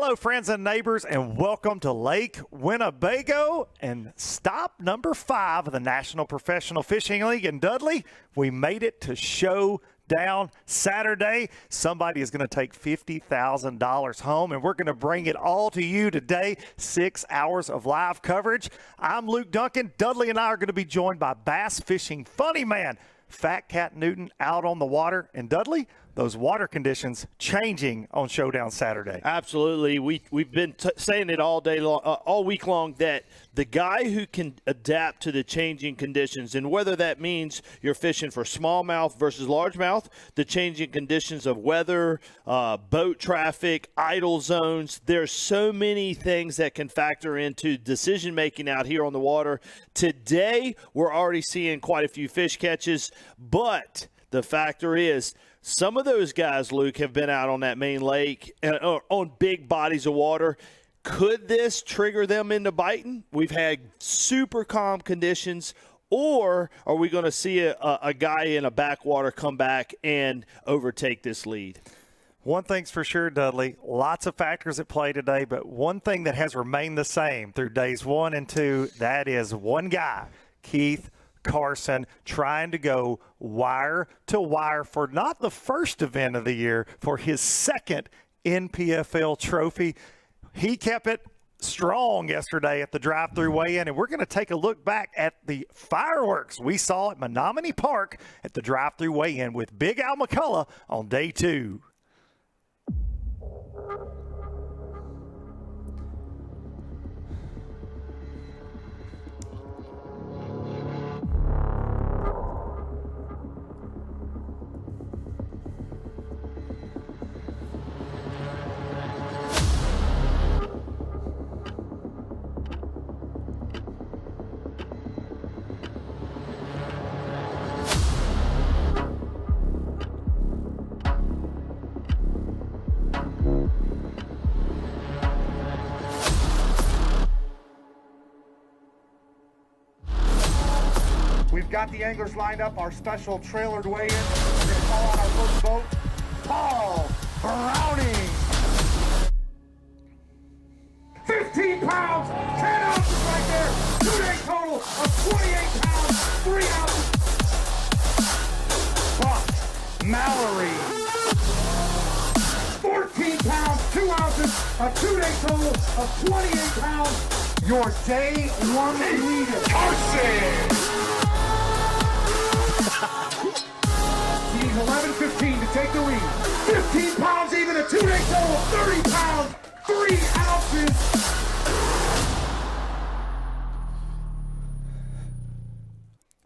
Hello, friends and neighbors, and welcome to Lake Winnebago and stop number 5 of the National Professional Fishing League. And Dudley, we made it to Showdown Saturday. Somebody is going to take $50,000 home, and we're going to bring it all to you today. 6 hours of live coverage. I'm Luke Duncan. Dudley and I are going to be joined by bass fishing funny man Fat Cat Newton out on the water. And Dudley, those water conditions changing on Showdown Saturday. Absolutely. We've been saying it all day long, all week long, that the guy who can adapt to the changing conditions, and whether that means you're fishing for smallmouth versus largemouth, the changing conditions of weather, boat traffic, idle zones, there's so many things that can factor into decision making out here on the water. Today, we're already seeing quite a few fish catches, but the factor is, some of those guys, Luke, have been out on that main lake on big bodies of water. Could this trigger them into biting? We've had super calm conditions, or are we going to see a guy in a backwater come back and overtake this lead? One thing's for sure, Dudley, lots of factors at play today, but one thing that has remained the same through days 1 and 2, that is one guy, Keith Carson, trying to go wire to wire for not the first event of the year, for his second NPFL trophy. He kept it strong yesterday at the drive-through weigh-in, and we're going to take a look back at the fireworks we saw at Menominee Park at the drive-through weigh-in with Big Al McCullough on day 2. We've got the anglers lined up, our special trailered weigh-in. We're going to call out our first boat, Paul Browning. 15 pounds, 10 ounces right there. 2-day total of 28 pounds, 3 ounces. Buck Mallory. 14 pounds, 2 ounces, a 2-day total of 28 pounds. Your day 1 leader, Carson. He's 11-15 to take the lead. 15 pounds even, a 2-day total of 30 pounds, 3 ounces.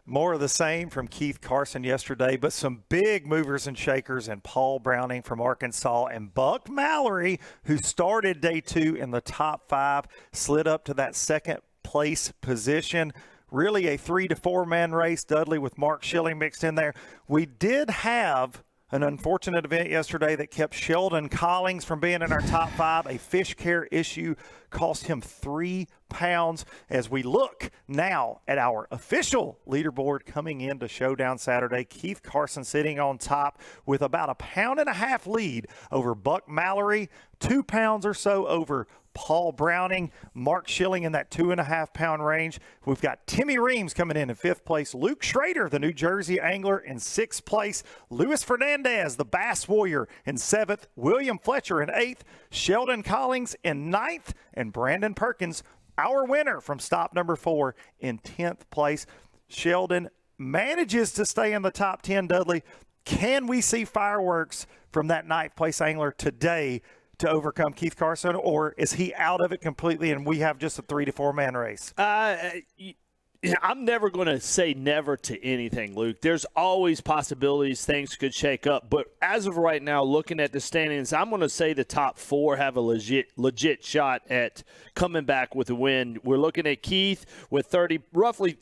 More of the same from Keith Carson yesterday, but some big movers and shakers in Paul Browning from Arkansas and Buck Mallory, who started day 2 in the top 5, slid up to that second place position. Really a 3 to 4 man race, Dudley, with Mark Schilling mixed in there. We did have an unfortunate event yesterday that kept Sheldon Collings from being in our top 5. A fish care issue cost him 3 pounds. As we look now at our official leaderboard coming into Showdown Saturday, Keith Carson sitting on top with about a 1.5 pound lead over Buck Mallory, 2 pounds or so over Paul Browning, Mark Schilling in that 2.5 pound range. We've got Timmy Reams coming in 5th place. Luke Schrader, the New Jersey angler, in 6th place. Luis Fernandez, the Bass Warrior, in 7th. William Fletcher in 8th. Sheldon Collings in 9th. And Brandon Perkins, our winner from stop number 4, in 10th place. Sheldon manages to stay in the top 10, Dudley. Can we see fireworks from that 9th place angler today to overcome Keith Carson, or is he out of it completely and we have just a 3 to 4 man race? I'm never going to say never to anything, Luke. There's always possibilities things could shake up. But as of right now, looking at the standings, I'm going to say the top 4 have a legit shot at coming back with a win. We're looking at Keith with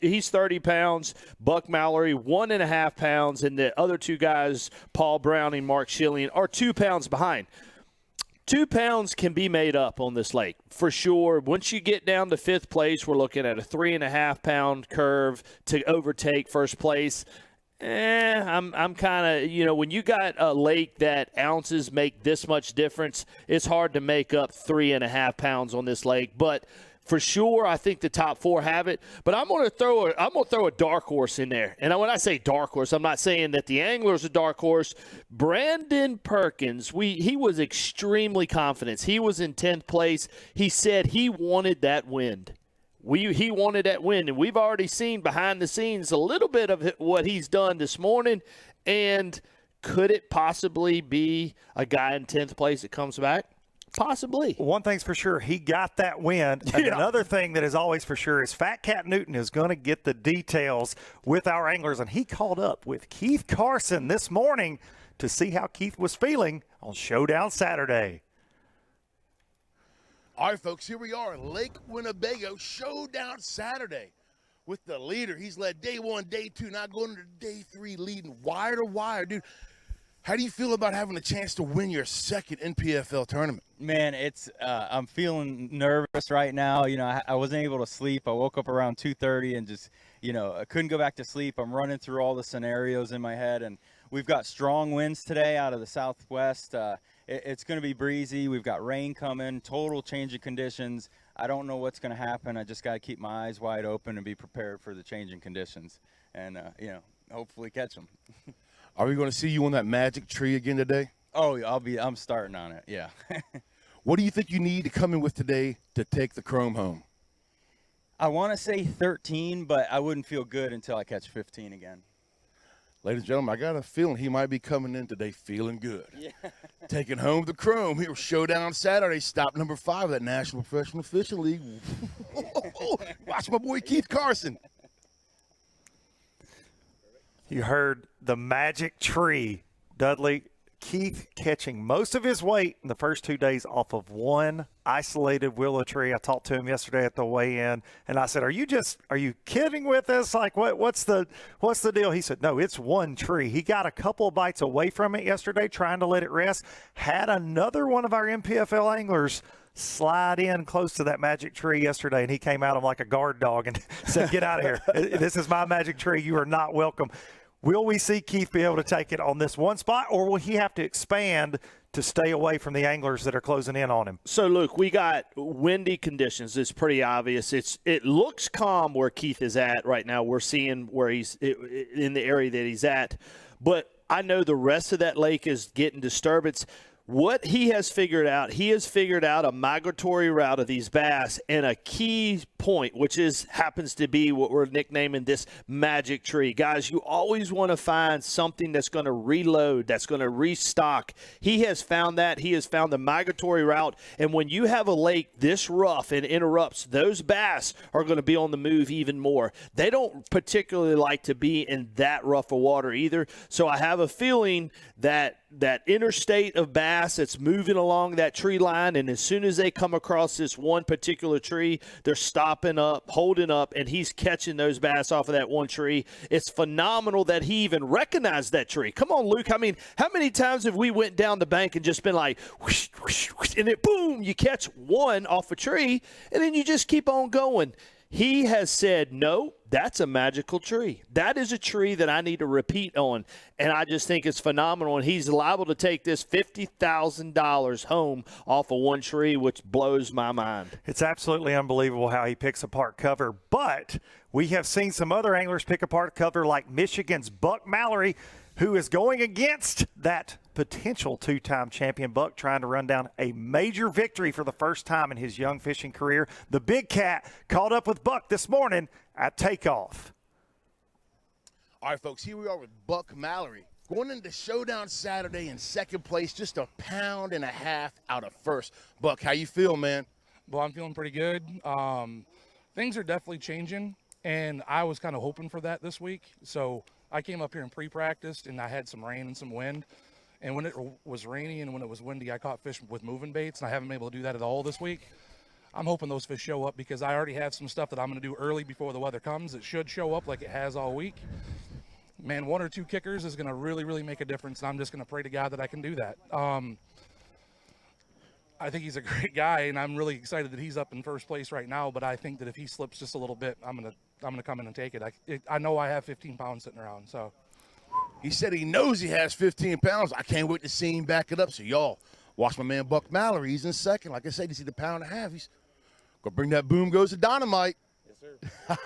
he's 30 pounds. Buck Mallory, 1.5 pounds. And the other 2 guys, Paul Browning, Mark Schilling, are 2 pounds behind. 2 pounds can be made up on this lake, for sure. Once you get down to 5th place, we're looking at a 3.5 pound curve to overtake first place. I'm kind of, when you got a lake that ounces make this much difference, it's hard to make up 3.5 pounds on this lake. But for sure, I think the top 4 have it. But I'm gonna throw a dark horse in there. And when I say dark horse, I'm not saying that the angler's a dark horse. Brandon Perkins, he was extremely confident. He was in 10th place. He said he wanted that wind. He wanted that win, and we've already seen behind the scenes a little bit of what he's done this morning. And could it possibly be a guy in 10th place that comes back? Possibly. One thing's for sure, he got that win. And another thing that is always for sure is Fat Cat Newton is going to get the details with our anglers, and he called up with Keith Carson this morning to see how Keith was feeling on Showdown Saturday. All right, folks, here we are, Lake Winnebago, Showdown Saturday with the leader. He's led day 1, day 2, now going into day 3, leading wire to wire. Dude, how do you feel about having a chance to win your second NPFL tournament? Man, I'm feeling nervous right now. I wasn't able to sleep. I woke up around 2:30 and just, I couldn't go back to sleep. I'm running through all the scenarios in my head, and we've got strong winds today out of the southwest. It's going to be breezy. We've got rain coming, total change of conditions. I don't know what's going to happen. I just got to keep my eyes wide open and be prepared for the changing conditions and, hopefully catch them. Are we going to see you on that magic tree again today? Oh, I'm starting on it, yeah. What do you think you need to come in with today to take the chrome home? I want to say 13, but I wouldn't feel good until I catch 15 again. Ladies and gentlemen, I got a feeling he might be coming in today feeling good. Yeah. Taking home the chrome here, Showdown Saturday, stop number 5 of that National Professional Fishing League. Watch my boy Keith Carson. You heard the magic tree, Dudley. Keith catching most of his weight in the first 2 days off of one isolated willow tree. I talked to him yesterday at the weigh-in, and I said, are you kidding with us? Like, what's the deal? He said, no, it's one tree. He got a couple of bites away from it yesterday, trying to let it rest. Had another one of our NPFL anglers slide in close to that magic tree yesterday, and he came out of like a guard dog and said, get out of here. This is my magic tree. You are not welcome. Will we see Keith be able to take it on this one spot, or will he have to expand to stay away from the anglers that are closing in on him? So, Luke, we got windy conditions. It's pretty obvious. It looks calm where Keith is at right now. We're seeing where he's in the area that he's at. But I know the rest of that lake is getting disturbance. What he has figured out a migratory route of these bass and a key point, which happens to be what we're nicknaming this magic tree. Guys, you always want to find something that's going to reload, that's going to restock. He has found that. He has found the migratory route. And when you have a lake this rough and interrupts, those bass are going to be on the move even more. They don't particularly like to be in that rough of water either. So I have a feeling that interstate of bass that's moving along that tree line, and as soon as they come across this one particular tree, they're stopping up, holding up, and he's catching those bass off of that one tree. It's phenomenal that he even recognized that tree. Come on, Luke. I mean, how many times have we went down the bank and just been like, whoosh, whoosh, whoosh, and then boom, you catch one off a tree, and then you just keep on going. He has said, no, that's a magical tree. That is a tree that I need to repeat on. And I just think it's phenomenal. And he's liable to take this $50,000 home off of one tree, which blows my mind. It's absolutely unbelievable how he picks apart cover. But we have seen some other anglers pick apart cover, like Michigan's Buck Mallory, who is going against that potential two-time champion Buck, trying to run down a major victory for the first time in his young fishing career. The Big Cat caught up with Buck this morning at takeoff. All right, folks, here we are with Buck Mallory. Going into Showdown Saturday in second place, just 1.5 pounds out of first. Buck, how you feel, man? Well, I'm feeling pretty good. Things are definitely changing, and I was kind of hoping for that this week. So I came up here and pre-practiced, and I had some rain and some wind. And when it was rainy and when it was windy, I caught fish with moving baits, and I haven't been able to do that at all this week. I'm hoping those fish show up because I already have some stuff that I'm going to do early before the weather comes. It should show up like it has all week. Man, 1 or 2 kickers is going to really, really make a difference, and I'm just going to pray to God that I can do that. I think he's a great guy, and I'm really excited that he's up in first place right now, but I think that if he slips just a little bit, I'm gonna come in and take it. I know I have 15 pounds sitting around, so. He said he knows he has 15 pounds. I can't wait to see him back it up. So, y'all, watch my man Buck Mallory. He's in second. Like I said, he's at the pound and a half. He's going to bring that boom goes to dynamite. Yes, sir.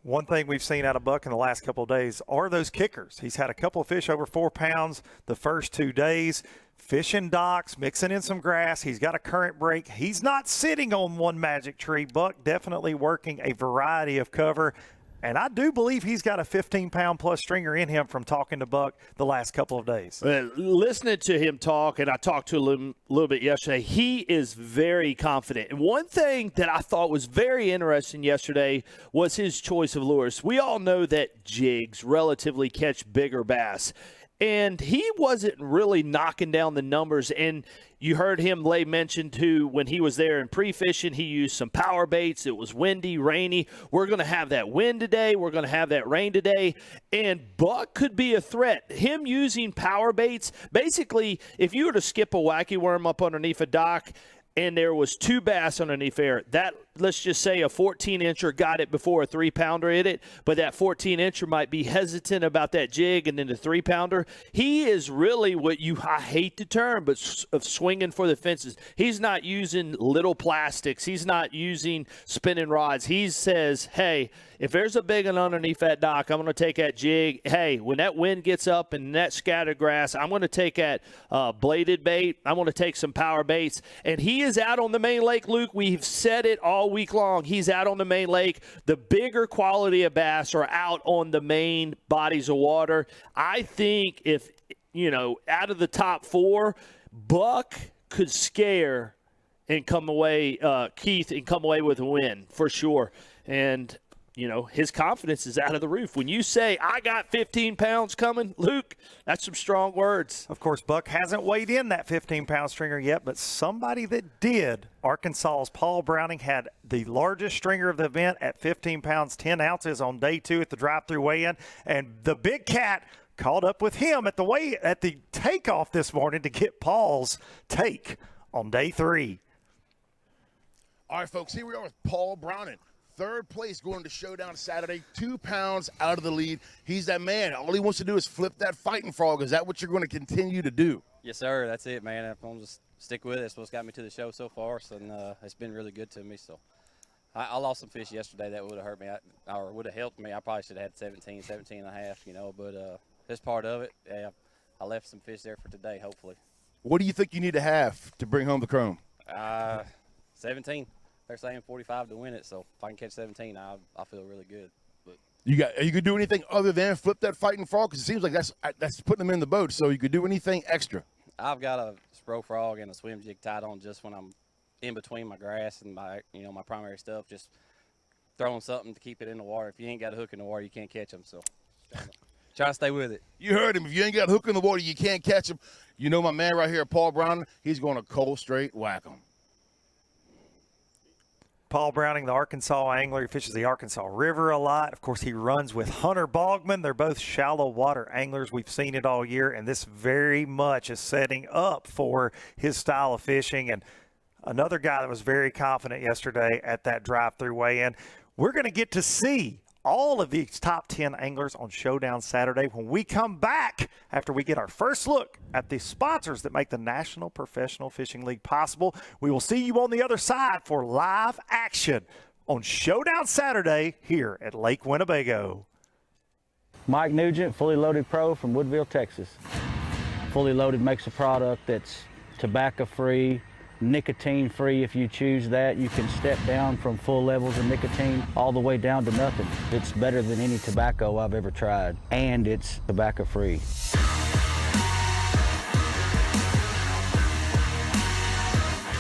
One thing we've seen out of Buck in the last couple of days are those kickers. He's had a couple of fish over 4 pounds the first 2 days, fishing docks, mixing in some grass. He's got a current break. He's not sitting on one magic tree. Buck definitely working a variety of cover. And I do believe he's got a 15-pound plus stringer in him from talking to Buck the last couple of days. Well, listening to him talk, and I talked to him a little bit yesterday, he is very confident. And one thing that I thought was very interesting yesterday was his choice of lures. We all know that jigs relatively catch bigger bass. And he wasn't really knocking down the numbers. And you heard him lay mention too when he was there in pre-fishing, he used some power baits. It was windy, rainy. We're going to have that wind today. We're going to have that rain today. And Buck could be a threat. Him using power baits, basically, if you were to skip a wacky worm up underneath a dock and there was 2 bass underneath there, that, let's just say a 14-incher got it before a 3-pounder hit it, but that 14-incher might be hesitant about that jig, and then the 3-pounder. He is really what I hate the term, but of swinging for the fences. He's not using little plastics. He's not using spinning rods. He says, hey, if there's a big one underneath that dock, I'm going to take that jig. Hey, when that wind gets up and that scattered grass, I'm going to take that bladed bait. I'm going to take some power baits. And he is out on the main lake, Luke. We've said it all week long. He's out on the main lake. The bigger quality of bass are out on the main bodies of water. I think if, out of the top 4, Buck could scare and come away, Keith, and come away with a win for sure. And his confidence is out of the roof. When you say, I got 15 pounds coming, Luke, that's some strong words. Of course, Buck hasn't weighed in that 15-pound stringer yet, but somebody that did, Arkansas's Paul Browning, had the largest stringer of the event at 15 pounds, 10 ounces on day 2 at the drive-through weigh-in, and the big cat caught up with him at the takeoff this morning to get Paul's take on day 3. All right, folks, here we are with Paul Browning. 3rd place going to Showdown Saturday, 2 pounds out of the lead. He's that man. All he wants to do is flip that fighting frog. Is that what you're going to continue to do? Yes, sir. That's it, man. I'm going to just stick with it. It's what's got me to the show so far, so, and it's been really good to me. So I lost some fish yesterday that would have hurt me or would have helped me. I probably should have had 17 and a half, but this part of it, yeah, I left some fish there for today, hopefully. What do you think you need to have to bring home the chrome? 17. They're saying 45 to win it, so if I can catch 17, I feel really good. But you could do anything other than flip that fighting frog? Because it seems like that's putting them in the boat, so you could do anything extra. I've got a spro frog and a swim jig tied on just when I'm in between my grass and my primary stuff, just throwing something to keep it in the water. If you ain't got a hook in the water, you can't catch them, so try to stay with it. You heard him. If you ain't got a hook in the water, you can't catch him. You know my man right here, Paul Brown, he's going to cold straight whack him. Paul Browning, the Arkansas angler, he fishes the Arkansas River a lot. Of course, he runs with Hunter Bogman. They're both shallow water anglers. We've seen it all year, and this very much is setting up for his style of fishing. And another guy that was very confident yesterday at that drive-through weigh-in. We're going to get to see all of these top 10 anglers on Showdown Saturday when we come back after we get our first look at the sponsors that make the National Professional Fishing League possible. We will see you on the other side for live action on Showdown Saturday here at Lake Winnebago. Mike Nugent, Fully Loaded Pro from Woodville, Texas. Fully Loaded makes a product that's tobacco-free, nicotine-free if you choose that. You can step down from full levels of nicotine all the way down to nothing. It's better than any tobacco I've ever tried, and it's tobacco-free.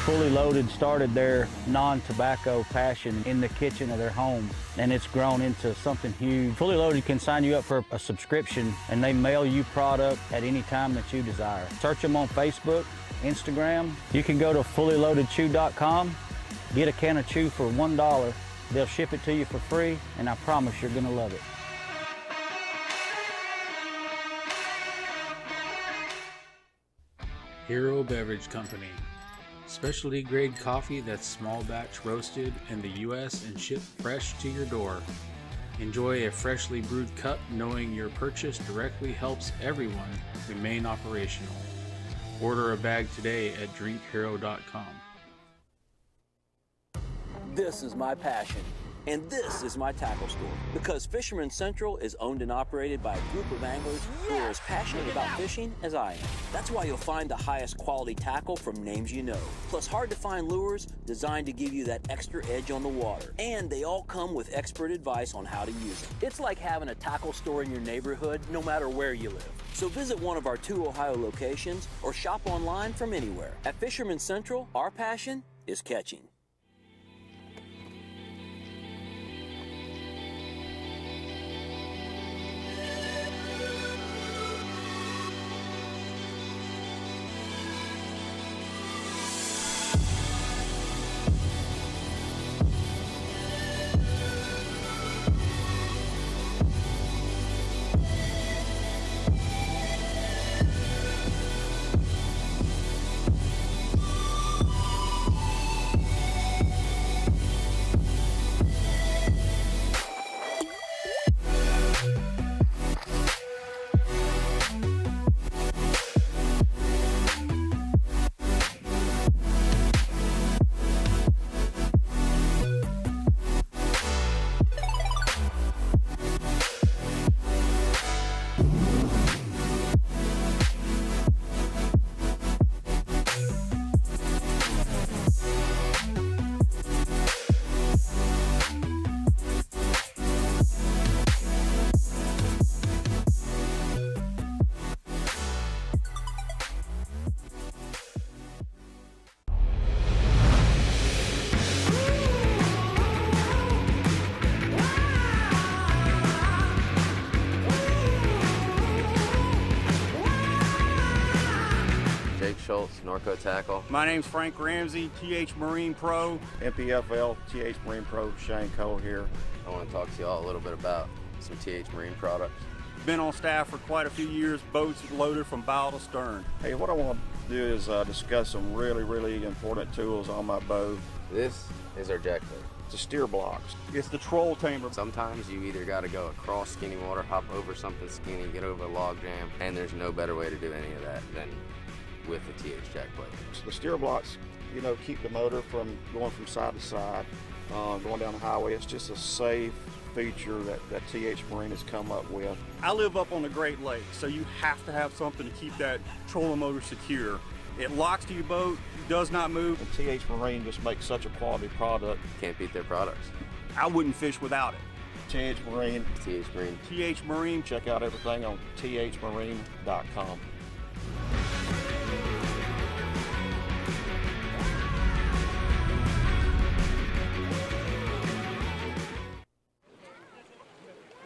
Fully Loaded started their non-tobacco passion in the kitchen of their home, and it's grown into something huge. Fully Loaded can sign you up for a subscription, and they mail you product at any time that you desire. Search them on Facebook, Instagram. You can go to fullyloadedchew.com, get a can of chew for $1. They'll ship it to you for free, and I promise you're gonna love it. Hero Beverage Company. Specialty grade coffee that's small batch roasted in the U.S. and shipped fresh to your door. Enjoy a freshly brewed cup knowing your purchase directly helps everyone remain operational. Order a bag today at drinkhero.com. This is my passion, and this is my tackle store, because Fisherman Central is owned and operated by a group of anglers who are as passionate about fishing as I am. That's why you'll find the highest quality tackle from names you know, plus hard to find lures designed to give you that extra edge on the water. And they all come with expert advice on how to use them. It's like having a tackle store in your neighborhood, no matter where you live. So visit one of our 2 Ohio locations or shop online from anywhere. At Fisherman Central, our passion is catching. Norco Tackle. My name's Frank Ramsey, TH Marine Pro. NPFL, TH Marine Pro, Shane Cole here. I want to talk to you all a little bit about some TH Marine products. Been on staff for quite a few years, boats loaded from bow to stern. Hey, what I want to do is discuss some really important tools on my boat. This is our jack boat. It's the steer blocks. It's the troll tamer. Sometimes you either got to go across skinny water, hop over something skinny, get over a log jam, and there's no better way to do any of that than with the TH jack plate. So the steer blocks, you know, keep the motor from going from side to side, going down the highway. It's just a safe feature that TH Marine has come up with. I live up on the Great Lakes, so you have to have something to keep that trolling motor secure. It locks to your boat, does not move. And TH Marine just makes such a quality product. Can't beat their products. I wouldn't fish without it. TH Marine. TH Marine. TH Marine. Check out everything on thmarine.com.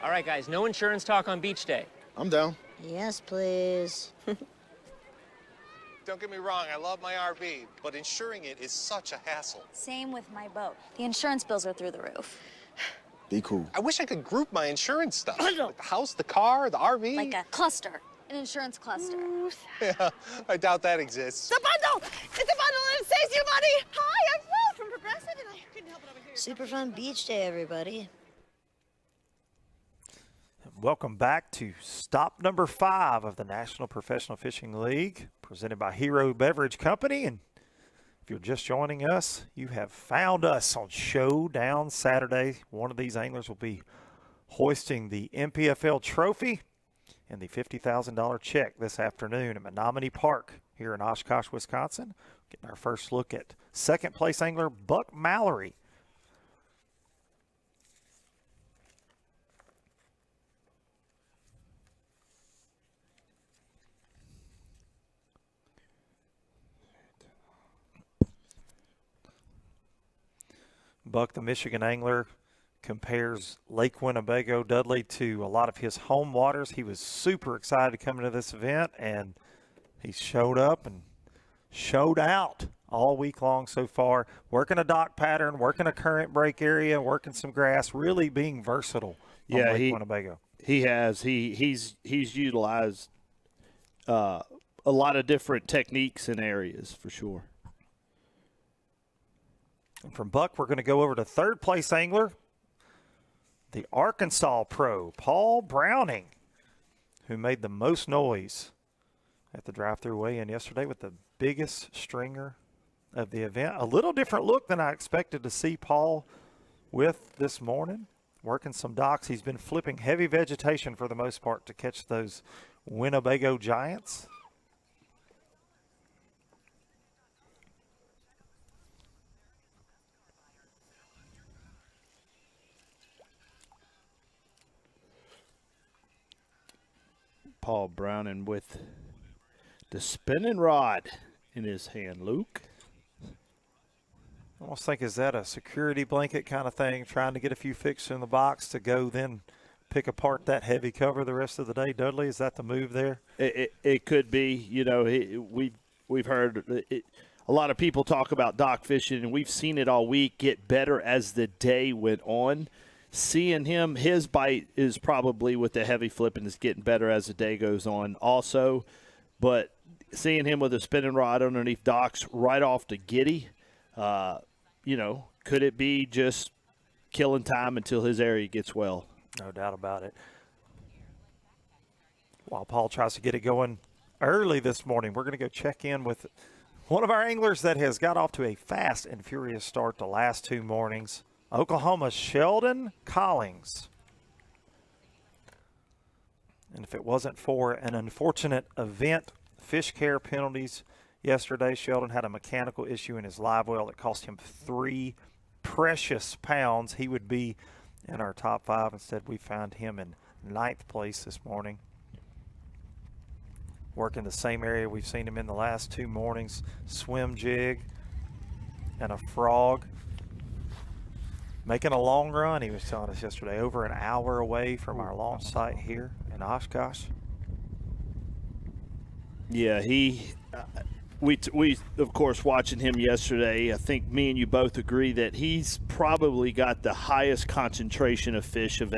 All right, guys, no insurance talk on beach day. I'm down. Yes, please. Don't get me wrong, I love my RV, but insuring it is such a hassle. Same with my boat. The insurance bills are through the roof. Be cool. I wish I could group my insurance stuff. Like the house, the car, the RV. Like a cluster, an insurance cluster. Yeah, I doubt that exists. The bundle! It's a bundle and it saves you money! Hi, I'm Will from Progressive and I couldn't help it over here. Super fun beach day, everybody. Welcome back to stop number 5 of the National Professional Fishing League, presented by Hero Beverage Company. And if you're just joining us, you have found us on Showdown Saturday. One of these anglers will be hoisting the NPFL trophy and the $50,000 check this afternoon at Menominee Park here in Oshkosh, Wisconsin. Getting our first look at second place angler Buck Mallory. Buck, the Michigan angler, compares Lake Winnebago, Dudley, to a lot of his home waters. He was super excited to come into this event, and he showed up and showed out all week long so far, working a dock pattern, working a current break area, working some grass, really being versatile on Lake Winnebago. He has. He's utilized a lot of different techniques and areas for sure. And from Buck, we're going to go over to third place angler, the Arkansas pro, Paul Browning, who made the most noise at the drive-through weigh-in yesterday with the biggest stringer of the event. A little different look than I expected to see Paul with this morning. Working some docks. He's been flipping heavy vegetation for the most part to catch those Winnebago giants. Paul Browning with the spinning rod in his hand, Luke. I almost think, is that a security blanket kind of thing, trying to get a few fixes in the box to go then pick apart that heavy cover the rest of the day? Dudley, is that the move there? It could be. You know, we've heard a lot of people talk about dock fishing, and we've seen it all week get better as the day went on. Seeing him, his bite is probably with the heavy flipping is getting better as the day goes on also. But seeing him with a spinning rod underneath docks right off the giddy, you know, could it be just killing time until his area gets well? No doubt about it. While Paul tries to get it going early this morning, we're going to go check in with one of our anglers that has got off to a fast and furious start the last 2 mornings, Oklahoma's Sheldon Collings. And if it wasn't for an unfortunate event, fish care penalties yesterday, Sheldon had a mechanical issue in his live well that cost him 3 precious pounds. He would be in our top 5. Instead, we found him in 9th place this morning. Working the same area we've seen him in the last 2 mornings. Swim jig and a frog. Making a long run, he was telling us yesterday, over an hour away from our launch site here in Oshkosh. Yeah, we of course watching him yesterday. I think me and you both agree that he's probably got the highest concentration of fish of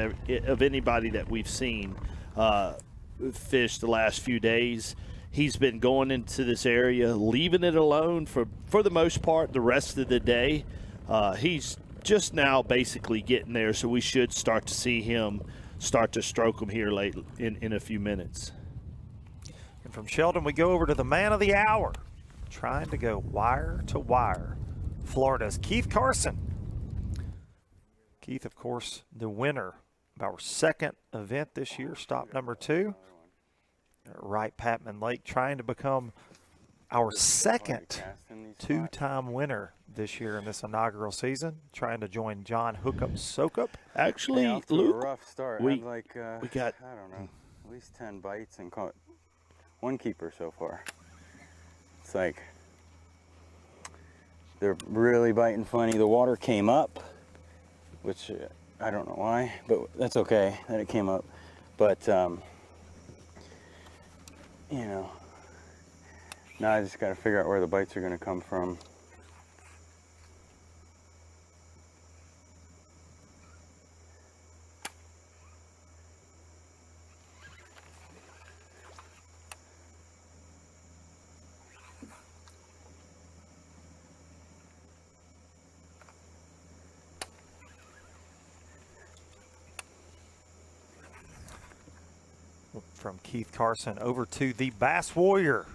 anybody that we've seen fish the last few days. He's been going into this area, leaving it alone for the most part the rest of the day. He's just now basically getting there, so we should start to see him start to stroke him here late in a few minutes. And from Sheldon, we go over to the man of the hour, trying to go wire to wire. Florida's Keith Carson. Keith, of course, the winner of our 2nd event this year, stop number 2. At Wright Patman Lake, trying to become our 2nd 2-time winner this year in this inaugural season, trying to join John Hookup Soakup. Actually, Luke, a rough start. we I got, don't know, at least 10 bites and caught 1 keeper so far. It's like they're really biting funny. The water came up, which I don't know why, but that's okay that it came up. But you know, now I just got to figure out where the bites are going to come from. From Keith Carson over to the Bass Warrior,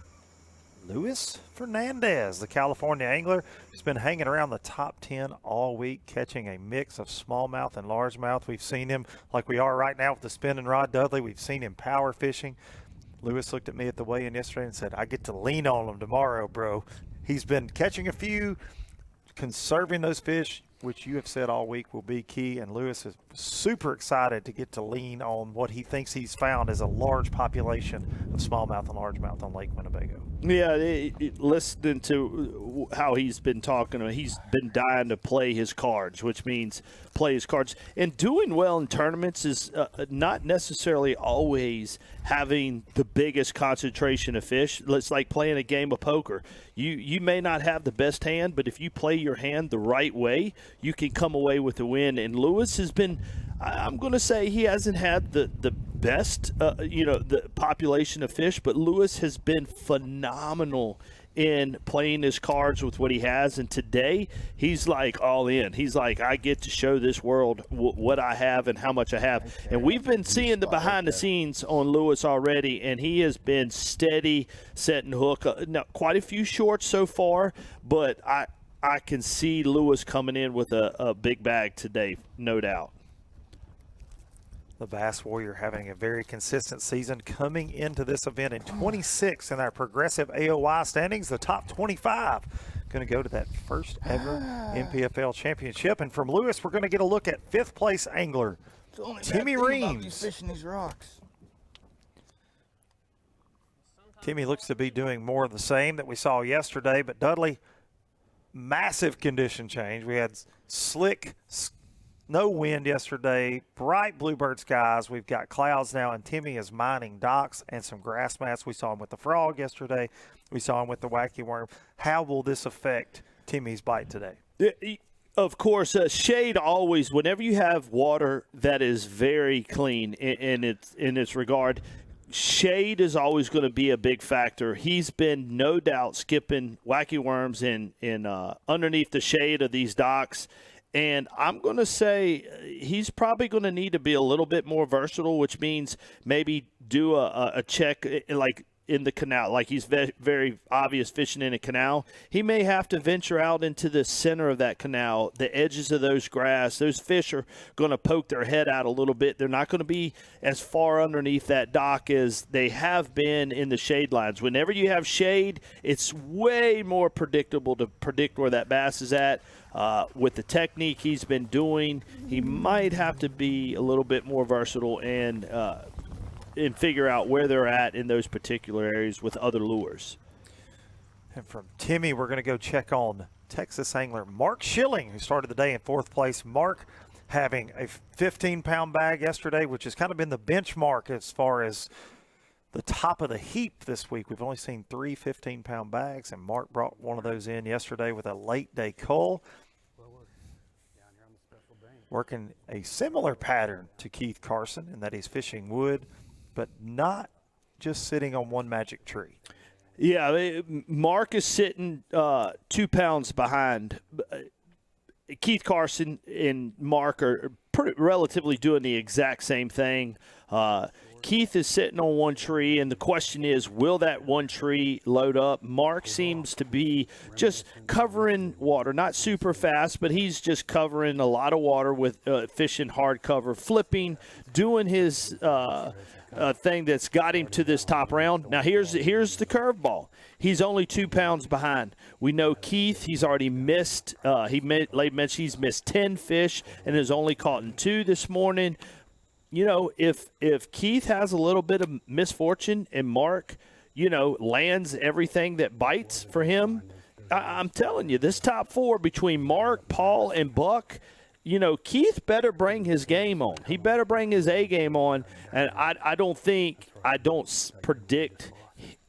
Luis Fernandez, the California angler, who's been hanging around the top 10 all week, catching a mix of smallmouth and largemouth. We've seen him, like we are right now with the spinning rod, Dudley. We've seen him power fishing. Lewis looked at me at the weigh-in yesterday and said, I get to lean on him tomorrow, bro. He's been catching a few, conserving those fish, which you have said all week will be key, and Lewis is super excited to get to lean on what he thinks he's found as a large population of smallmouth and largemouth on Lake Winnebago. Yeah, listening to how he's been talking, he's been dying to play his cards, which means play his cards. And doing well in tournaments is not necessarily always having the biggest concentration of fish. It's like playing a game of poker. You may not have the best hand, but if you play your hand the right way, you can come away with a win. And Lewis has been, I'm going to say he hasn't had the best, the population of fish, but Lewis has been phenomenal in playing his cards with what he has. And today, he's like all in. He's like, I get to show this world what I have and how much I have. And we've been seeing the behind the scenes on Lewis already, and he has been steady setting hook. Now, quite a few shorts so far, but I can see Lewis coming in with a big bag today, no doubt. The Bass Warrior having a very consistent season, coming into this event in 26 in our progressive AOY standings. The top 25 going to go to that first ever NPFL championship. And from Lewis, we're going to get a look at fifth place angler Timmy Reams. Fishing these rocks. Timmy looks to be doing more of the same that we saw yesterday, but Dudley, massive condition change. We had slick, no wind yesterday, bright bluebird skies. We've got clouds now, and Timmy is mining docks and some grass mats. We saw him with the frog yesterday. We saw him with the wacky worm. How will this affect Timmy's bite today? Of course, shade always, whenever you have water that is very clean in its regard, shade is always going to be a big factor. He's been no doubt skipping wacky worms in underneath the shade of these docks. And I'm going to say he's probably going to need to be a little bit more versatile, which means maybe do a check like in the canal, like he's very obvious fishing in a canal. He may have to venture out into the center of that canal, the edges of those grass. Those fish are going to poke their head out a little bit. They're not going to be as far underneath that dock as they have been in the shade lines. Whenever you have shade, it's way more predictable to predict where that bass is at. With the technique he's been doing, he might have to be a little bit more versatile and figure out where they're at in those particular areas with other lures. And from Timmy, we're going to go check on Texas angler Mark Schilling, who started the day in fourth place. Mark having a 15-pound bag yesterday, which has kind of been the benchmark as far as the top of the heap this week. We've only seen 3 15-pound bags, and Mark brought one of those in yesterday with a late-day cull. Working a similar pattern to Keith Carson in that he's fishing wood, but not just sitting on one magic tree. Yeah, Mark is sitting 2 pounds behind. Keith Carson and Mark are relatively doing the exact same thing. Keith is sitting on one tree, and the question is, will that one tree load up? Mark seems to be just covering water, not super fast, but he's just covering a lot of water with fishing hard cover, flipping, doing his thing that's got him to this top round. Now, here's the curveball. He's only 2 pounds behind. We know Keith, he's already missed. He's missed 10 fish and has only caught 2 this morning. You know, if Keith has a little bit of misfortune and Mark, lands everything that bites for him, I'm telling you, this top 4 between Mark, Paul, and Buck, Keith better bring his game on. He better bring his A game on. And I don't predict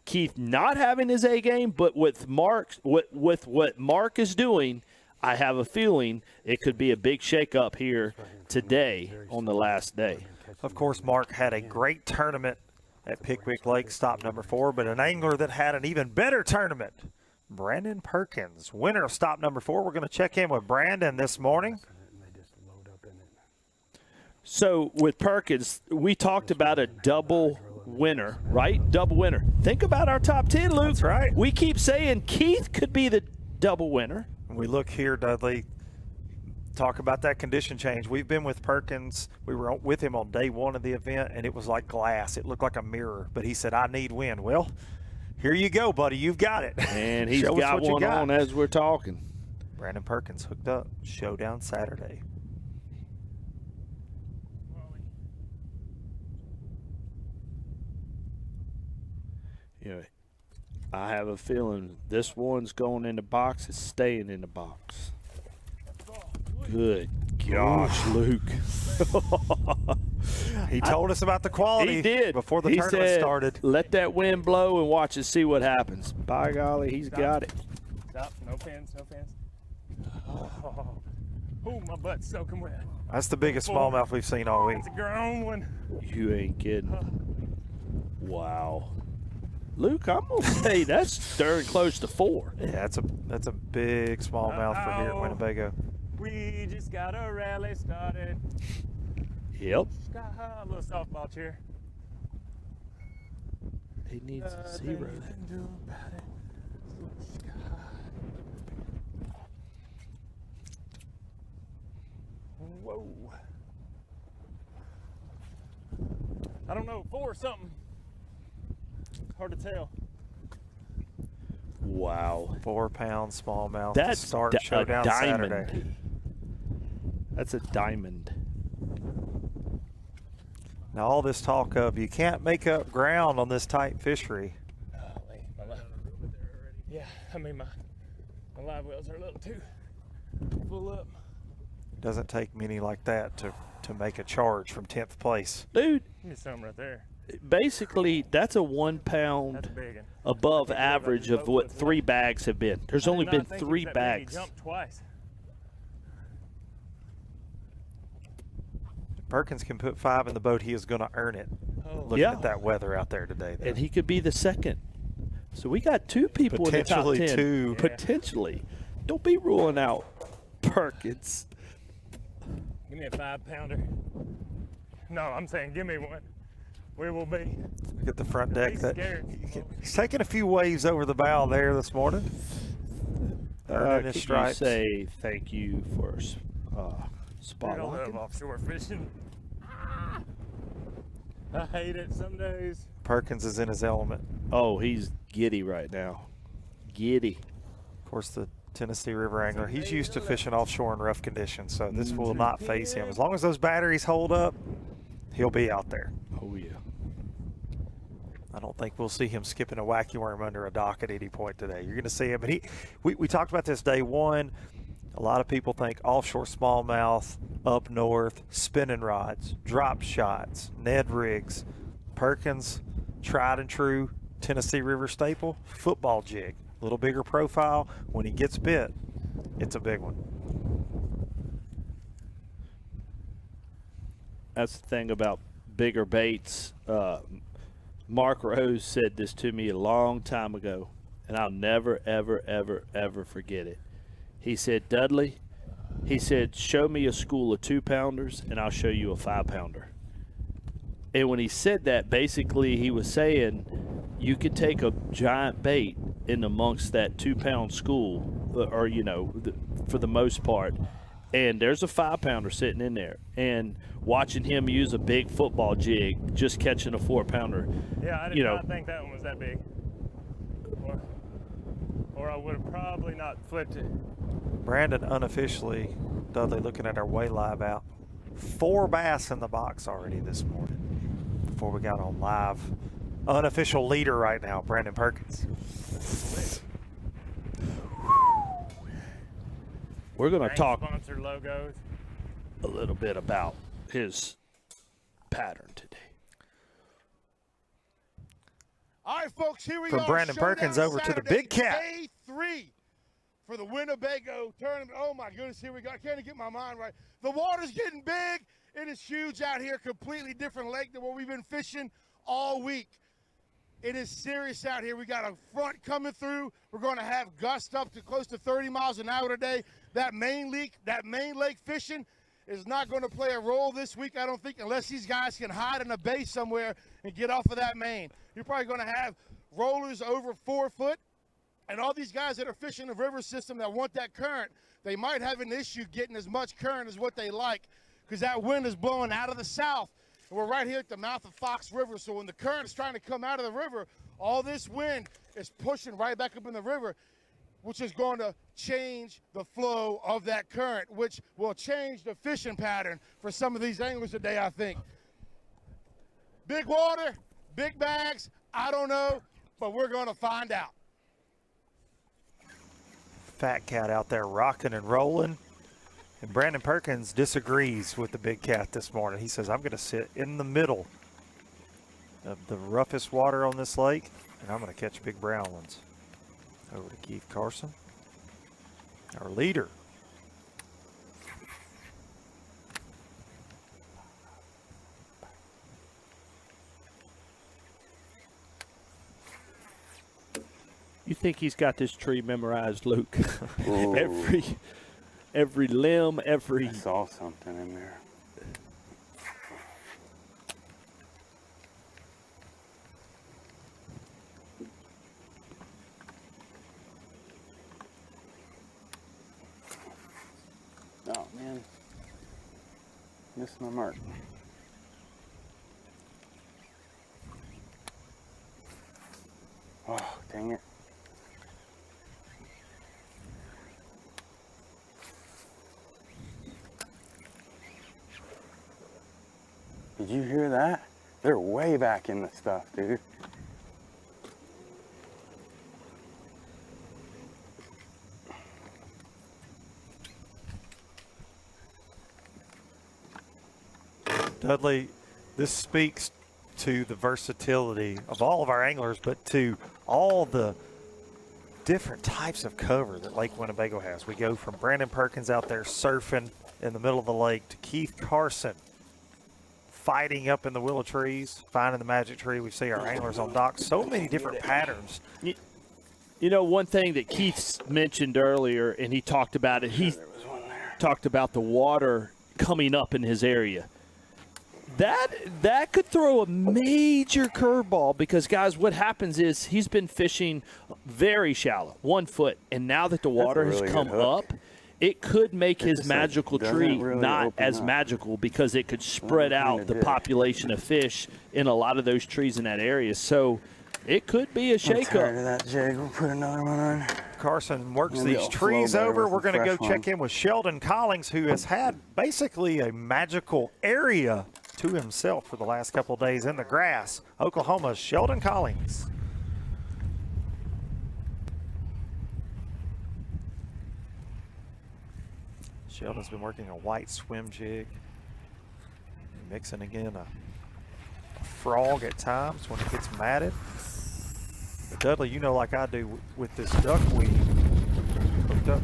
Keith not having his A game, but with what Mark is doing, I have a feeling it could be a big shakeup here today on the last day. Of course, Mark had a great tournament at Pickwick Lake, stop number 4, but an angler that had an even better tournament, Brandon Perkins, winner of stop number 4. We're going to check in with Brandon this morning. So with Perkins, we talked about a double winner, right? Double winner. Think about our top 10, Luke. That's right. We keep saying Keith could be the double winner. We look here, Dudley, talk about that condition change. We've been with Perkins. We were with him on day 1 of the event, and it was like glass. It looked like a mirror, but he said, I need wind. Well, here you go, buddy. You've got it. And he's got one on as we're talking. Brandon Perkins hooked up. Showdown Saturday. I have a feeling this one's going in the box. It's staying in the box. Good gosh, Luke. He told us about the quality. He did. Before the tournament started. Let that wind blow and watch and see what happens. By golly, he's got it. Stop. No fins. Oh, my butt's soaking wet. That's the biggest smallmouth we've seen all week. It's a grown one. You ain't kidding. Wow. Luke, I'm gonna say that's darn close to 4. Yeah, that's a big smallmouth for here at Winnebago. We just got a rally started. Yep. Just got a little softball chair. He needs a 0. Whoa. I don't know, 4 or something. Hard to tell. Wow. 4-pound smallmouth That's to start a Showdown diamond. Saturday. That's a diamond. Now all this talk of you can't make up ground on this tight fishery. Yeah, I mean my live wells are a little too full up. Doesn't take many like that to make a charge from 10th place. Dude. Give me some right there. Basically, that's a 1 pound above average of what 3 bags have been. There's only been 3 bags. He jumped twice. Perkins can put 5 in the boat. He is going to earn it. Looking at that weather out there today. And he could be the second. So we got 2 people in the top 10. Potentially 2. Potentially. Don't be ruling out Perkins. Give me a 5-pounder. No, I'm saying give me one. We will be. Look at the front deck. He's scared. He's taking a few waves over the bow there this morning. Earning his Could you stripes. say thank you for spot I love locking? offshore fishing. I hate it some days. Perkins is in his element. Oh, he's giddy right now. Giddy. Of course, the Tennessee River angler, he's used to fishing offshore in rough conditions, so this will not phase him. As long as those batteries hold up, he'll be out there. Oh, yeah. I don't think we'll see him skipping a wacky worm under a dock at any point today. You're going to see him. But we talked about this day one. A lot of people think offshore smallmouth, up north, spinning rods, drop shots, Ned rigs. Perkins, tried and true Tennessee River staple, football jig. A little bigger profile. When he gets bit, it's a big one. That's the thing about bigger baits. Mark Rose said this to me a long time ago, and I'll never, ever, ever, ever forget it. He said, Dudley, he said, show me a school of 2-pounders, and I'll show you a 5-pounder. And when he said that, basically he was saying you could take a giant bait in amongst that 2-pound school, or, you know, for the most part, and there's a 5-pounder sitting in there. And watching him use a big football jig, just catching a 4-pounder. Yeah, I did not think that one was that big. Or I would have probably not flipped it. Brandon unofficially, Dudley, looking at our weigh live out. 4 bass in the box already this morning before we got on live. Unofficial leader right now, Brandon Perkins. We're going to talk Sponsor logos. a little bit about his pattern today. All right, folks, here we From are. Brandon Showdown Perkins over to the Saturday, Big Cat. Day 3 for the Winnebago tournament. Oh, my goodness, here we go. I can't even get my mind right. The water's getting big. It is huge out here, completely different lake than where we've been fishing all week. It is serious out here. We got a front coming through. We're going to have gusts up to close to 30 miles an hour today. That main lake fishing is not going to play a role this week, I don't think, unless these guys can hide in a bay somewhere and get off of that main. You're probably going to have rollers over 4 foot, and all these guys that are fishing the river system that want that current, they might have an issue getting as much current as what they like because that wind is blowing out of the south. And we're right here at the mouth of Fox River, so when the current is trying to come out of the river, all this wind is pushing right back up in the river, which is going to change the flow of that current, which will change the fishing pattern for some of these anglers today, I think. Big water, big bags, I don't know, but we're going to find out. Fat Cat out there rocking and rolling. And Brandon Perkins disagrees with the Big Cat this morning. He says, I'm going to sit in the middle of the roughest water on this lake, and I'm going to catch big brown ones. Over to Keith Carson, our leader. You think he's got this tree memorized, Luke? every limb, every. I saw something in there. Oh man, missed my mark. Oh, dang it. Did you hear that? They're way back in the stuff, dude. Dudley, this speaks to the versatility of all of our anglers, but to all the different types of cover that Lake Winnebago has. We go from Brandon Perkins out there surfing in the middle of the lake to Keith Carson fighting up in the willow trees, finding the magic tree. We see our anglers on docks. So many different patterns. You know, one thing that Keith mentioned earlier, and he talked about it, he talked about the water coming up in his area. That could throw a major curveball because, guys, what happens is he's been fishing very shallow, 1 foot, and now that the water has come up, it could make his magical tree not as magical because it could spread out the population of fish in a lot of those trees in that area. So it could be a shakeup. I'm tired of that jig. We'll put another one on. Carson works these trees over. We're going to go check in with Sheldon Collings, who has had basically a magical area to himself for the last couple of days in the grass. Oklahoma's Sheldon Collings. Sheldon's been working a white swim jig, mixing again a frog at times when it gets matted. But Dudley, you know, like I do with this duckweed hooked up.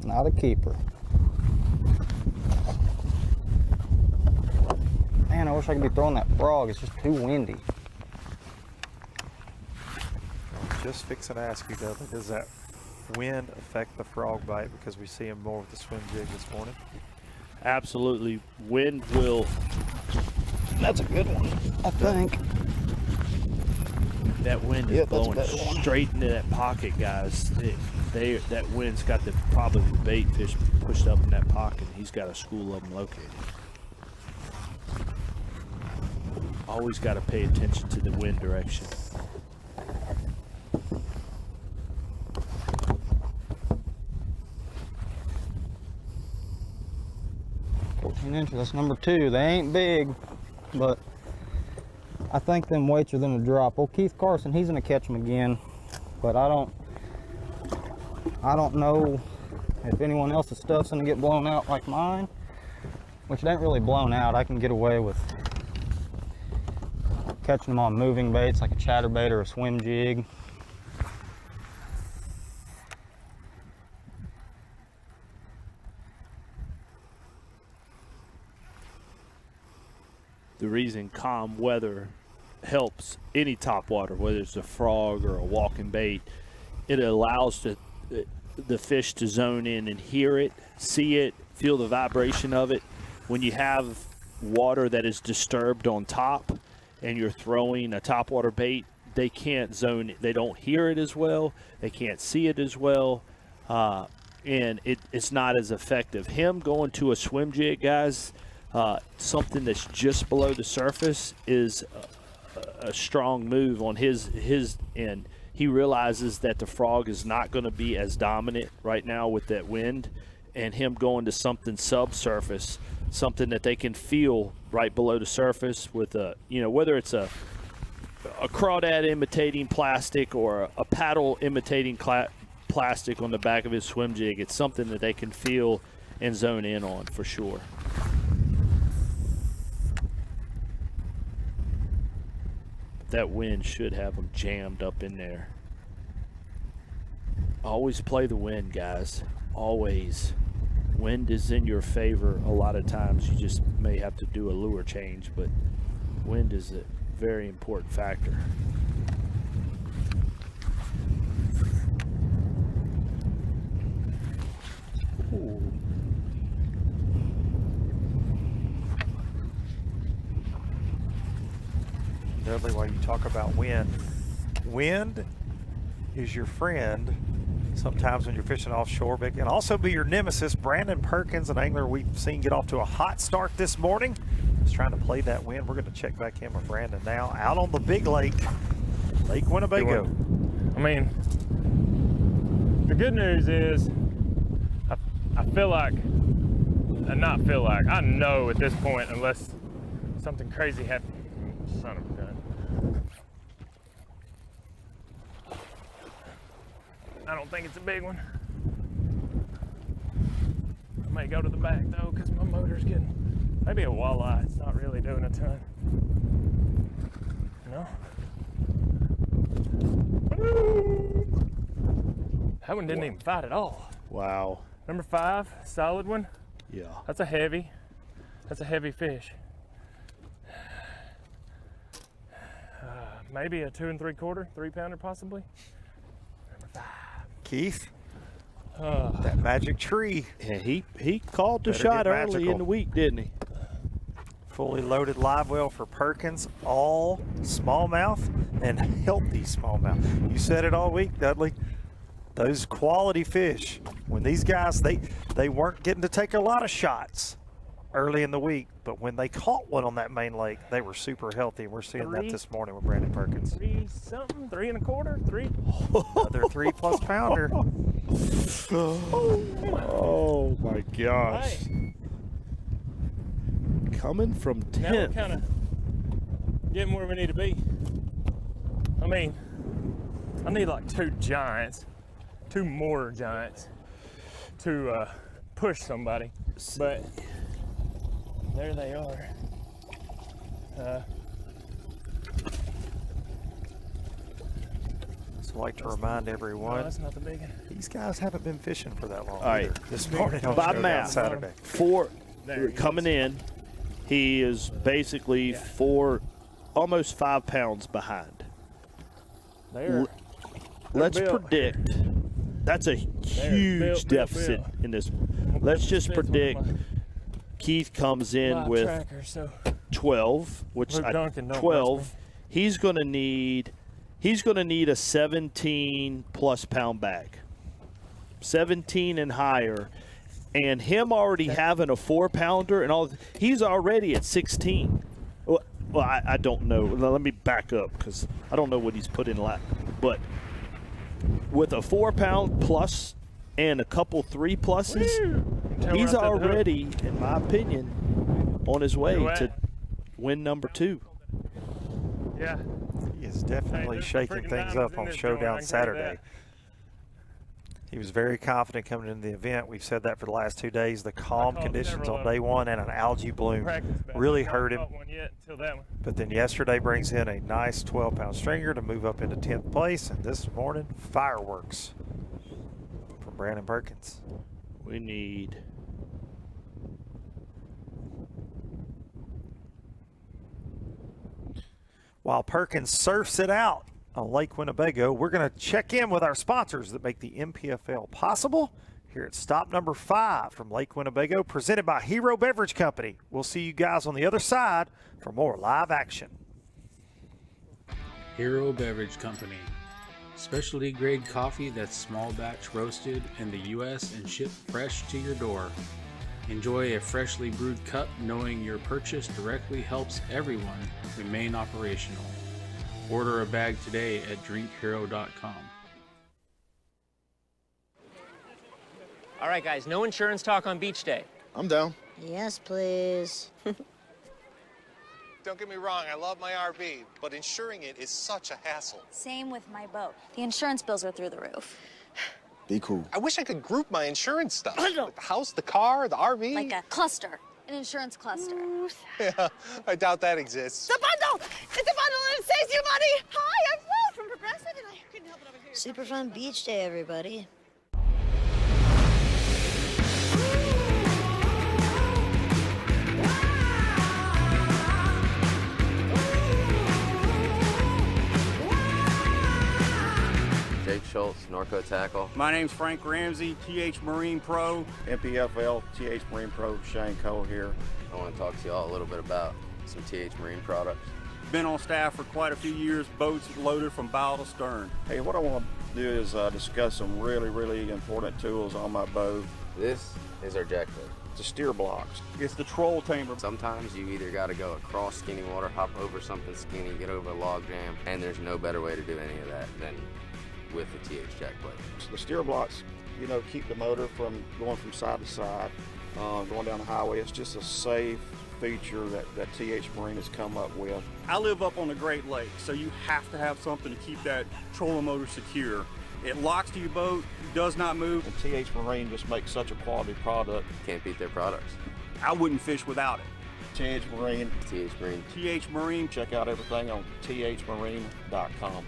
Not a keeper. Man, I wish I could be throwing that frog. It's just too windy. Just fixing to ask you, Dudley, does that wind affect the frog bite because we see him more with the swim jig this morning? Absolutely. Wind will. That's a good one, I think. That wind is blowing straight into that pocket, guys. That wind's got probably the bait fish pushed up in that pocket. He's got a school of them located. Always got to pay attention to the wind direction. Inches, that's number 2. They ain't big, but I think them weights are gonna drop. Well, Keith Carson, he's gonna catch them again, but I don't know if anyone else's stuff's gonna get blown out like mine, which it ain't really blown out. I can get away with catching them on moving baits like a chatterbait or a swim jig. The reason calm weather helps any topwater, whether it's a frog or a walking bait, it allows the fish to zone in and hear it, see it, feel the vibration of it. When you have water that is disturbed on top and you're throwing a topwater bait, they can't zone it. They don't hear it as well. They can't see it as well. And it's not as effective. Him going to a swim jig, guys, something that's just below the surface is a strong move on his end. He realizes that the frog is not going to be as dominant right now with that wind, and him going to something subsurface, something that they can feel right below the surface with whether it's a crawdad imitating plastic or a paddle imitating plastic on the back of his swim jig. It's something that they can feel and zone in on for sure. That wind should have them jammed up in there. Always play the wind, guys. Always. Wind is in your favor. A lot of times you just may have to do a lure change, but wind is a very important factor. Ooh. Dudley, while you talk about wind, wind is your friend sometimes when you're fishing offshore, but it can also be your nemesis. Brandon Perkins, an angler we've seen get off to a hot start this morning, is trying to play that wind. We're going to check back in with Brandon now, out on the big lake, Lake Winnebago. I mean, the good news is I feel like, and not feel like, I know at this point, unless something crazy happens. Son of a gun. I don't think it's a big one. I may go to the back though, because my motor's getting, maybe a walleye. It's not really doing a ton. No. That one didn't even fight at all. Wow. Number 5, solid one. Yeah. That's a heavy fish. Maybe a 2 3/4, 3-pounder possibly. Number 5. Keith, that magic tree. Yeah, he called the shot early in the week, didn't he? Fully loaded live well for Perkins, all smallmouth and healthy smallmouth. You said it all week, Dudley. Those quality fish, when these guys, they weren't getting to take a lot of shots early in the week, but when they caught one on that main lake, they were super healthy. We're seeing that this morning with Brandon Perkins. 3 something, 3 1/4, 3. Another 3+ pounder. Oh my gosh. Hey. Coming from 10th. Now we're kind of getting where we need to be. I mean, I need like 2 more giants to push somebody, but there they are. So I'd like to remind everyone, that's not the big one. These guys haven't been fishing for that long. All right. This morning on By Showdown math, Saturday. 4 coming in. He is basically 4, almost 5 pounds behind. Let's predict. That's a huge deficit in this. Let's just predict Keith comes in with 12, which 12. He's going to need a 17+ pound bag, 17 and higher, and him already having a 4-pounder and all. He's already at 16. Well, I don't know. Let me back up because I don't know what he's put in lap, but with a 4-pound plus and a couple 3+s, he's already, in my opinion, on his way to win number 2. Yeah. He is definitely shaking things up on Showdown Saturday. He was very confident coming into the event. We've said that for the last 2 days. The calm conditions on day 1 and an algae bloom really hurt him. But then yesterday brings in a nice 12-pound stringer to move up into 10th place. And this morning, fireworks from Brandon Perkins. We need... While Perkins surfs it out on Lake Winnebago, we're going to check in with our sponsors that make the NPFL possible here at stop number 5 from Lake Winnebago, presented by Hero Beverage Company. We'll see you guys on the other side for more live action. Hero Beverage Company. Specialty grade coffee that's small batch roasted in the U.S. and shipped fresh to your door. Enjoy a freshly brewed cup knowing your purchase directly helps everyone remain operational. Order a bag today at drinkhero.com. All right, guys, no insurance talk on beach day. I'm down. Yes, please. Don't get me wrong, I love my RV, but insuring it is such a hassle. Same with my boat. The insurance bills are through the roof. Be cool. I wish I could group my insurance stuff. Like the house, the car, the RV. Like a cluster. An insurance cluster. Yeah, I doubt that exists. It's a bundle! It's a bundle and it saves you money! Hi, I'm Will from Progressive and I couldn't help it over here. Super fun beach day, everybody. Jake Schultz, Norco Tackle. My name's Frank Ramsey, TH Marine Pro. NPFL, TH Marine Pro, Shane Cole here. I want to talk to you all a little bit about some TH Marine products. Been on staff for quite a few years, boats loaded from bow to stern. Hey, what I want to do is discuss some really important tools on my boat. This is our jack boat. The steer blocks. It's the troll tamer. Sometimes you either got to go across skinny water, hop over something skinny, get over a log jam, and there's no better way to do any of that than with the TH jack blade. So the steer blocks, you know, keep the motor from going from side to side, going down the highway. It's just a safe feature that TH Marine has come up with. I live up on the Great Lakes, so you have to have something to keep that trolling motor secure. It locks to your boat, does not move. And TH Marine just makes such a quality product. Can't beat their products. I wouldn't fish without it. TH Marine. TH Marine. TH Marine. Check out everything on thmarine.com.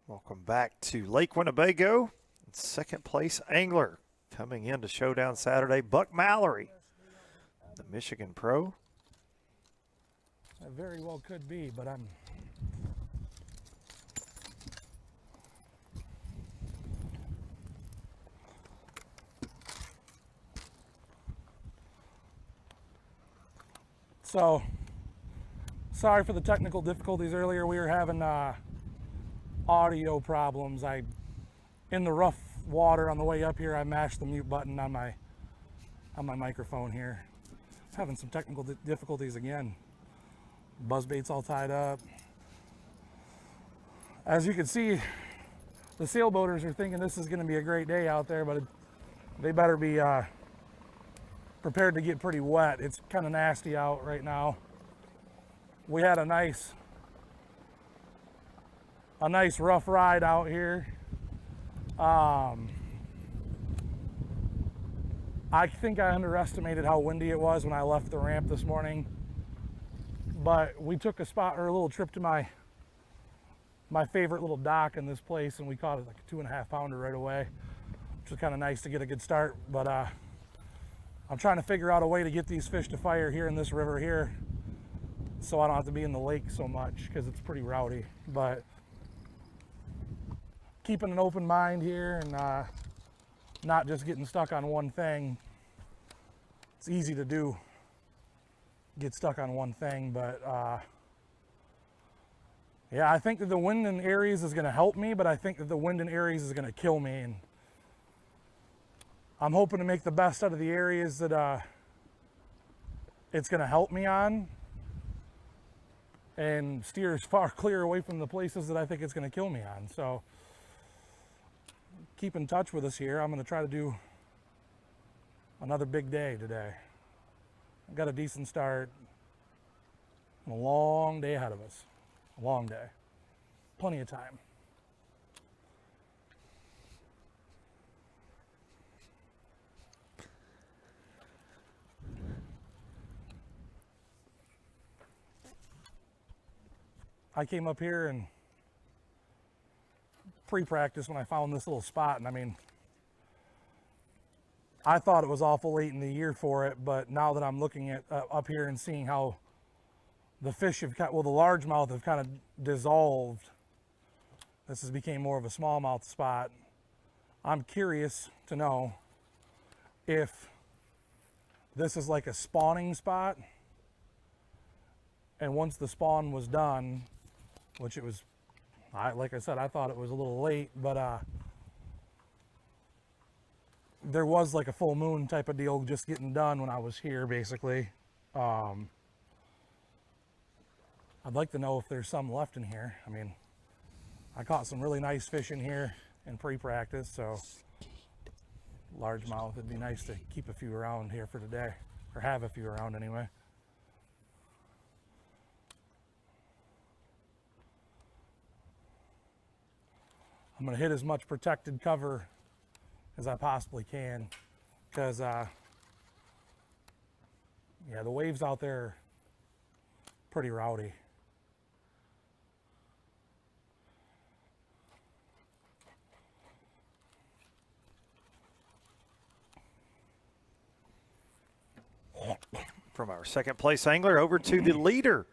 Welcome back to Lake Winnebago. Second place angler coming into Showdown Saturday, Buck Mallory, the Michigan Pro. That very well could be, but I'm so sorry for the technical difficulties earlier. We were having audio problems. In the rough water on the way up here, I mashed the mute button on my microphone here. Having some technical difficulties again. Buzzbait's all tied up. As you can see, the sailboaters are thinking this is going to be a great day out there, but they better be prepared to get pretty wet. It's kind of nasty out right now. We had a nice rough ride out here. I think I underestimated how windy it was when I left the ramp this morning, but we took a little trip to my favorite little dock in this place, and we caught it like a 2.5 pounder right away, which was kind of nice to get a good start. But I'm trying to figure out a way to get these fish to fire here in this river here, so I don't have to be in the lake so much, because it's pretty rowdy. But keeping an open mind here and not just getting stuck on one thing. It's easy to do, get stuck on one thing, but yeah, I think that the wind in Aries is going to help me, but I think that the wind in Aries is going to kill me. And I'm hoping to make the best out of the areas that it's going to help me on, and steer as far clear away from the places that I think it's going to kill me on. So keep in touch with us here. I'm going to try to do another big day today. I've got a decent start. A long day ahead of us. A long day. Plenty of time. I came up here and pre-practice when I found this little spot, and I mean, I thought it was awful late in the year for it, but now that I'm looking at up here and seeing how the fish have the largemouth have kind of dissolved, this has become more of a smallmouth spot. I'm curious to know if this is like a spawning spot, and once the spawn was done, which it was, like I said, I thought it was a little late, but there was like a full moon type of deal just getting done when I was here, basically. I'd like to know if there's some left in here. I mean, I caught some really nice fish in here in pre-practice, so largemouth, it'd be nice to keep a few around here for today, or have a few around anyway. I'm going to hit as much protected cover as I possibly can, because yeah, the waves out there are pretty rowdy. From our second place angler over to the leader,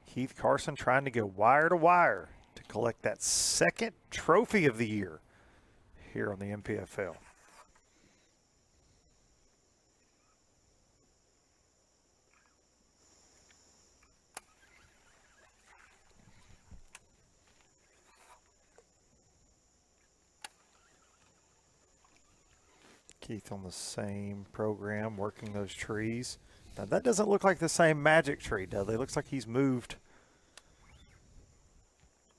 Keith Carson, trying to go wire to wire to collect that second trophy of the year here on the NPFL. Keith on the same program, working those trees. Now that doesn't look like the same magic tree, does it? It looks like he's moved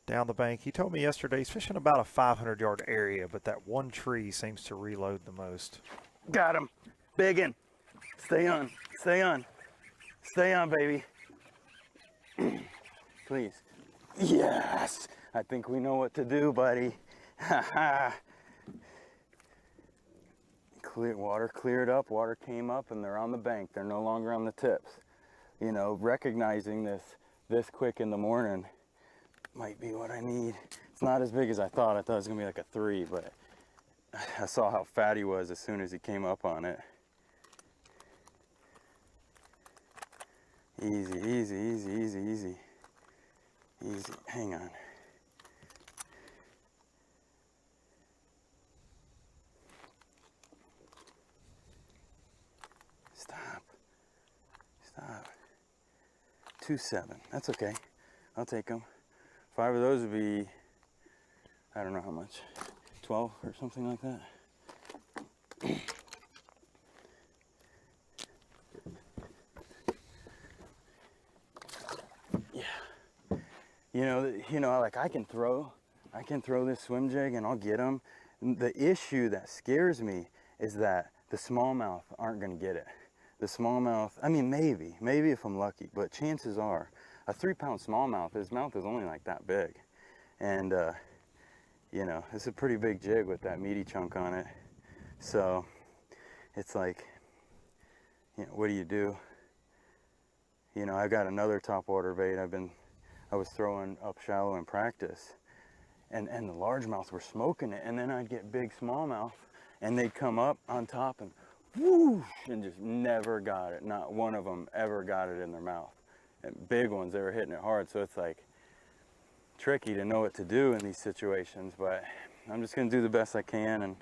down the bank. He told me yesterday he's fishing about a 500-yard area, but that one tree seems to reload the most. Got him. Biggin. Stay on. Stay on. Stay on, baby. Please. Yes. I think we know what to do, buddy. Ha ha. Water cleared up, water came up, and they're on the bank. They're no longer on the tips. You know, recognizing this quick in the morning might be what I need. It's not as big as I thought. I thought it was gonna be like a 3, but I saw how fat he was as soon as he came up on it. Easy, easy, easy, easy, easy. Easy, hang on. Stop. 2.7. That's okay. I'll take them. 5 of those would be, I don't know how much, 12 or something like that. Yeah. You know, like I can throw this swim jig and I'll get them. The issue that scares me is that the smallmouth aren't going to get it. The smallmouth, I mean, maybe if I'm lucky, but chances are a 3-pound smallmouth, his mouth is only like that big. And, you know, it's a pretty big jig with that meaty chunk on it. So it's like, you know, what do you do? You know, I got another topwater bait I was throwing up shallow in practice, and the largemouths were smoking it, and then I'd get big smallmouth and they'd come up on top and whoosh, and just never got it. Not one of them ever got it in their mouth. And big ones, they were hitting it hard. So it's like tricky to know what to do in these situations, but I'm just gonna do the best I can and,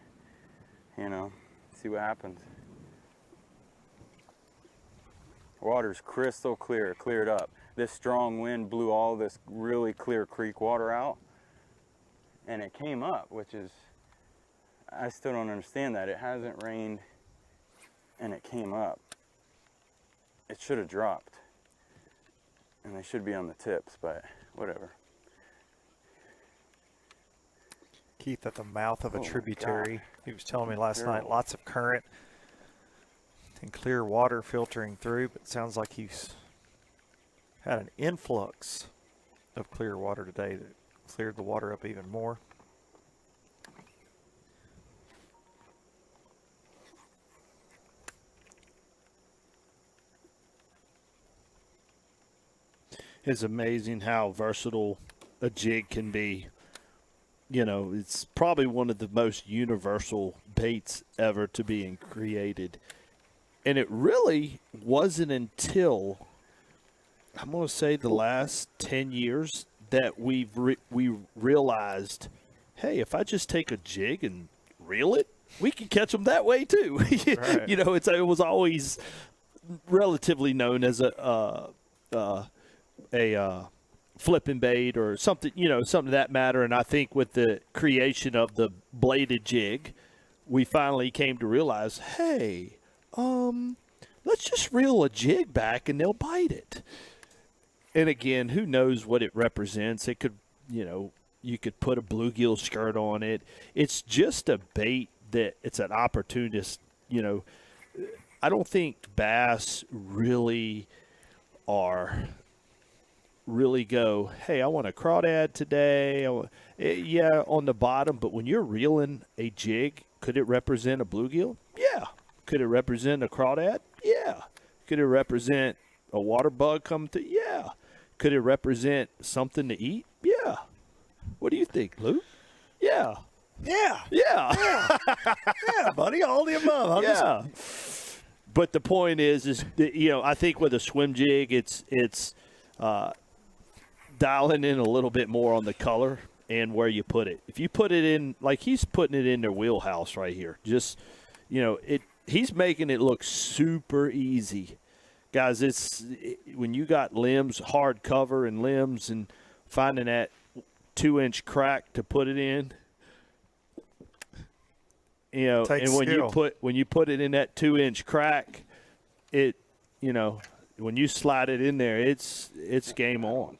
you know, see what happens. Water's crystal clear, cleared up. This strong wind blew all this really clear creek water out, and it came up, which is, I still don't understand that. It hasn't rained and it came up. It should have dropped, and they should be on the tips, but whatever. Keith at the mouth of a tributary. He was telling me last night, lots of current and clear water filtering through, but it sounds like he's Had an influx of clear water today that cleared the water up even more. It's amazing how versatile a jig can be. You know, it's probably one of the most universal baits ever to be created. And it really wasn't until, I'm going to say, the last 10 years that we realized, hey, if I just take a jig and reel it, we can catch them that way too. Right. You know, it was always relatively known as a flipping bait or something, you know, something to that matter. And I think with the creation of the bladed jig, we finally came to realize, hey, let's just reel a jig back and they'll bite it. And again, who knows what it represents? It could, you know, you could put a bluegill skirt on it. It's just a bait that it's an opportunist, you know. I don't think bass really go, hey, I want a crawdad today. Yeah, on the bottom, but when you're reeling a jig, could it represent a bluegill? Yeah. Could it represent a crawdad? Yeah. Could it represent a water bug come to? Yeah. Could it represent something to eat? Yeah. What do you think, Luke? Yeah. Yeah. Yeah. Yeah. Yeah, buddy, all the above. Yeah. But the point is that, you know, I think with a swim jig, it's dialing in a little bit more on the color and where you put it. If you put it in, like he's putting it in their wheelhouse right here, just, you know, he's making it look super easy. Guys, when you got limbs, hard cover and limbs, and finding that 2-inch crack to put it in, you know, and when you put it in that 2-inch crack, it, you know, when you slide it in there, it's game on.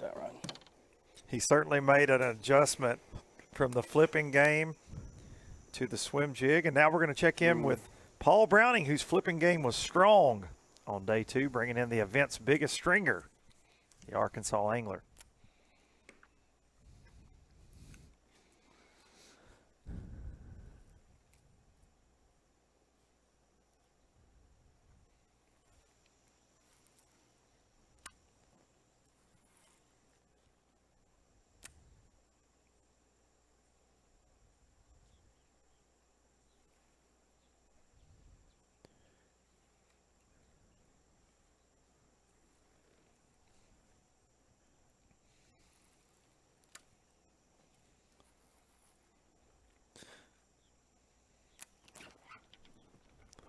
He certainly made an adjustment from the flipping game to the swim jig. And now we're going to check in with Paul Browning, whose flipping game was strong on day 2, bringing in the event's biggest stringer, the Arkansas angler.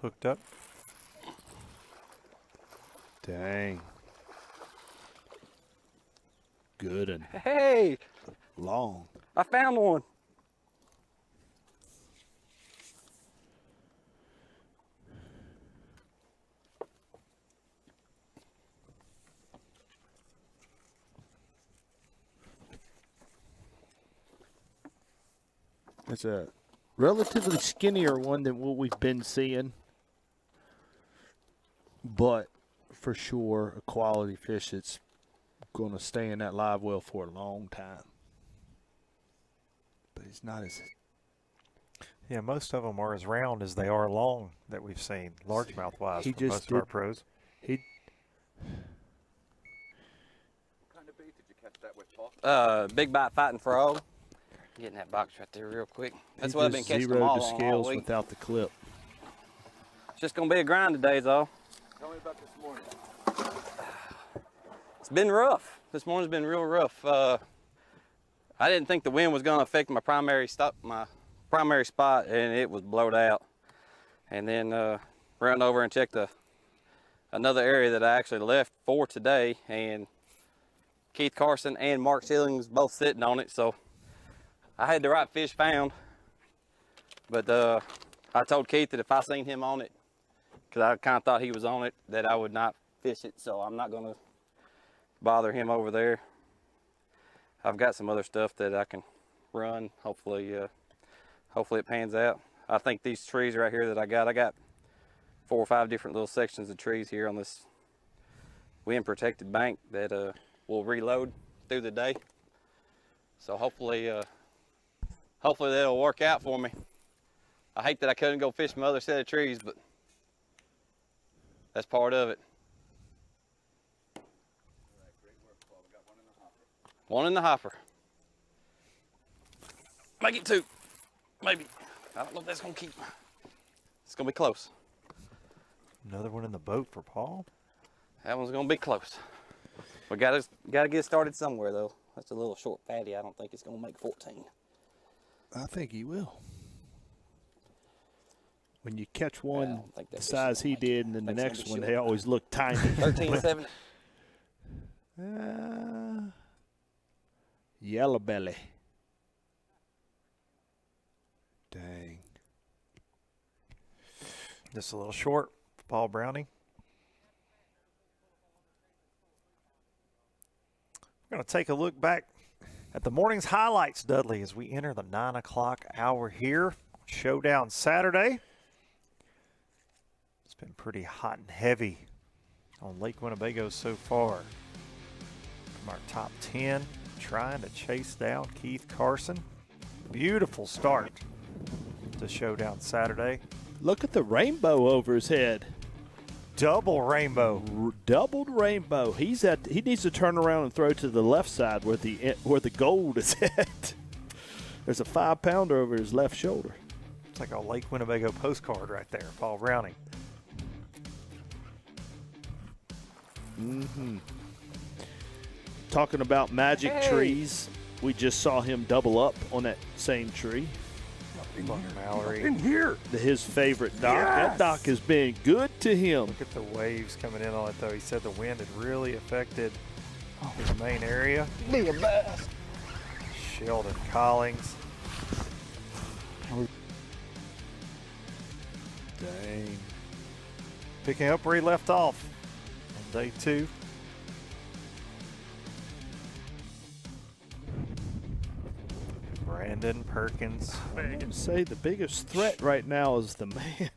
Hooked up. Dang. Good and Hey, long. I found one. It's a relatively skinnier one than what we've been seeing, but for sure a quality fish that's going to stay in that live well for a long time. But he's not as... Yeah, most of them are as round as they are long that we've seen, largemouth wise, He for just most of our did- pros. He Big bite fighting frog. Getting that box right there real quick. That's what I've been catching them all the on all scales week. without the clip. It's just gonna be a grind today, though. Tell me about this morning. It's been rough. This morning's been real rough. I didn't think the wind was gonna affect my primary spot, and it was blowed out. And then ran over and checked another area that I actually left for today, and Keith Carson and Mark Schilling was both sitting on it, so I had the right fish found. But I told Keith that if I seen him on it, because I kind of thought he was on it, that I would not fish it, so I'm not going to bother him over there. I've got some other stuff that I can run. Hopefully it pans out. I think these trees right here that I got 4 or 5 different little sections of trees here on this wind protected bank that will reload through the day. So hopefully that'll work out for me. I hate that I couldn't go fish my other set of trees, but that's part of it. One in the hopper. Make it 2, maybe. I don't know if that's gonna keep. It's gonna be close. Another one in the boat for Paul. That one's gonna be close. We gotta get started somewhere though. That's a little short fatty. I don't think it's gonna make 14. I think he will. When you catch one the that's size he did, and then the next one, they always look tiny. 13-7. Yellow belly. Dang. Just a little short for Paul Browning. We're going to take a look back at the morning's highlights, Dudley, as we enter the 9 o'clock hour here. Showdown Saturday. It's been pretty hot and heavy on Lake Winnebago so far. From our top 10, trying to chase down Keith Carson. Beautiful start to Showdown Saturday. Look at the rainbow over his head. Double rainbow. Doubled rainbow. He needs to turn around and throw to the left side where the gold is at. There's a 5-pounder over his left shoulder. It's like a Lake Winnebago postcard right there, Paul Browning. Mm-hmm. Talking about magic trees, we just saw him double up on that same tree. Mallory. In here. His favorite dock. Yes. That dock has been good to him. Look at the waves coming in on it, though. He said the wind had really affected his main area. Be a bass. Sheldon, collings. Dang. Picking up where he left off on day 2. Brandon Perkins. I'm going to say the biggest threat right now is the man,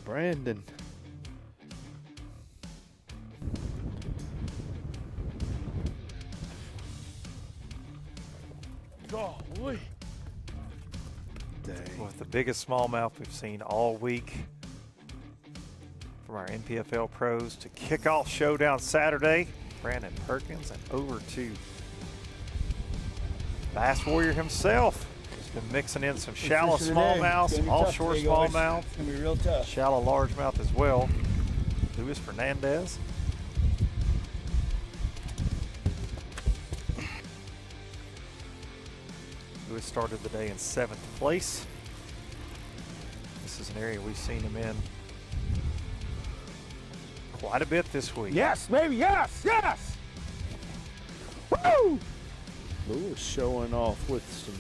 Brandon. Golly. Dang. With the biggest smallmouth we've seen all week from our NPFL pros to kick off Showdown Saturday. Brandon Perkins, and over to Bass Warrior himself. He's been mixing in some shallow smallmouth, offshore smallmouth, It's going to be real tough. shallow largemouth as well. Luis Fernandez. Luis started the day in 7th place. This is an area we've seen him in quite a bit this week. Yes, baby, yes, yes! Woo! Lewis showing off with some.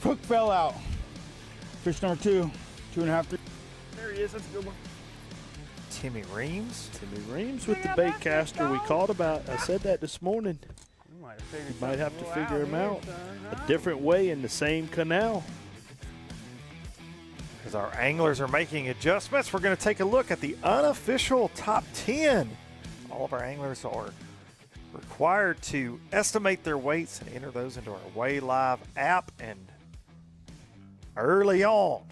Hook fell out. Fish number 2, 2.5, 3. There he is, that's a good one. Timmy Reams. Timmy Reams with the bait caster we called about. I said that this morning. You might have to figure him out a different way in the same canal. As our anglers are making adjustments, we're going to take a look at the unofficial top 10. All of our anglers are required to estimate their weights and enter those into our Weigh Live app. And early on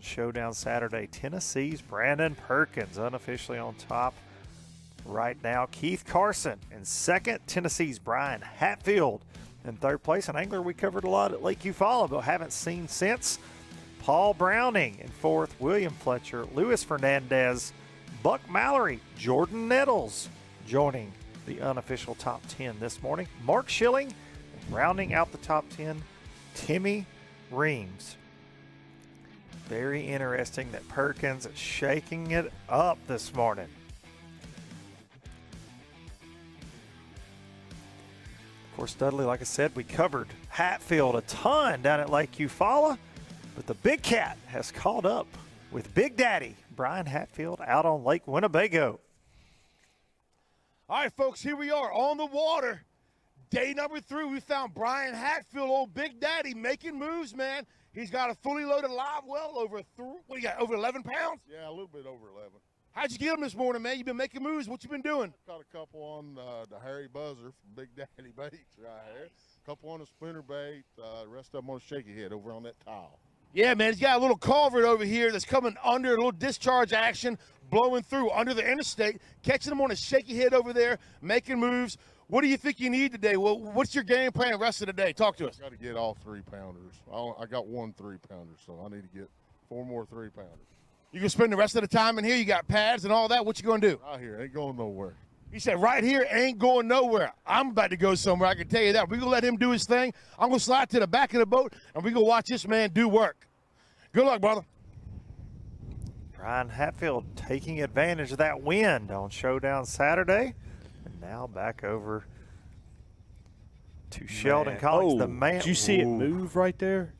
Showdown Saturday, Tennessee's Brandon Perkins unofficially on top right now. Keith Carson in 2nd. Tennessee's Brian Hatfield in 3rd place. An angler we covered a lot at Lake Eufaula, but haven't seen since. Paul Browning in 4th. William Fletcher, Luis Fernandez, Buck Mallory, Jordan Nettles joining the unofficial top 10 this morning. Mark Schilling rounding out the top 10, Timmy Reams. Very interesting that Perkins is shaking it up this morning. Of course, Dudley, like I said, we covered Hatfield a ton down at Lake Eufaula, but the big cat has caught up with Big Daddy Brian Hatfield out on Lake Winnebago. All right, folks, here we are on the water. Day number 3, we found Brian Hatfield, old Big Daddy, making moves, man. He's got a fully loaded live well over over 11 pounds? Yeah, a little bit over 11. How'd you get them this morning, man? You been making moves. What you been doing? Got a couple on the Harry Buzzer from Big Daddy Baits right here. A couple on the splinter bait. The rest of them on a shaky head over on that tile. Yeah, man, he's got a little culvert over here that's coming under, a little discharge action, blowing through under the interstate, catching them on a shaky head over there, making moves. What do you think you need today? Well, what's your game plan the rest of the day? Talk to us. Got to get all 3-pounders. I got 1 3-pounder, so I need to get 4 more 3-pounders. You gonna spend the rest of the time in here? You got pads and all that. What you gonna do? Out here, ain't going nowhere. He said, right here ain't going nowhere. I'm about to go somewhere, I can tell you that. We're gonna let him do his thing. I'm gonna slide to the back of the boat, and we're gonna watch this man do work. Good luck, brother. Brian Hatfield taking advantage of that wind on Showdown Saturday. And now back over to Sheldon Collings, the man. Did you see it move right there?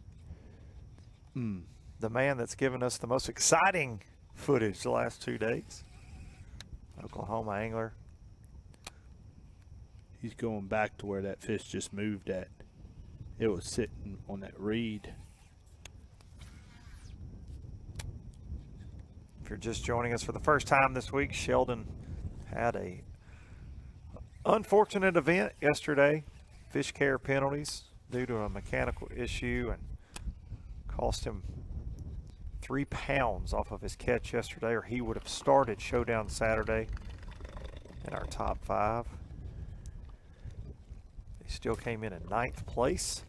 The man that's given us the most exciting footage the last 2 days. Oklahoma angler. He's going back to where that fish just moved at. It was sitting on that reed. If you're just joining us for the first time this week, Sheldon had a unfortunate event yesterday. Fish care penalties due to a mechanical issue and cost him 3 pounds off of his catch yesterday, or he would have started Showdown Saturday in our top 5. He still came in at 9th place.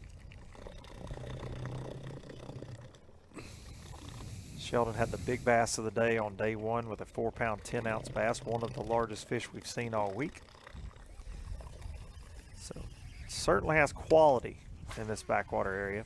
Sheldon had the big bass of the day on day 1 with a 4-pound, 10-ounce bass, one of the largest fish we've seen all week. So certainly has quality in this backwater area.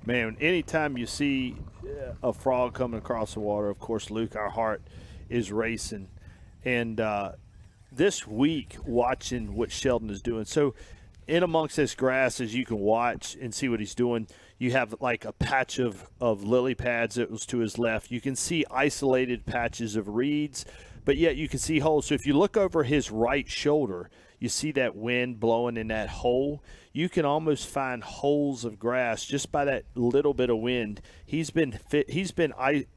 Man, anytime you see a frog coming across the water, of course, Luke, our heart is racing. And this week, watching what Sheldon is doing. So in amongst this grass, as you can watch and see what he's doing, you have like a patch of lily pads that was to his left. You can see isolated patches of reeds, but yet you can see holes. So if you look over his right shoulder, you see that wind blowing in that hole. You can almost find holes of grass just by that little bit of wind. He's been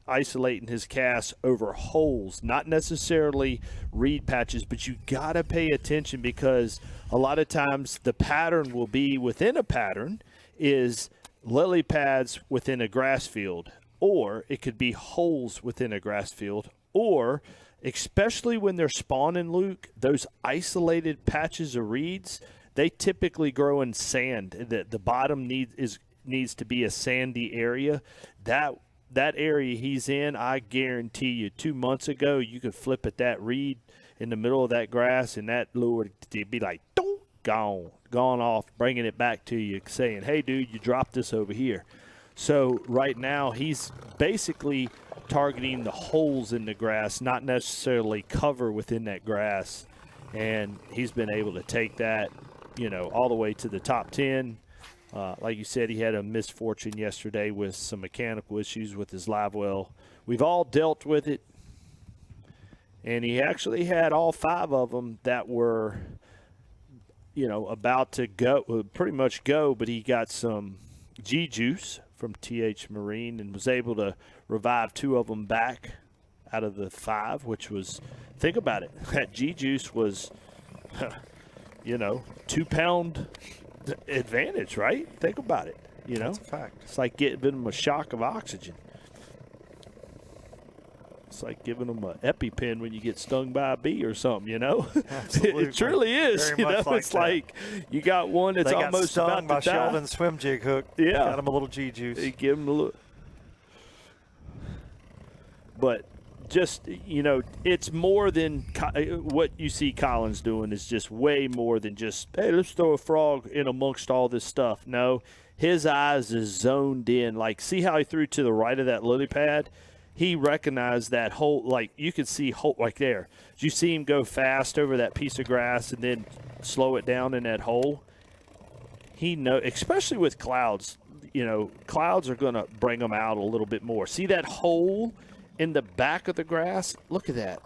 isolating his cast over holes, not necessarily reed patches, but you got to pay attention because a lot of times the pattern will be within a pattern is lily pads within a grass field, or it could be holes within a grass field, or especially when they're spawning, Luke, those isolated patches of reeds, they typically grow in sand. The bottom needs to be a sandy area. That area he's in, I guarantee you, 2 months ago, you could flip at that reed in the middle of that grass, and that lure would be like, gone off, bringing it back to you, saying, hey, dude, you dropped this over here. So right now he's basically targeting the holes in the grass, not necessarily cover within that grass. And he's been able to take that, all the way to the top 10. Like you said, he had a misfortune yesterday with some mechanical issues with his live well. We've all dealt with it. And he actually had all 5 of them that were, about to go, pretty much go, but he got some G-juice from TH Marine and was able to revive 2 of them back out of the 5, which was, think about it, that G-juice was, 2-pound advantage, right? Think about it, That's a fact. It's like giving them a shock of oxygen. It's like giving them an EpiPen when you get stung by a bee or something, Absolutely. It truly is, Very much like it's like you got one that's almost stung about by to die. Sheldon's swim jig hook. Yeah. Got him a little G-juice. You give him a little. But just, it's more than what you see Collins doing is just way more than just, hey, let's throw a frog in amongst all this stuff. No, his eyes is zoned in. Like, see how he threw to the right of that lily pad? He recognized that hole, like you could see hole right there. Did you see him go fast over that piece of grass and then slow it down in that hole? he know, especially with clouds, clouds are going to bring them out a little bit more. See that hole in the back of the grass? Look at that.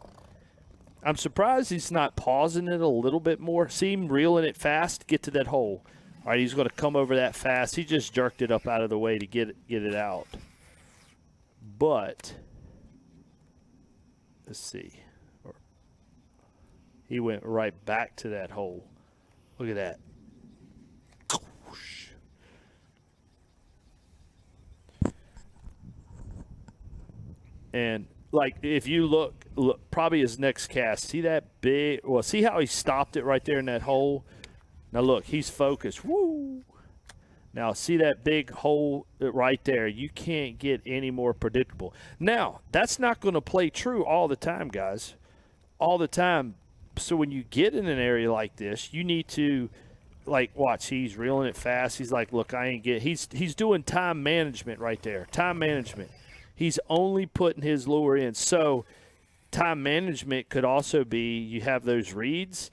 I'm surprised he's not pausing it a little bit more. See him reeling it fast, get to that hole. All right, he's going to come over that fast. He just jerked it up out of the way to get it out. But let's see. He went right back to that hole. Look at that. And like if you look, probably his next cast, see that big, see how he stopped it right there in that hole? Now look, he's focused. Woo! Now see that big hole right there? You can't get any more predictable. Now, that's not going to play true all the time, guys. All the time. So when you get in an area like this, you need to, watch, he's reeling it fast. He's like, look, I ain't he's doing time management right there. Time management. He's only putting his lure in. So time management could also be you have those reeds,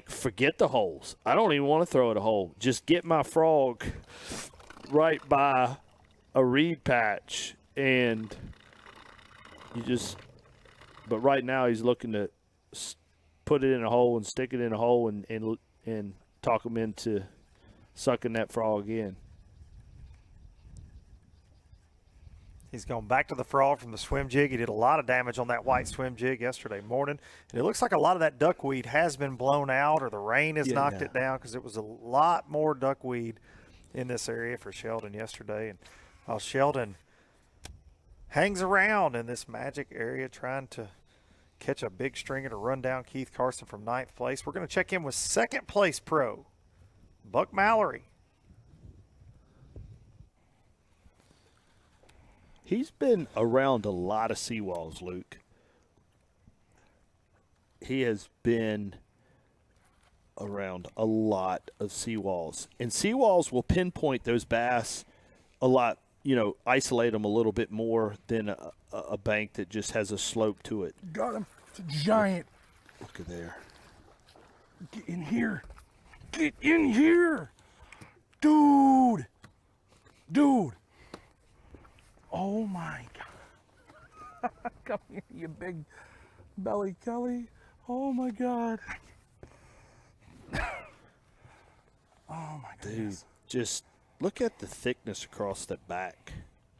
forget the holes. I don't even want to throw at a hole. Just get my frog right by a reed patch, and but right now he's looking to put it in a hole and stick it in a hole and talk him into sucking that frog in. He's going back to the frog from the swim jig. He did a lot of damage on that white swim jig yesterday morning. And it looks like a lot of that duckweed has been blown out, or the rain has knocked it down, because it was a lot more duckweed in this area for Sheldon yesterday. And while Sheldon hangs around in this magic area trying to catch a big stringer to run down Keith Carson from 9th place, we're going to check in with 2nd place pro, Buck Mallory. He's been around a lot of seawalls, Luke. He has been around a lot of seawalls. And seawalls will pinpoint those bass a lot, isolate them a little bit more than a bank that just has a slope to it. Got him. It's a giant. Look at there. Get in here. Get in here. Dude. Oh my God. Come here, you big belly Kelly. Oh my God. Oh my goodness. Dude, just look at the thickness across that back.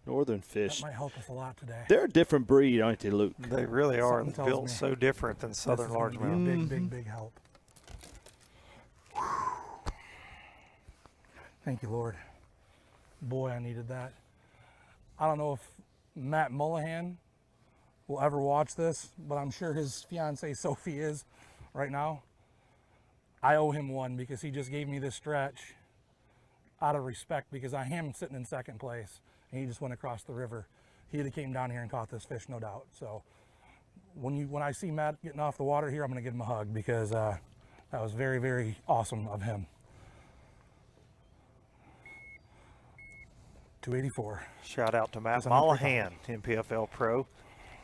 Northern fish. That might help us a lot today. They're a different breed, aren't they, Luke? They really are. They're built so different than southern largemouth. Big help. Thank you, Lord. Boy, I needed that. I don't know if Matt Mullahan will ever watch this, but I'm sure his fiancée Sophie is right now. I owe him one, because he just gave me this stretch out of respect, because I am sitting in 2nd place and he just went across the river. He'd have came down here and caught this fish, no doubt. So when I see Matt getting off the water here, I'm going to give him a hug, because that was very, very awesome of him. 284. Shout out to Matt Mullahan, NPFL pro.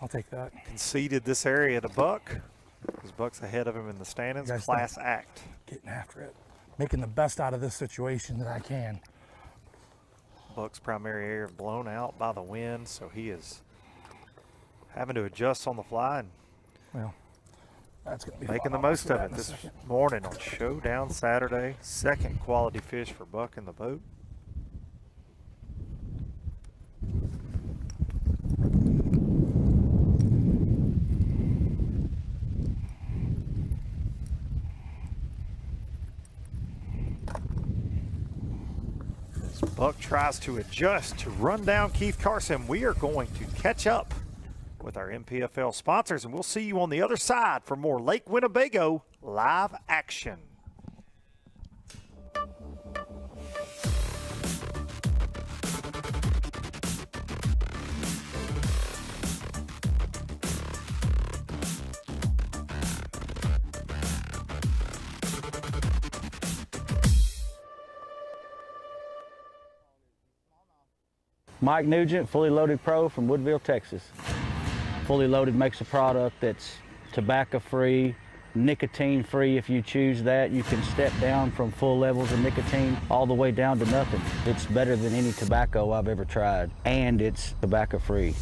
I'll take that. Conceded this area to Buck, because Buck's ahead of him in the standings. Class act. Getting after it. Making the best out of this situation that I can. Buck's primary area blown out by the wind, so he is having to adjust on the fly. And well, that's going to be making the most of it this morning on Showdown Saturday. 2nd quality fish for Buck in the boat. Buck tries to adjust to run down Keith Carson. We are going to catch up with our NPFL sponsors, and we'll see you on the other side for more Lake Winnebago live action. Mike Nugent, Fully Loaded Pro from Woodville, Texas. Fully Loaded makes a product that's tobacco-free, nicotine free if you choose that. You can step down from full levels of nicotine all the way down to nothing. It's better than any tobacco I've ever tried, and it's tobacco free.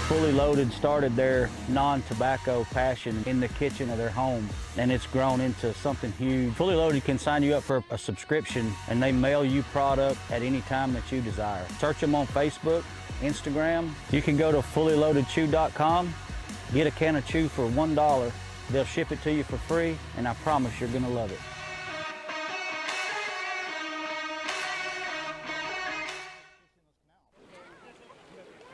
Fully Loaded started their non-tobacco passion in the kitchen of their home, and it's grown into something huge. Fully Loaded can sign you up for a subscription, and they mail you product at any time that you desire. Search them on Facebook, Instagram. You can go to fullyloadedchew.com, get a can of chew for $1. They'll ship it to you for free, and I promise you're gonna love it.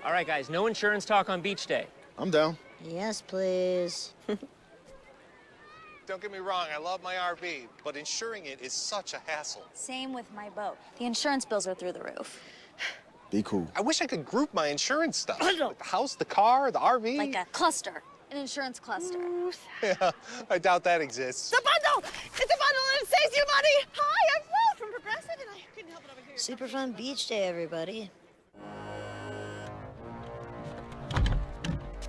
All right, guys, no insurance talk on beach day. I'm down. Yes, please. Don't get me wrong, I love my RV, but insuring it is such a hassle. Same with my boat. The insurance bills are through the roof. Be cool. I wish I could group my insurance stuff. Like the house, the car, the RV. Like a cluster, an insurance cluster. Yeah, I doubt that exists. The bundle! It's a bundle and it saves you money! Hi, I'm Will from Progressive and I couldn't help it over here. Super fun beach day, everybody.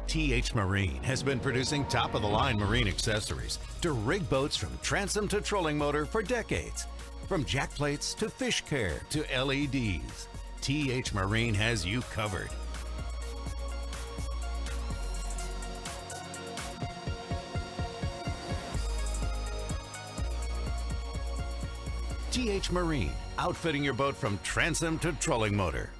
TH Marine has been producing top-of-the-line marine accessories to rig boats from transom to trolling motor for decades. From jack plates to fish care to LEDs, TH Marine has you covered. TH Marine, outfitting your boat from transom to trolling motor.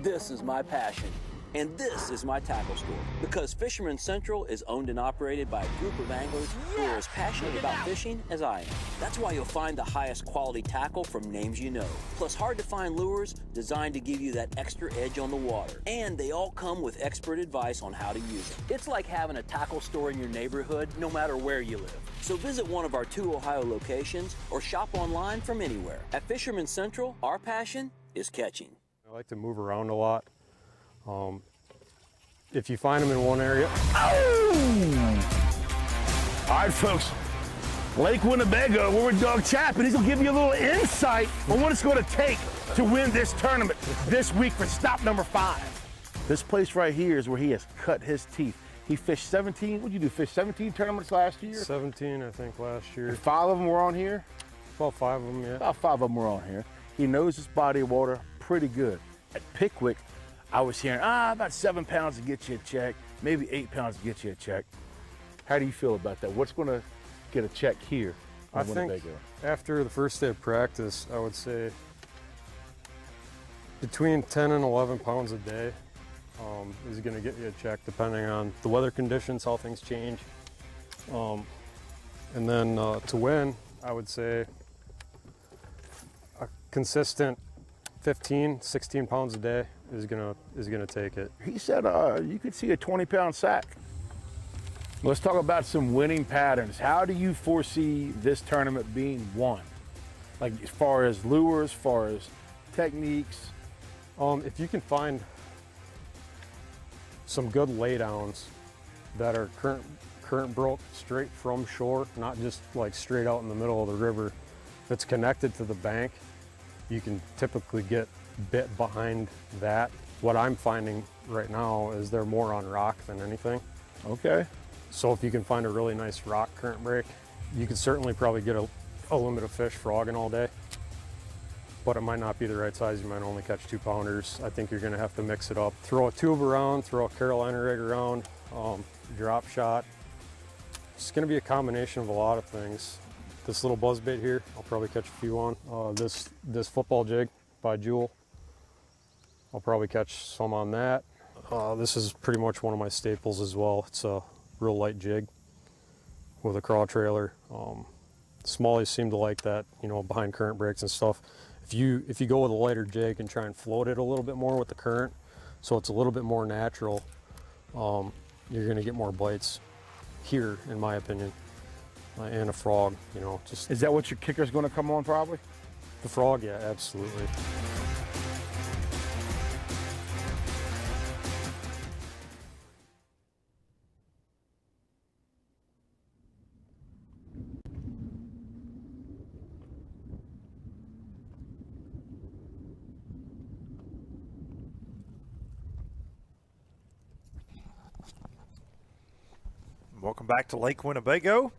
This is my passion. And this is my tackle store, because Fisherman Central is owned and operated by a group of anglers who are as passionate about fishing as I am. That's why you'll find the highest quality tackle from names you know, plus hard to find lures designed to give you that extra edge on the water. And they all come with expert advice on how to use it. It's like having a tackle store in your neighborhood, no matter where you live. So visit one of our 2 Ohio locations or shop online from anywhere. At Fisherman Central, our passion is catching. I like to move around a lot. If you find them in one area. Oh! All right, folks. Lake Winnebago, we're with Doug Chapman. He's going to give you a little insight on what it's going to take to win this tournament this week for stop number 5. This place right here is where he has cut his teeth. He fished 17, what'd you do, fish 17 tournaments last year? 17, I think, last year. And 5 of them were on here? About 5 of them, yeah. About 5 of them were on here. He knows his body of water pretty good. At Pickwick, I was hearing, about 7 pounds to get you a check, maybe 8 pounds to get you a check. How do you feel about that? What's going to get a check here in Winnebago? I think after the first day of practice, I would say between 10 and 11 pounds a day is going to get you a check, depending on the weather conditions, how things change. And then to win, I would say a consistent 15, 16 pounds a day is gonna take it. He said you could see a 20-pound sack. Let's talk about some winning patterns. How do you foresee this tournament being won? Like as far as lures, as far as techniques? If you can find some good laydowns that are current broke straight from shore, not just like straight out in the middle of the river, if it's connected to the bank, you can typically get bit behind that. What I'm finding right now is they're more on rock than anything. Okay. So if you can find a really nice rock current break, you could certainly probably get a limit of fish frogging all day, but it might not be the right size. You might only catch 2-pounders. I think you're gonna have to mix it up. Throw a tube around, throw a Carolina rig around, drop shot. It's gonna be a combination of a lot of things. This little buzzbait here, I'll probably catch a few on. This football jig by Duel, I'll probably catch some on that. This is pretty much one of my staples as well. It's a real light jig with a craw trailer. Smallies seem to like that, behind current breaks and stuff. If you go with a lighter jig and try and float it a little bit more with the current, so it's a little bit more natural, you're gonna get more bites here, in my opinion. And a frog, just. Is that what your kicker's going to come on probably? The frog, yeah, absolutely. Welcome back to Lake Winnebago.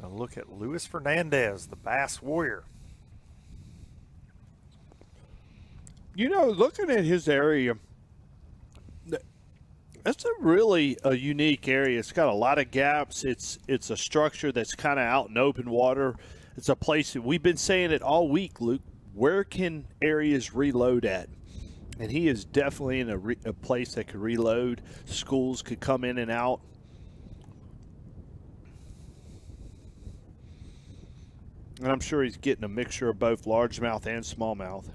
A look at Luis Fernandez, the Bass Warrior. You know, looking at his area, that's a unique area. It's got a lot of gaps. It's a structure that's kind of out in open water. It's a place that we've been saying it all week, Luke. Where can areas reload at? And he is definitely in a place that could reload. Schools could come in and out. And I'm sure he's getting a mixture of both largemouth and smallmouth.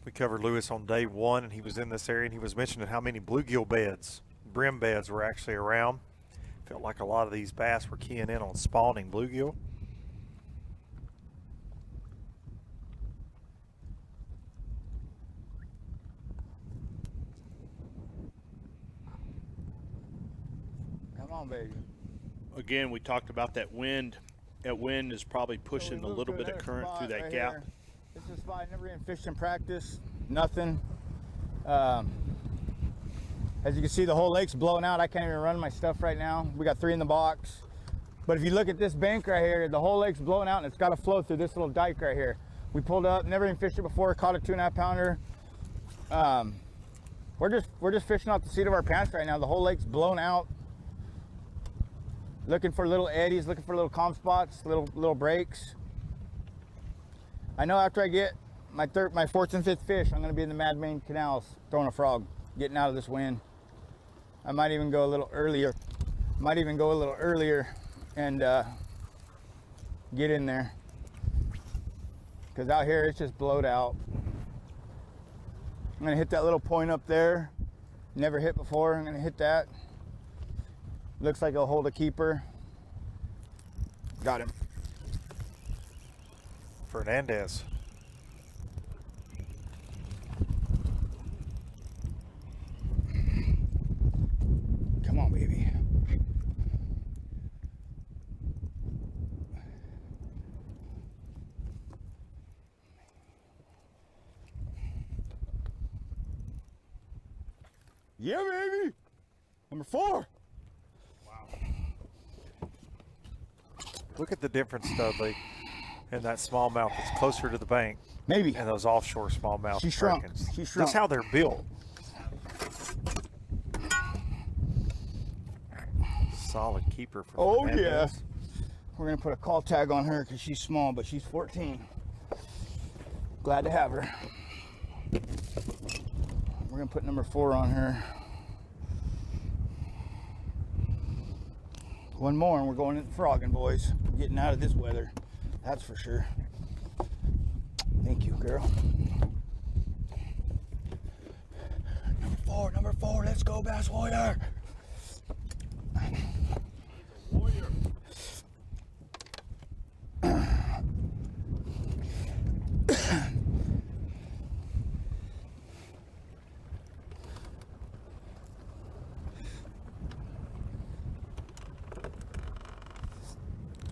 We covered Lewis on day one, and he was in this area, and he was mentioning how many bluegill beds, brim beds, were actually around. Felt like a lot of these bass were keying in on spawning bluegill. Come on, baby. Again, we talked about that wind. That wind is probably pushing a little bit of current through that gap. Here. This is a spot I never even fished in practice. Nothing. As you can see, the whole lake's blowing out. I can't even run my stuff right now. We got 3 in the box. But if you look at this bank right here, the whole lake's blowing out, and it's got to flow through this little dike right here. We pulled up, never even fished it before, caught a 2.5 pounder. We're just fishing off the seat of our pants right now. The whole lake's blown out. Looking for little eddies, looking for little calm spots, little breaks. I know after I get my 4th and 5th fish, I'm going to be in the Mad Main canals throwing a frog, getting out of this wind. I might even go a little earlier. And get in there. Because out here it's just blowed out. I'm going to hit that little point up there. Never hit before. I'm going to hit that. Looks like it'll hold a keeper. Got him. Fernandez. Come on, baby. Yeah, baby. Number 4. Look at the difference, Dudley, in that smallmouth that's closer to the bank. Maybe. And those offshore smallmouth. She shrunk. Perkins. She shrunk. That's how they're built. Solid keeper for Oh, Fernandez. yeah. We're going to put a call tag on her because she's small, but she's 14. Glad to have her. We're going to put number 4 on her. One more and we're going into frogging, boys. We're getting out of this weather. That's for sure. Thank you, girl. Number 4, let's go, Bass Warrior.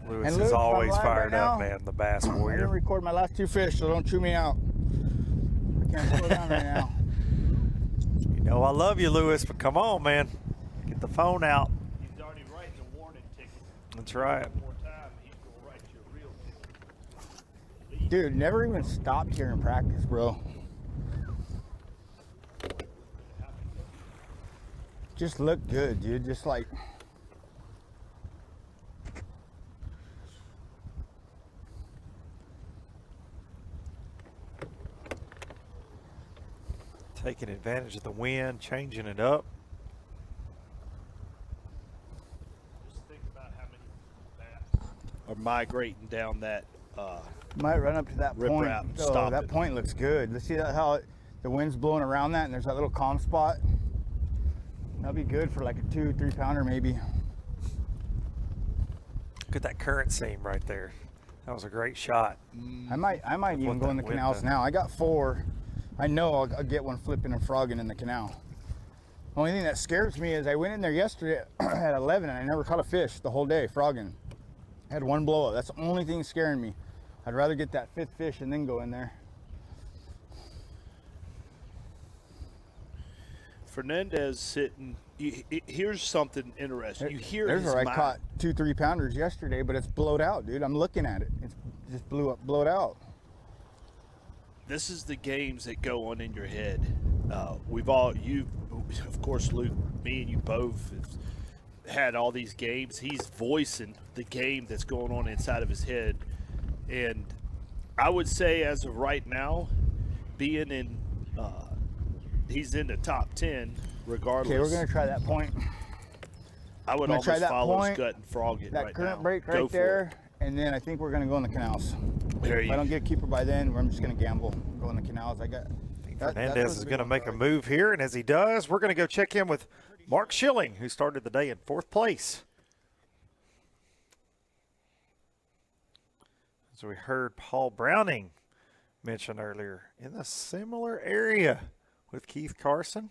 Lewis And Luke, is always if I'm live fired right up, now, man. The Bass I didn't Warrior. record my last 2 fish, so don't chew me out. I can't slow down right now. You know I love you, Lewis, but come on, man. Get the phone out. He's already writing a warning ticket. That's right. One more time, he's going to write you a real ticket. Dude, never even stopped here in practice, bro. Just look good, dude. Just like... Taking advantage of the wind, changing it up. Just think about how many bats are migrating down that Might run up to that rip point. wrap. Oh, Stop that it. point looks good. Let's see how the wind's blowing around that, and there's that little calm spot. That'll be good for like a 2-3 pounder maybe. Look at that current seam right there. That was a great shot. I might even go in the canals now. I got 4. I know I'll get one flipping and frogging in the canal. Only thing that scares me is I went in there yesterday at 11 and I never caught a fish the whole day, frogging. I had one blow up. That's the only thing scaring me. I'd rather get that 5th fish and then go in there. Fernandez sitting. Here's something interesting. You hear There's his where I mind. caught 2-3 pounders yesterday, but it's blowed out, dude. I'm looking at it. It's just blowed out. This is the games that go on in your head. You, of course, Luke, me and you both have had all these games. He's voicing the game that's going on inside of his head. And I would say as of right now, being in, he's in the top 10 regardless. Okay, we're going to try that point. I would almost follow his gut and frog it right now. That current break right there, and then I think we're going to go in the canals. If I don't get a keeper by then, I'm just going to gamble, go in the canals. Fernandez is going to make a move here, and as he does, we're going to go check in with Mark Schilling, who started the day in 4th place. As we heard Paul Browning mention earlier, in a similar area with Keith Carson.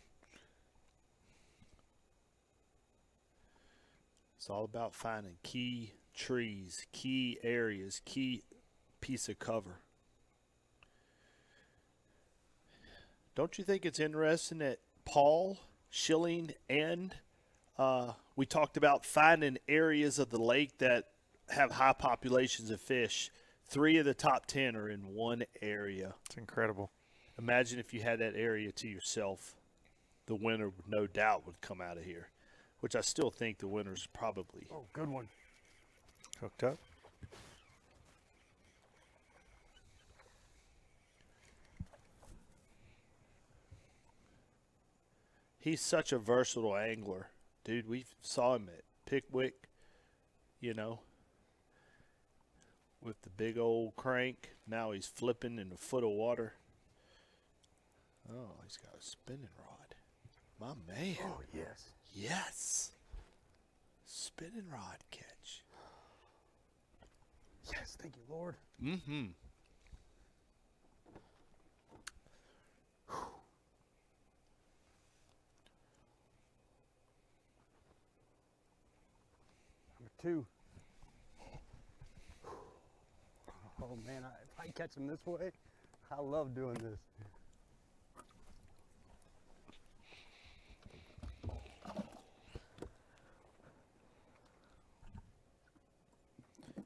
It's all about finding key trees, key areas, key piece of cover. Don't you think it's interesting that Paul, Schilling, and we talked about finding areas of the lake that have high populations of fish. 3 of the top 10 are in one area. It's incredible. Imagine if you had that area to yourself. The winner, no doubt, would come out of here, which I still think the winner's probably. Oh, good one. Hooked up. He's such a versatile angler. Dude, we saw him at Pickwick, with the big old crank. Now he's flipping in a foot of water. Oh, he's got a spinning rod. My man. Oh, yes. Yes. Spinning rod catch. Yes, thank you, Lord. Mm-hmm. Number 2. Oh, man, if I catch him this way, I love doing this.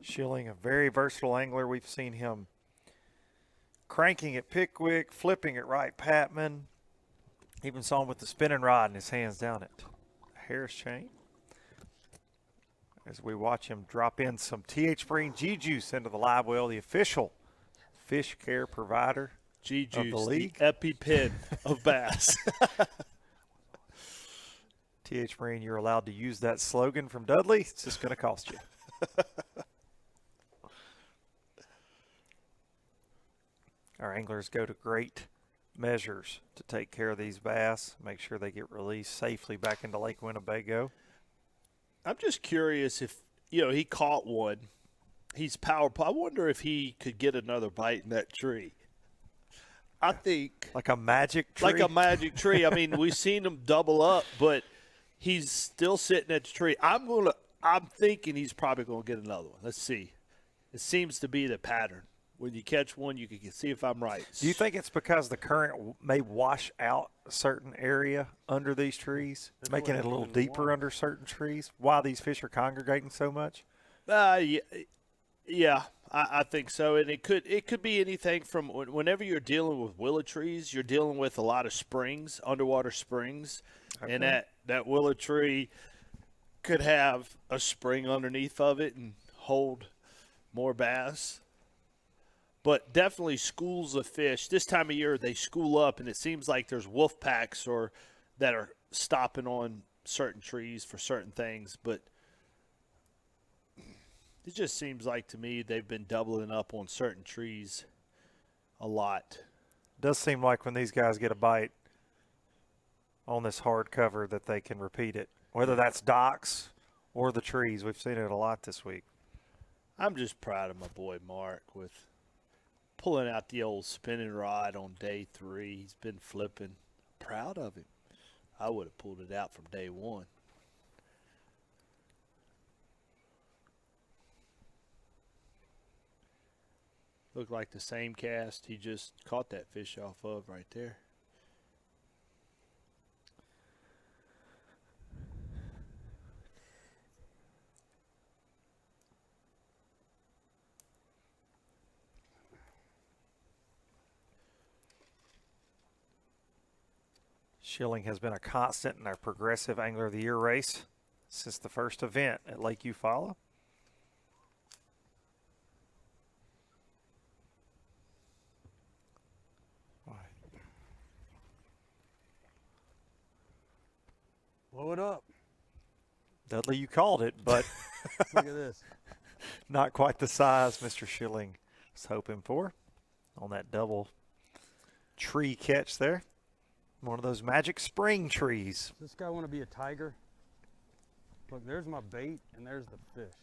Schilling, a very versatile angler. We've seen him cranking at Pickwick, flipping at Wright Patman. Even saw him with the spinning rod in his hands down at Harris Chain. As we watch him drop in some TH Marine G-Juice into the live well, the official fish care provider G-Juice, of the league. The EpiPen of bass. TH Marine, you're allowed to use that slogan from Dudley. It's just going to cost you. Our anglers go to great measures to take care of these bass, make sure they get released safely back into Lake Winnebago. I'm just curious if, he caught one. He's powerful. I wonder if he could get another bite in that tree. I think. Like a magic tree? Like a magic tree. I mean, we've seen him double up, but he's still sitting at the tree. I'm thinking he's probably going to get another one. Let's see. It seems to be the pattern. When you catch one, you can see if I'm right. Do you think it's because the current may wash out a certain area under these trees, making it a little deeper under certain trees? Why these fish are congregating so much? Yeah, I think so. And it could be anything from whenever you're dealing with willow trees, you're dealing with a lot of springs, underwater springs. Okay. And that willow tree could have a spring underneath of it and hold more bass. But definitely schools of fish. This time of year, they school up, and it seems like there's wolf packs that are stopping on certain trees for certain things. But it just seems like to me they've been doubling up on certain trees a lot. It does seem like when these guys get a bite on this hard cover that they can repeat it, whether that's docks or the trees. We've seen it a lot this week. I'm just proud of my boy Mark with pulling out the old spinning rod on day 3. He's been flipping. Proud of him. I would have pulled it out from day one. Looked like the same cast he just caught that fish off of right there. Schilling has been a constant in our Progressive Angler of the Year race since the first event at Lake Eufaula. Blow it up. Dudley, you called it, but Look at this. Not quite the size Mr. Schilling was hoping for on that double tree catch there. One of those magic spring trees. Does this guy want to be a tiger? Look, there's my bait, and there's the fish.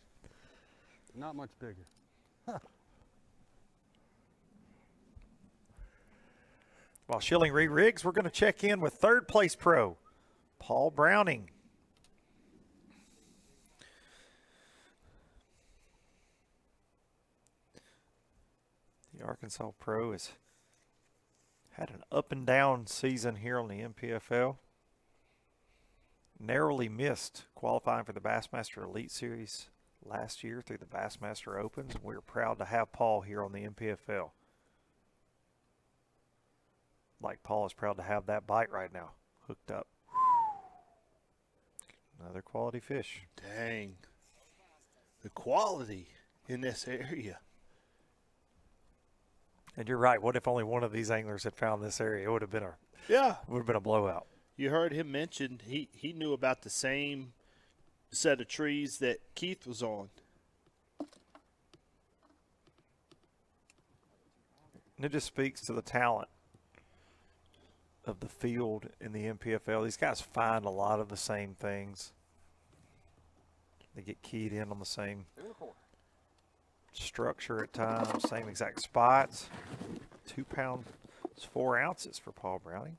Not much bigger. While Schilling re-rigs, we're going to check in with third place pro, Paul Browning. The Arkansas pro has had an up and down season here on the NPFL. Narrowly missed qualifying for the Bassmaster Elite Series last year through the Bassmaster Opens. We're proud to have Paul here on the NPFL. Like Paul is proud to have that bite right now, hooked up. Another quality fish. Dang. The quality in this area. And you're right. What if only one of these anglers had found this area? It would have been a blowout. You heard him mention he knew about the same set of trees that Keith was on. And it just speaks to the talent of the field in the NPFL. These guys find a lot of the same things. They get keyed in on the same structure at times, same exact spots. 2 pounds, 4 ounces for Paul Browning.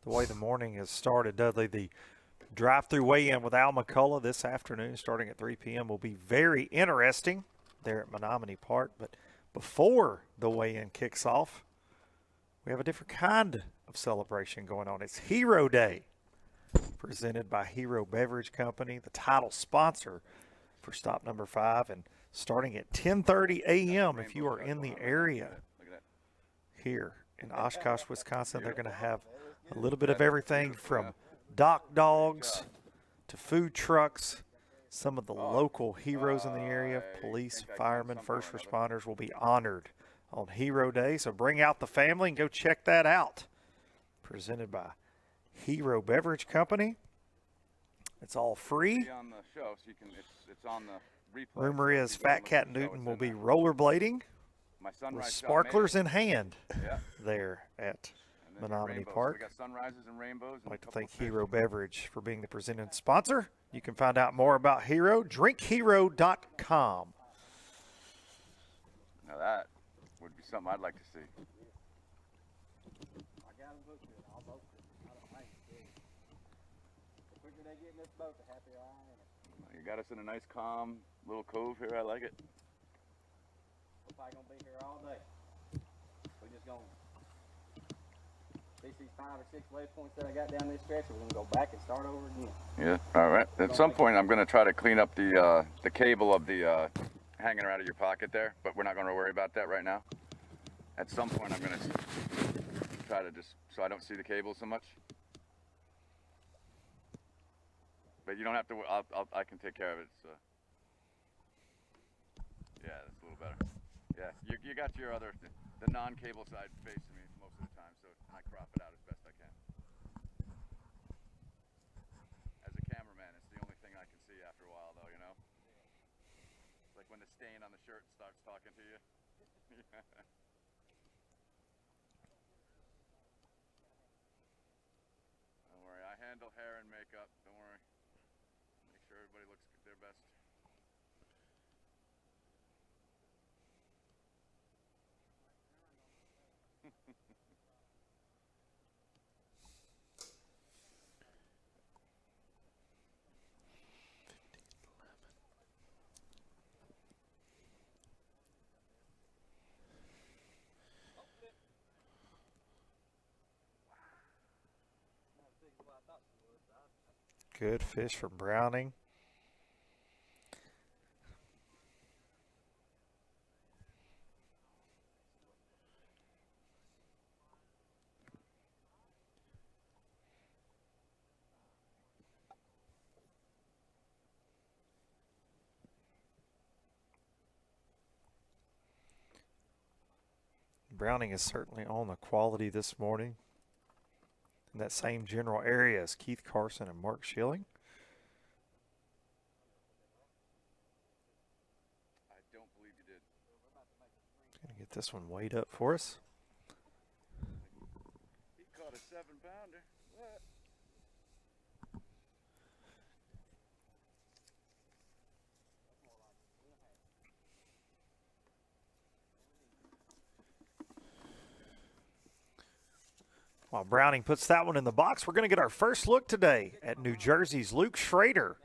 The way the morning has started, Dudley, the drive-through weigh-in with Al McCullough this afternoon starting at 3 p.m. will be very interesting there at Menominee Park. But before the weigh-in kicks off, we have a different kind of celebration going on. It's Hero Day, presented by Hero Beverage Company, the title sponsor for stop number 5, and starting at 10:30 a.m. if you are in the area here in Oshkosh, Wisconsin. They're going to have a little bit of everything from dock dogs to food trucks. Some of the local heroes in the area, police, firemen, first responders, will be honored on Hero Day. So bring out the family and go check that out. Presented by Hero Beverage Company. It's all free. On the show, so you can, it's on the replay. Rumor is Fat Cat Newton will be rollerblading with sparklers in hand there at Menominee Park. We got sunrises and rainbows. I'd like to thank Hero Beverage for being the presenting sponsor. You can find out more about Hero, drinkhero.com. Now that would be something I'd like to see. You got us in a nice, calm little cove here. I like it. We're probably gonna be here all day. We're just gonna these 5 or 6 waypoints that I got down this stretch. We're gonna go back and start over again. Yeah. All right. At some point, I'm gonna try to clean up the cable of the hanging out of your pocket there, but we're not gonna worry about that right now. At some point, I'm gonna try to just so I don't see the cable so much. But you don't have to. I can take care of it. So. Yeah, that's a little better. Yeah, you got your other the non-cable side facing me most of the time, so I crop it out as best I can. As a cameraman, it's the only thing I can see after a while, though. You know, like when the stain on the shirt starts talking to you. handle hair and makeup. Don't worry. Make sure everybody looks their best. Good fish from Browning. Browning is certainly on the quality this morning. In that same general area as Keith Carson and Mark Schilling. I don't believe you did. Gonna get this one weighed up for us. He caught a 7-pounder. What? While Browning puts that one in the box, we're going to get our first look today at New Jersey's Luke Schrader,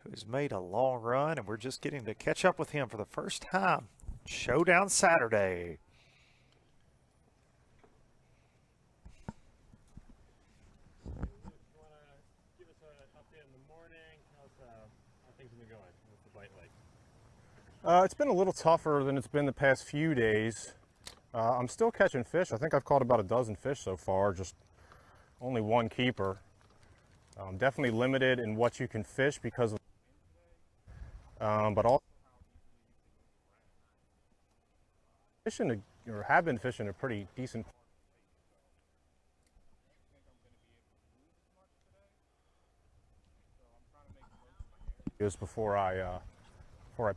who's made a long run, and we're just getting to catch up with him for the first time. Showdown Saturday. Give us an update in the morning. How things have been going with the bite lake? It's been a little tougher than it's been the past few days. I'm still catching fish. I think I've caught about a dozen fish so far, just only one keeper. Definitely limited in what you can fish because of but also fishing or have been fishing a pretty decent just before I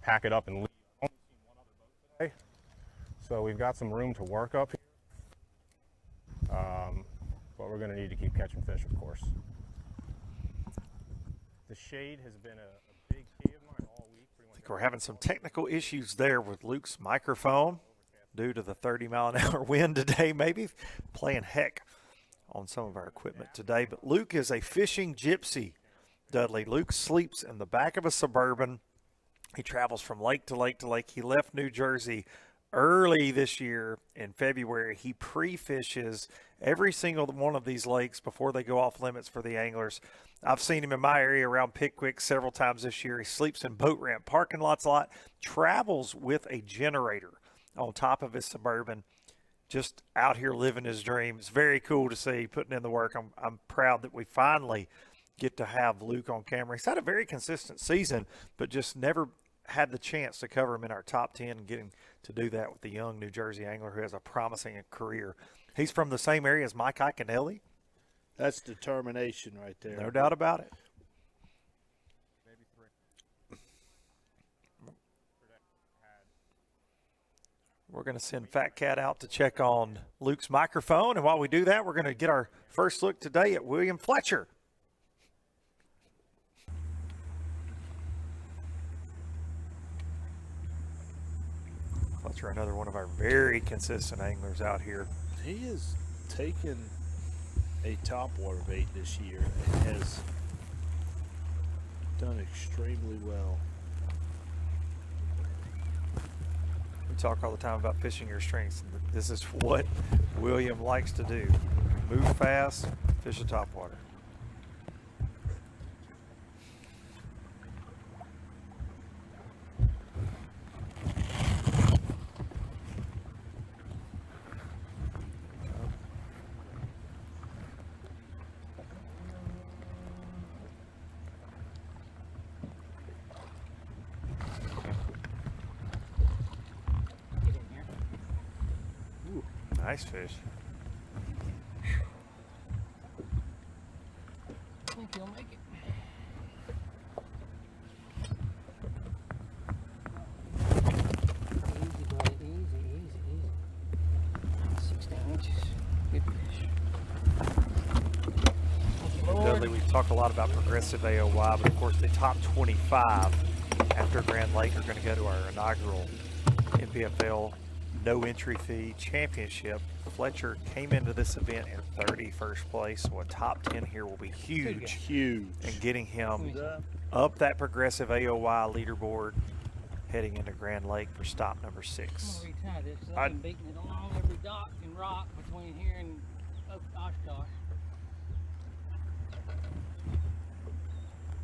pack it up and leave. I've only seen one other boat today. So we've got some room to work up here, but we're going to need to keep catching fish, of course. The shade has been a big key of mine all week. I think we're having some technical issues there with Luke's microphone due to the 30-mile-an-hour wind today, maybe playing heck on some of our equipment today. But Luke is a fishing gypsy, Dudley. Luke sleeps in the back of a Suburban. He travels from lake to lake to lake. He left New Jersey early this year in February. He pre-fishes every single one of these lakes before they go off limits for the anglers. I've seen him in my area around Pickwick several times this year. He sleeps in boat ramp parking lots a lot, travels with a generator on top of his Suburban, just out here living his dream. It's very cool to see, putting in the work. I'm proud that we finally get to have Luke on camera. He's had a very consistent season, but just never had the chance to cover him in our top 10 and getting to do that with the young New Jersey angler who has a promising career. He's from the same area as Mike Iaconelli. That's determination right there. No doubt about it. We're going to send Fat Cat out to check on Luke's microphone, and while we do that, we're going to get our first look today at William Fletcher. Fletcher, another one of our very consistent anglers out here. He has taken a topwater bait this year and has done extremely well. We talk all the time about fishing your strengths. This is what William likes to do. Move fast, fish a topwater. Nice fish. I think he'll make it. Easy, buddy. Easy. 16 inches. Good fish. talk a lot about progressive AOY, but of course the top 25 after Grand Lake are going to go to our inaugural NPFL no entry fee championship. Fletcher came into this event in 31st place, so a top 10 here will be huge. Huge. And getting him up that progressive AOY leaderboard heading into Grand Lake for stop number 6. I'm gonna retire this 'cause I've been beating it along every dock and rock between here and Oshkosh.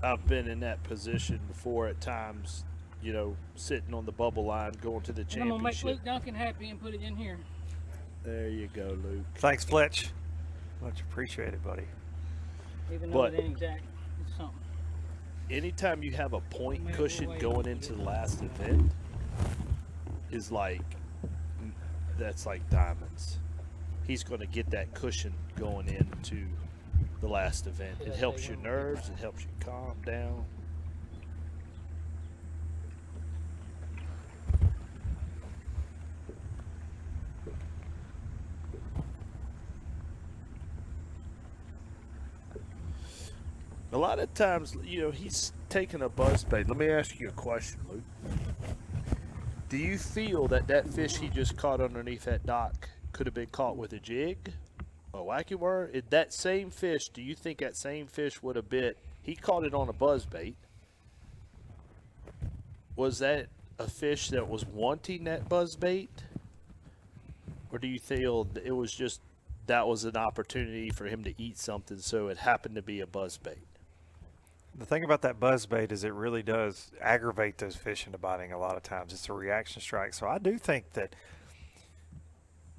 I've been in that position before at times, you know, sitting on the bubble line going to the I'm gonna make championship. Luke Duncan happy and put it in here. There you go, Luke. Thanks, Fletch. Much appreciated, buddy. Even though it ain't exact, it's something. Anytime you have a point cushion going into the last event is like, that's like diamonds. He's going to get that cushion going into the last event. It helps your nerves. It helps you calm down. A lot of times, you know, he's taking a buzzbait. Let me ask you a question, Luke. Do you feel that that fish he just caught underneath that dock could have been caught with a jig, a wacky worm? That same fish, do you think that same fish would have bit? He caught it on a buzzbait. Was that a fish that was wanting that buzzbait? Or do you feel it was just that was an opportunity for him to eat something, so it happened to be a buzzbait? The thing about that buzzbait is it really does aggravate those fish into biting a lot of times. It's a reaction strike. So I do think that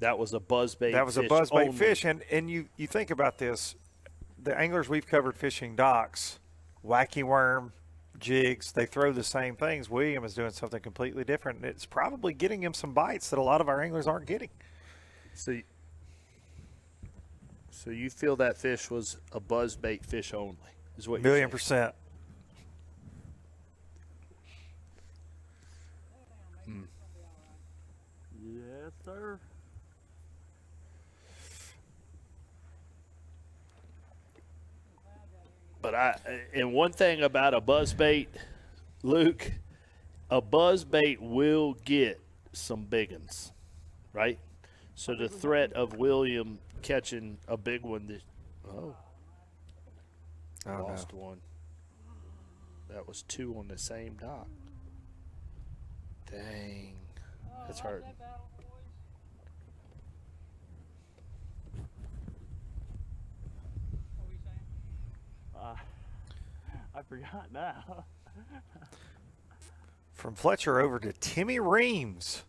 that was a buzzbait. That was a buzzbait fish. And you think about this, the anglers we've covered fishing docks, wacky worm, jigs, they throw the same things. William is doing something completely different. And it's probably getting him some bites that a lot of our anglers aren't getting. So you feel that fish was a buzzbait fish only? Is what you're saying? 1,000,000%. Yes, sir. But and one thing about a buzzbait, Luke, a buzzbait will get some big ones, right? So the threat of William catching a big one, lost one. That was 2 on the same dock. Dang, that's hurting. I forgot now. From Fletcher over to Timmy Reams.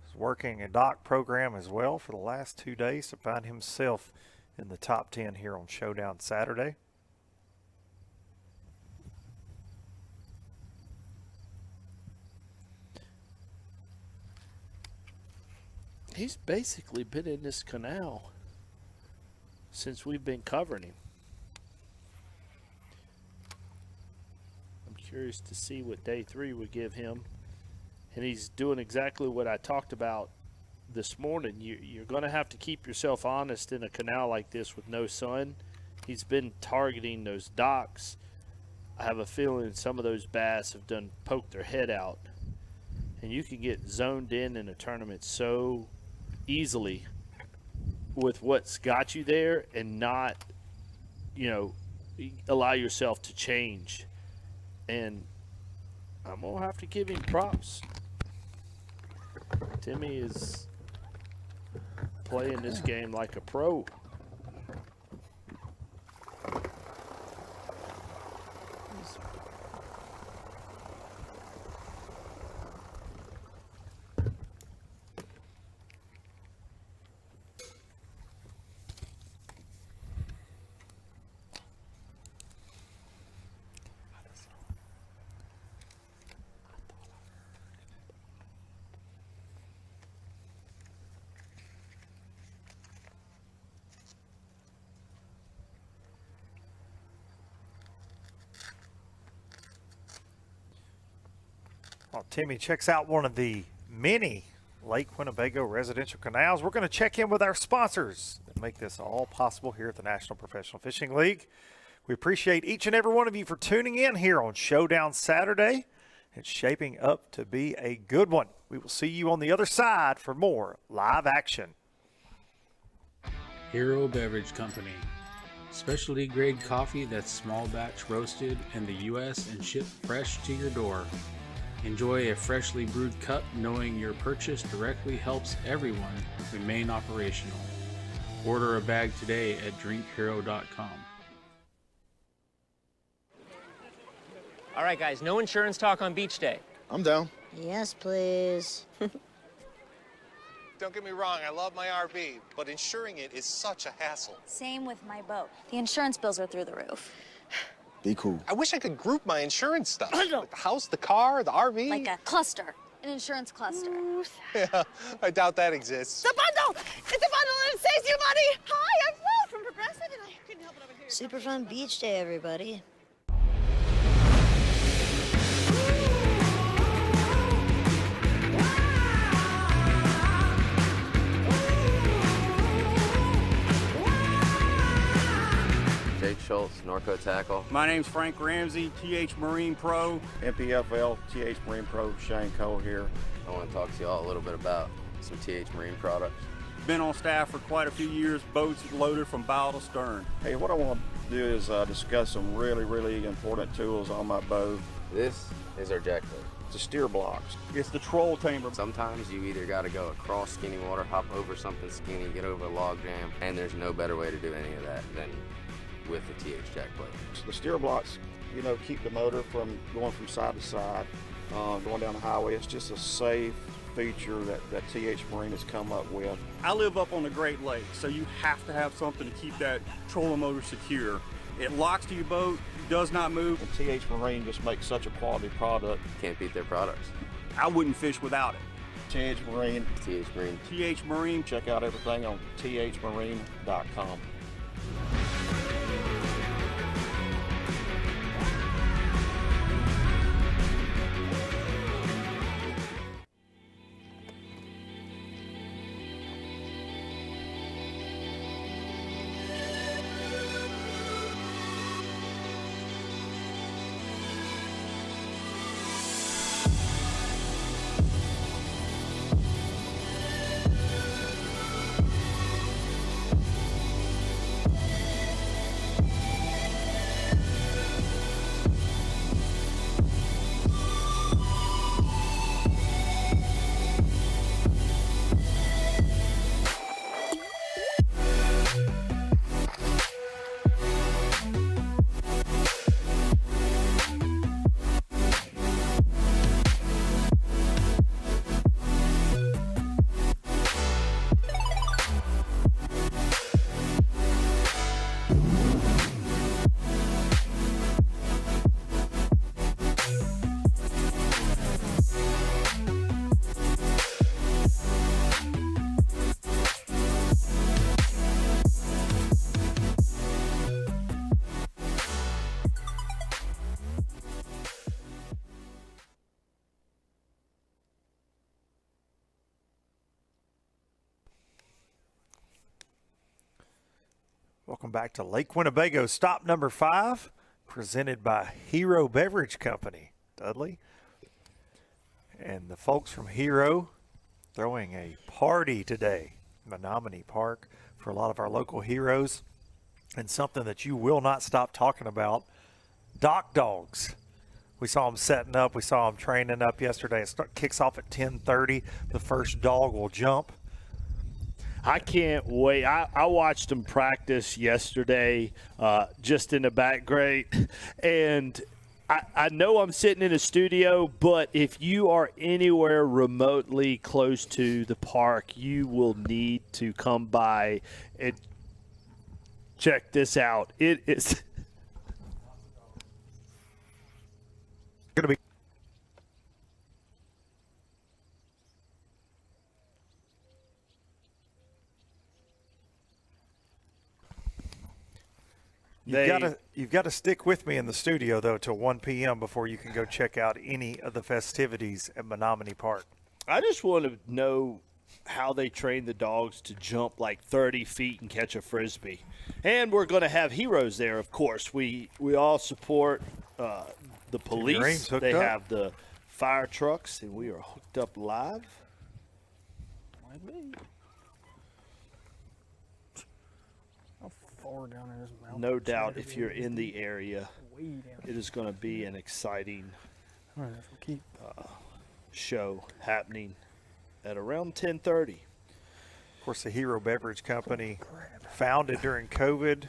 He's working a dock program as well for the last 2 days to find himself in the top 10 here on Showdown Saturday. He's basically been in this canal since we've been covering him. I'm curious to see what day 3 would give him. And he's doing exactly what I talked about this morning. You're going to have to keep yourself honest in a canal like this with no sun. He's been targeting those docks. I have a feeling some of those bass have done poked their head out. And you can get zoned in a tournament so easily with what's got you there and not, you know, allow yourself to change. And I'm going to have to give him props. Timmy is playing this game like a pro. While Timmy checks out one of the many Lake Winnebago residential canals, we're going to check in with our sponsors that make this all possible here at the National Professional Fishing League. We appreciate each and every one of you for tuning in here on Showdown Saturday. It's shaping up to be a good one. We will see you on the other side for more live action. Hero Beverage Company. Specialty grade coffee that's small batch roasted in the U.S. and shipped fresh to your door. Enjoy a freshly brewed cup knowing your purchase directly helps everyone remain operational. Order a bag today at drinkhero.com. All right, guys, no insurance talk on beach day. I'm down. Yes, please. Don't get me wrong, I love my RV, but insuring it is such a hassle. Same with my boat. The insurance bills are through the roof. Be cool. I wish I could group my insurance stuff. Like the house, the car, the RV. Like a cluster, an insurance cluster. Yeah, I doubt that exists. The bundle! It's a bundle and it saves you money! Hi, I'm Will from Progressive and I couldn't help it over here. Super fun beach day, everybody. Jake Schultz, Norco Tackle. My name's Frank Ramsey, TH Marine Pro. NPFL, TH Marine Pro, Shane Cole here. I want to talk to you all a little bit about some TH Marine products. Been on staff for quite a few years, boats loaded from bow to stern. Hey, what I want to do is discuss some really important tools on my boat. This is our jack plate. The steer blocks. It's the troll tamer. Sometimes you either got to go across skinny water, hop over something skinny, get over a log jam, and there's no better way to do any of that than with the TH jack plate. So the steer blocks, keep the motor from going from side to side, going down the highway. It's just a safe feature that TH Marine has come up with. I live up on the Great Lakes, so you have to have something to keep that trolling motor secure. It locks to your boat, does not move. And TH Marine just makes such a quality product. Can't beat their products. I wouldn't fish without it. TH Marine. TH Marine. TH Marine. Check out everything on thmarine.com. Welcome back to Lake Winnebago, stop number 5, presented by Hero Beverage Company. Dudley. And the folks from Hero throwing a party today, Menominee Park, for a lot of our local heroes. And something that you will not stop talking about, dock dogs. We saw them setting up. We saw them training up yesterday. It kicks off at 10:30. The first dog will jump. I can't wait. I watched them practice yesterday just in the back grade. And I know I'm sitting in a studio, but if you are anywhere remotely close to the park, you will need to come by and check this out. It is going to be. You've got to stick with me in the studio, though, till 1 p.m. before you can go check out any of the festivities at Menominee Park. I just want to know how they train the dogs to jump like 30 feet and catch a Frisbee. And we're going to have heroes there, of course. We all support the police. They have the fire trucks, and we are hooked up live. Might be. How far down in this mountain? No doubt, if you're in the area, it is going to be an exciting show happening at around 10:30. Of course, the Hero Beverage Company, founded during COVID.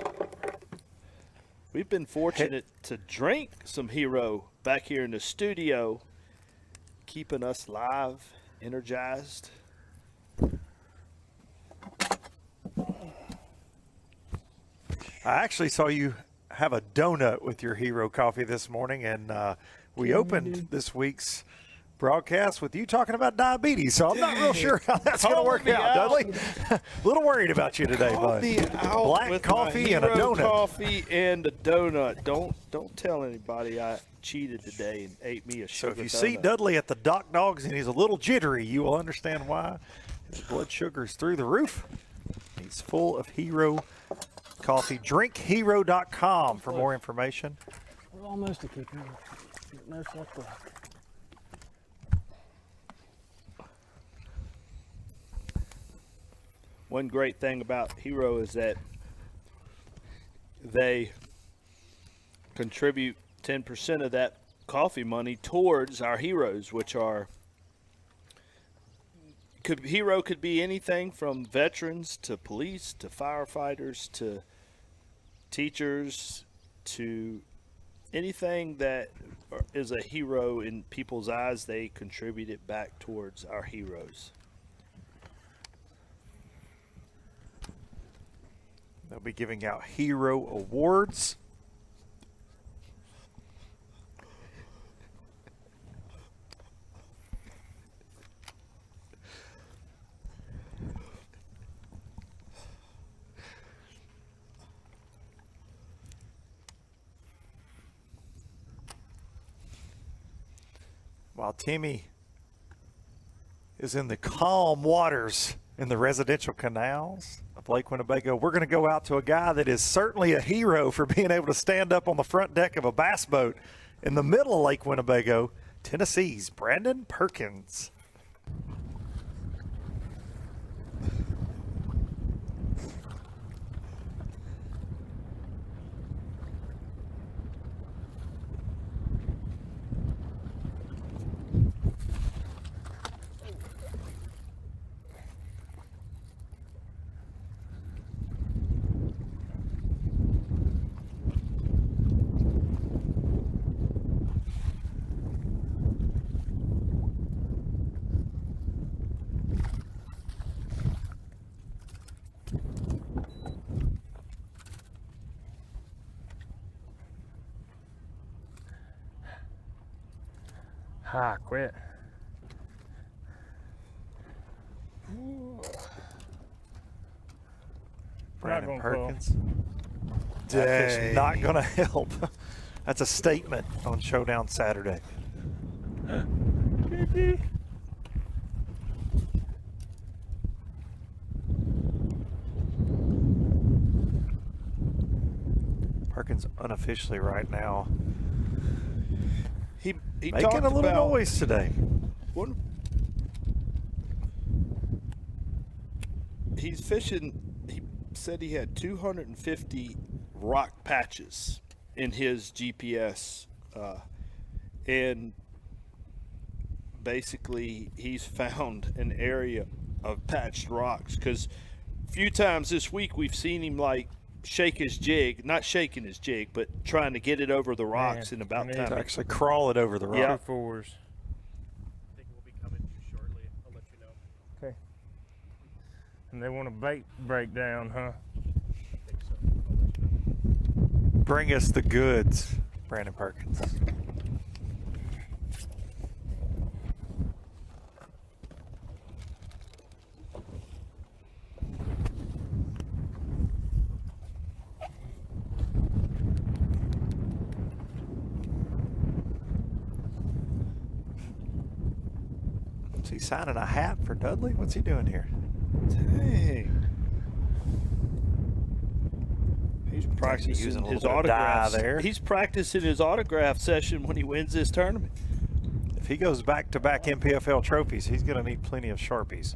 We've been fortunate to drink some Hero back here in the studio, keeping us live, energized. I actually saw you have a donut with your Hero coffee this morning, and we opened this week's broadcast with you talking about diabetes, so I'm not real sure how that's going to work out, Dudley. A little worried about you today, bud. Black coffee and a donut. Coffee and a donut. Don't tell anybody I cheated today and ate me a sugar So if you donut. see Dudley at the Doc Dogs and he's a little jittery, you will understand why. His blood sugar's through the roof. He's full of Hero coffee. DrinkHero.com for more information. We're almost to keep it. No self-block. One great thing about Hero is that they contribute 10% of that coffee money towards our heroes, which are Hero could be anything from veterans to police to firefighters to teachers to anything that is a hero in people's eyes. They contribute it back towards our heroes. They'll be giving out Hero Awards. While Timmy is in the calm waters in the residential canals of Lake Winnebago, we're going to go out to a guy that is certainly a hero for being able to stand up on the front deck of a bass boat in the middle of Lake Winnebago, Tennessee's Brandon Perkins. Quit. Brandon Perkins. That is not going to help. That's a statement on Showdown Saturday. Perkins unofficially right now He making a little noise today. He's fishing. He said he had 250 rock patches in his GPS, and basically he's found an area of patched rocks. Because a few times this week we've seen him like shake his jig, not shaking his jig, but trying to get it over the rocks. And about time to actually crawl it over the rock. Yeah. Fours. I think we'll be coming to you shortly. I'll let you know. Okay. And they want a bait breakdown, huh? Bring us the goods, Brandon Perkins. he signing a hat for Dudley? What's he doing here? Dang. He's practicing using a his little bit of dye autographs. there. He's practicing his autograph session when he wins this tournament. If he goes back-to-back NPFL trophies, he's going to need plenty of Sharpies.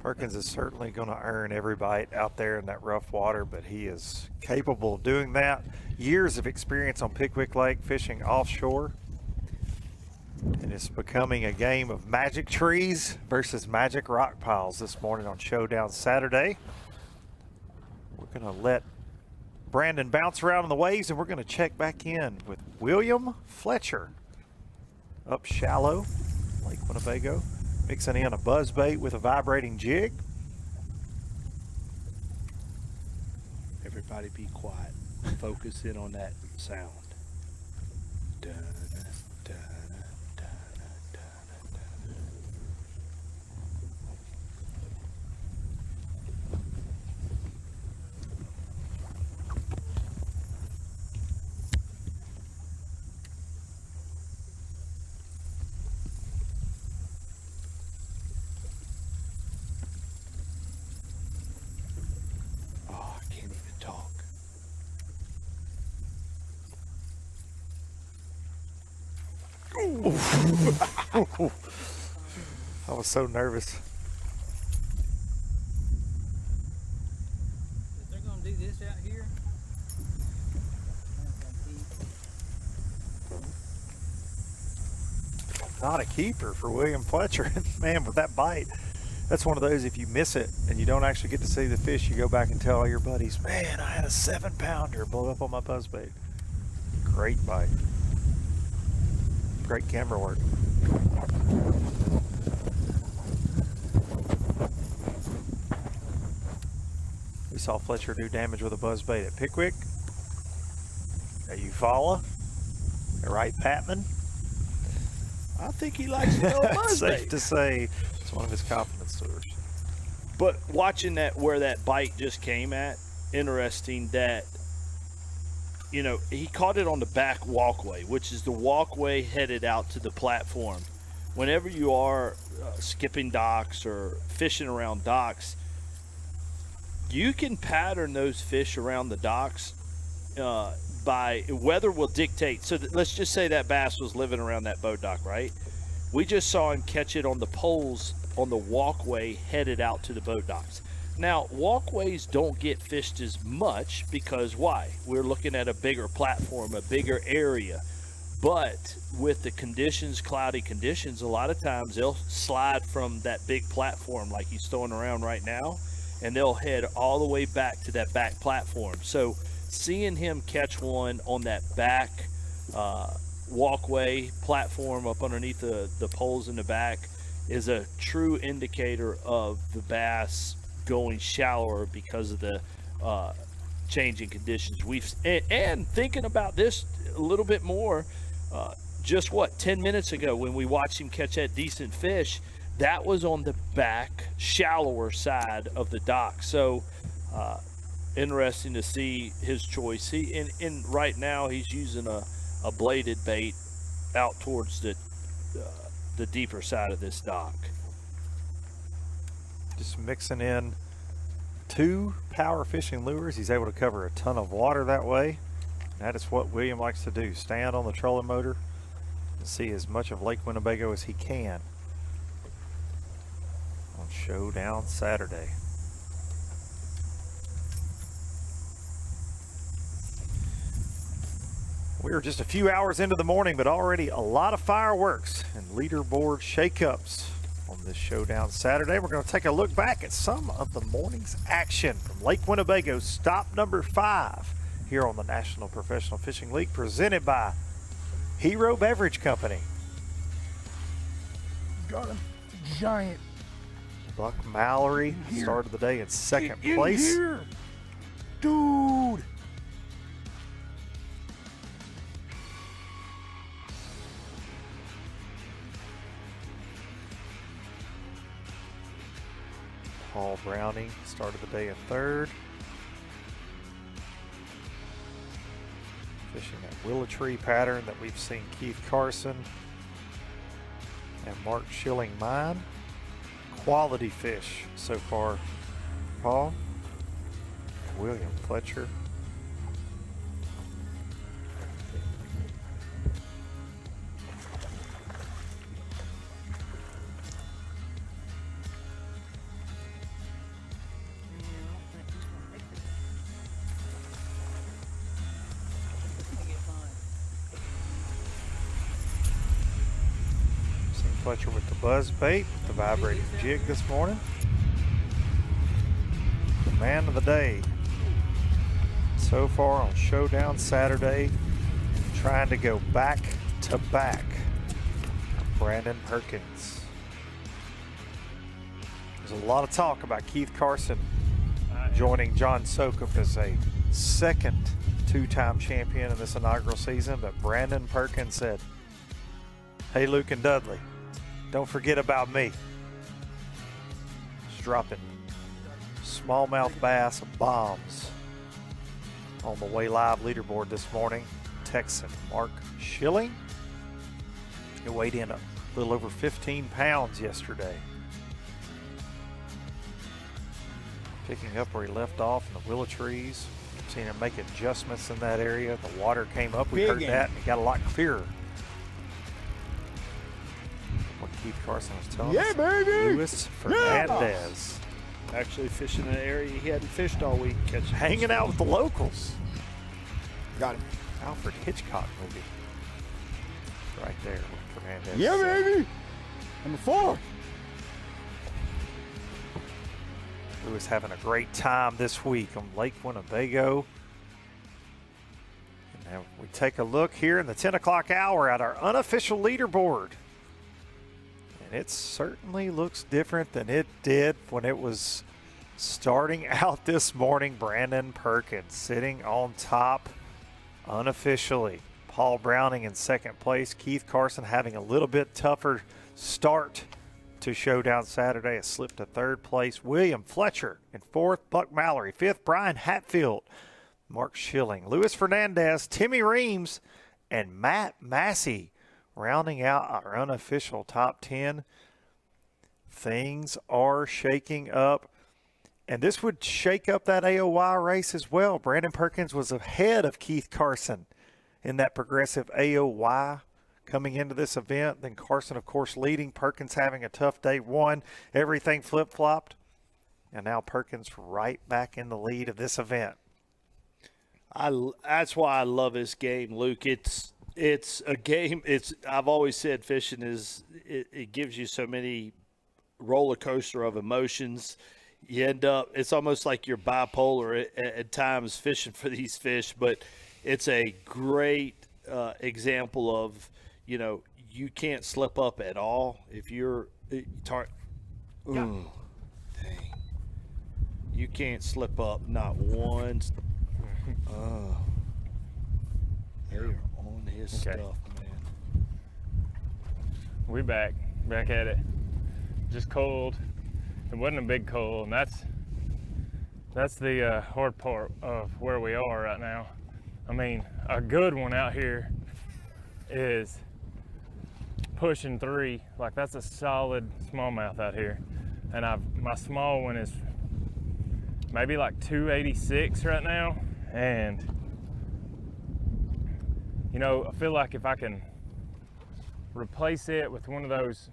Perkins is certainly going to earn every bite out there in that rough water, but he is capable of doing that. Years of experience on Pickwick Lake fishing offshore. And it's becoming a game of magic trees versus magic rock piles this morning on Showdown Saturday. We're going to let Brandon bounce around in the waves, and we're going to check back in with William Fletcher up shallow, Lake Winnebago, mixing in a buzzbait with a vibrating jig. Everybody be quiet. Focus in on that sound. Dun, dun, dun, dun, dun, dun. Oh, I can't even talk. I was so nervous. If they're going to do this out here, Not a keeper for William Fletcher. Man, with that bite, that's one of those, if you miss it and you don't actually get to see the fish, you go back and tell all your buddies, man, I had a 7-pounder blow up on my buzzbait. Great bite. Great camera work. We saw Fletcher do damage with a buzzbait at Pickwick, at Eufaula, at Wright Patman. I think he likes to throw a buzzbait. Safe to say it's one of his confidence tours. But watching that, where that bite just came at, interesting that, you know, he caught it on the back walkway, which is the walkway headed out to the platform. Whenever you are skipping docks or fishing around docks, you can pattern those fish around the docks by weather will dictate. So let's just say that bass was living around that boat dock, right? We just saw him catch it on the poles on the walkway headed out to the boat docks. Now, walkways don't get fished as much because why? We're looking at a bigger platform, a bigger area. But with the conditions, cloudy conditions, a lot of times they'll slide from that big platform like he's throwing around right now, and they'll head all the way back to that back platform. So seeing him catch one on that back walkway platform up underneath the poles in the back is a true indicator of the bass going shallower because of the changing conditions. And thinking about this a little bit more, just 10 minutes ago when we watched him catch that decent fish, that was on the back shallower side of the dock. So interesting to see his choice. And right now he's using a bladed bait out towards the deeper side of this dock. Just mixing in 2 power fishing lures. He's able to cover a ton of water that way. That is what William likes to do. Stand on the trolling motor and see as much of Lake Winnebago as he can on Showdown Saturday. We are just a few hours into the morning, but already a lot of fireworks and leaderboard shakeups on this Showdown Saturday. We're going to take a look back at some of the morning's action from Lake Winnebago, stop number 5 here on the National Professional Fishing League, presented by Hero Beverage Company. Got him. Giant. Buck Mallory started the day in second place. Here. Dude. Paul Browning started the day in third. Fishing that willow tree pattern that we've seen Keith Carson and Mark Schilling mine. Quality fish so far, Paul. William Fletcher. Fletcher with the buzz bait, the vibrating jig this morning. The man of the day so far on Showdown Saturday, trying to go back to back. Brandon Perkins. There's a lot of talk about Keith Carson joining John Sokup as a second two-time champion in this inaugural season, but Brandon Perkins said, "Hey, Luke and Dudley, don't forget about me." Just dropping smallmouth bass bombs on the Way Live leaderboard this morning. Texan Mark Schilling. He weighed in a little over 15 pounds yesterday. Picking up where he left off in the willow trees. Seen him make adjustments in that area. The water came up. We heard that, and it got a lot clearer. What Keith Carson was telling us. Baby! Luis Fernandez. Actually fishing in an area he hadn't fished all week. Hanging out with the locals. Got him. Alfred Hitchcock movie. Right there with Fernandez. Yeah, baby! Number 4. Lewis having a great time this week on Lake Winnebago. And now we take a look here in the 10 o'clock hour at our unofficial leaderboard. And it certainly looks different than it did when it was starting out this morning. Brandon Perkins sitting on top unofficially. Paul Browning in second place. Keith Carson having a little bit tougher start to Showdown Saturday. A slip to third place. William Fletcher in fourth. Buck Mallory fifth. Brian Hatfield. Mark Schilling. Luis Fernandez. Timmy Reams. And Matt Massey rounding out our unofficial top 10. Things are shaking up. And this would shake up that AOY race as well. Brandon Perkins was ahead of Keith Carson in that progressive AOY coming into this event. Then Carson, of course, leading. Perkins having a tough day one. Everything flip-flopped. And now Perkins right back in the lead of this event. That's why I love this game, Luke. It's a game. I've always said fishing is it gives you so many roller coaster of emotions. You end up, it's almost like you're bipolar at times fishing for these fish, but it's a great example of, you can't slip up at all if you're dang. You can't slip up not once. They're on his stuff, man. We back at it. Just cold. It wasn't a big cold, and that's the hard part of where we are right now. I mean, a good one out here is pushing 3. Like, that's a solid smallmouth out here, and my small one is maybe like 286 right now. And I feel like if I can replace it with one of those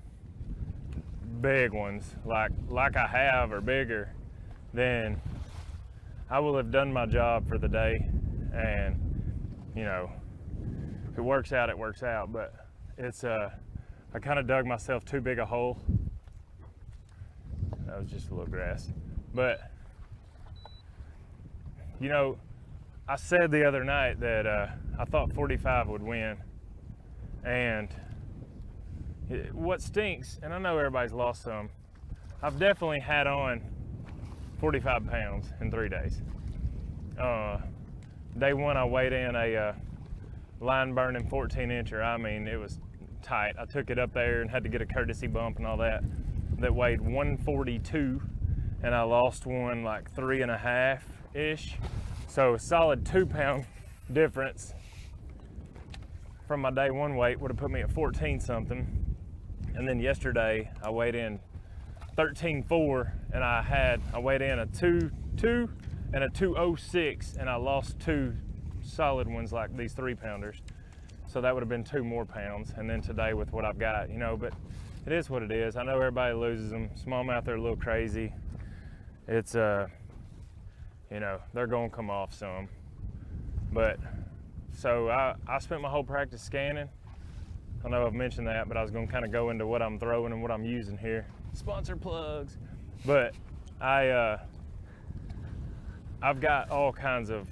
big ones like I have or bigger, then I will have done my job for the day. And if it works out, it works out. But it's I kind of dug myself too big a hole was just a little grass. But, you know, I said the other night that I thought 45 would win. And what stinks, and I know everybody's lost some, I've definitely had on 45 pounds in 3 days. Day one, I weighed in a line burning 14-incher. I mean, it was tight. I took it up there and had to get a courtesy bump and all that. That weighed 142, and I lost one like 3.5-ish. So a solid 2-pound difference from my day one weight would have put me at 14 something. And then yesterday I weighed in 13.4, and I weighed in a 2.2 and a 2.06, and I lost 2 solid ones like these 3-pounders. So that would have been 2 more pounds. And then today with what I've got, you know, but it is what it is. I know everybody loses them. Smallmouth are a little crazy. It's, you know, they're gonna come off some. But, so I spent my whole practice scanning. I know I've mentioned that, but I was gonna kind of go into what I'm throwing and what I'm using here. Sponsor plugs. But I've got all kinds of,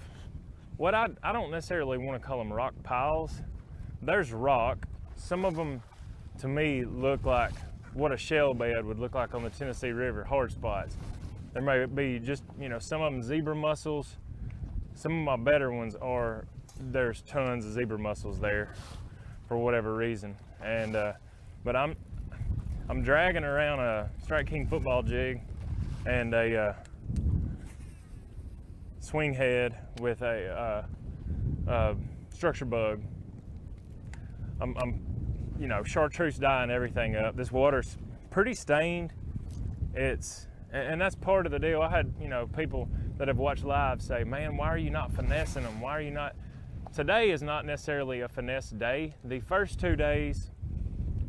what I don't necessarily want to call them rock piles. There's rock. Some of them, to me, look like what a shell bed would look like on the Tennessee River, hard spots. There may be just, you know, some of them zebra mussels. Some of my better ones are, there's tons of zebra mussels there for whatever reason. And, but I'm dragging around a Strike King football jig and a swing head with a structure bug. I'm, you know, chartreuse dyeing everything up. This water's pretty stained. And that's part of the deal. I had, you know, people that have watched live say, man, why are you not finessing them? Why are you not? Today is not necessarily a finesse day. The first 2 days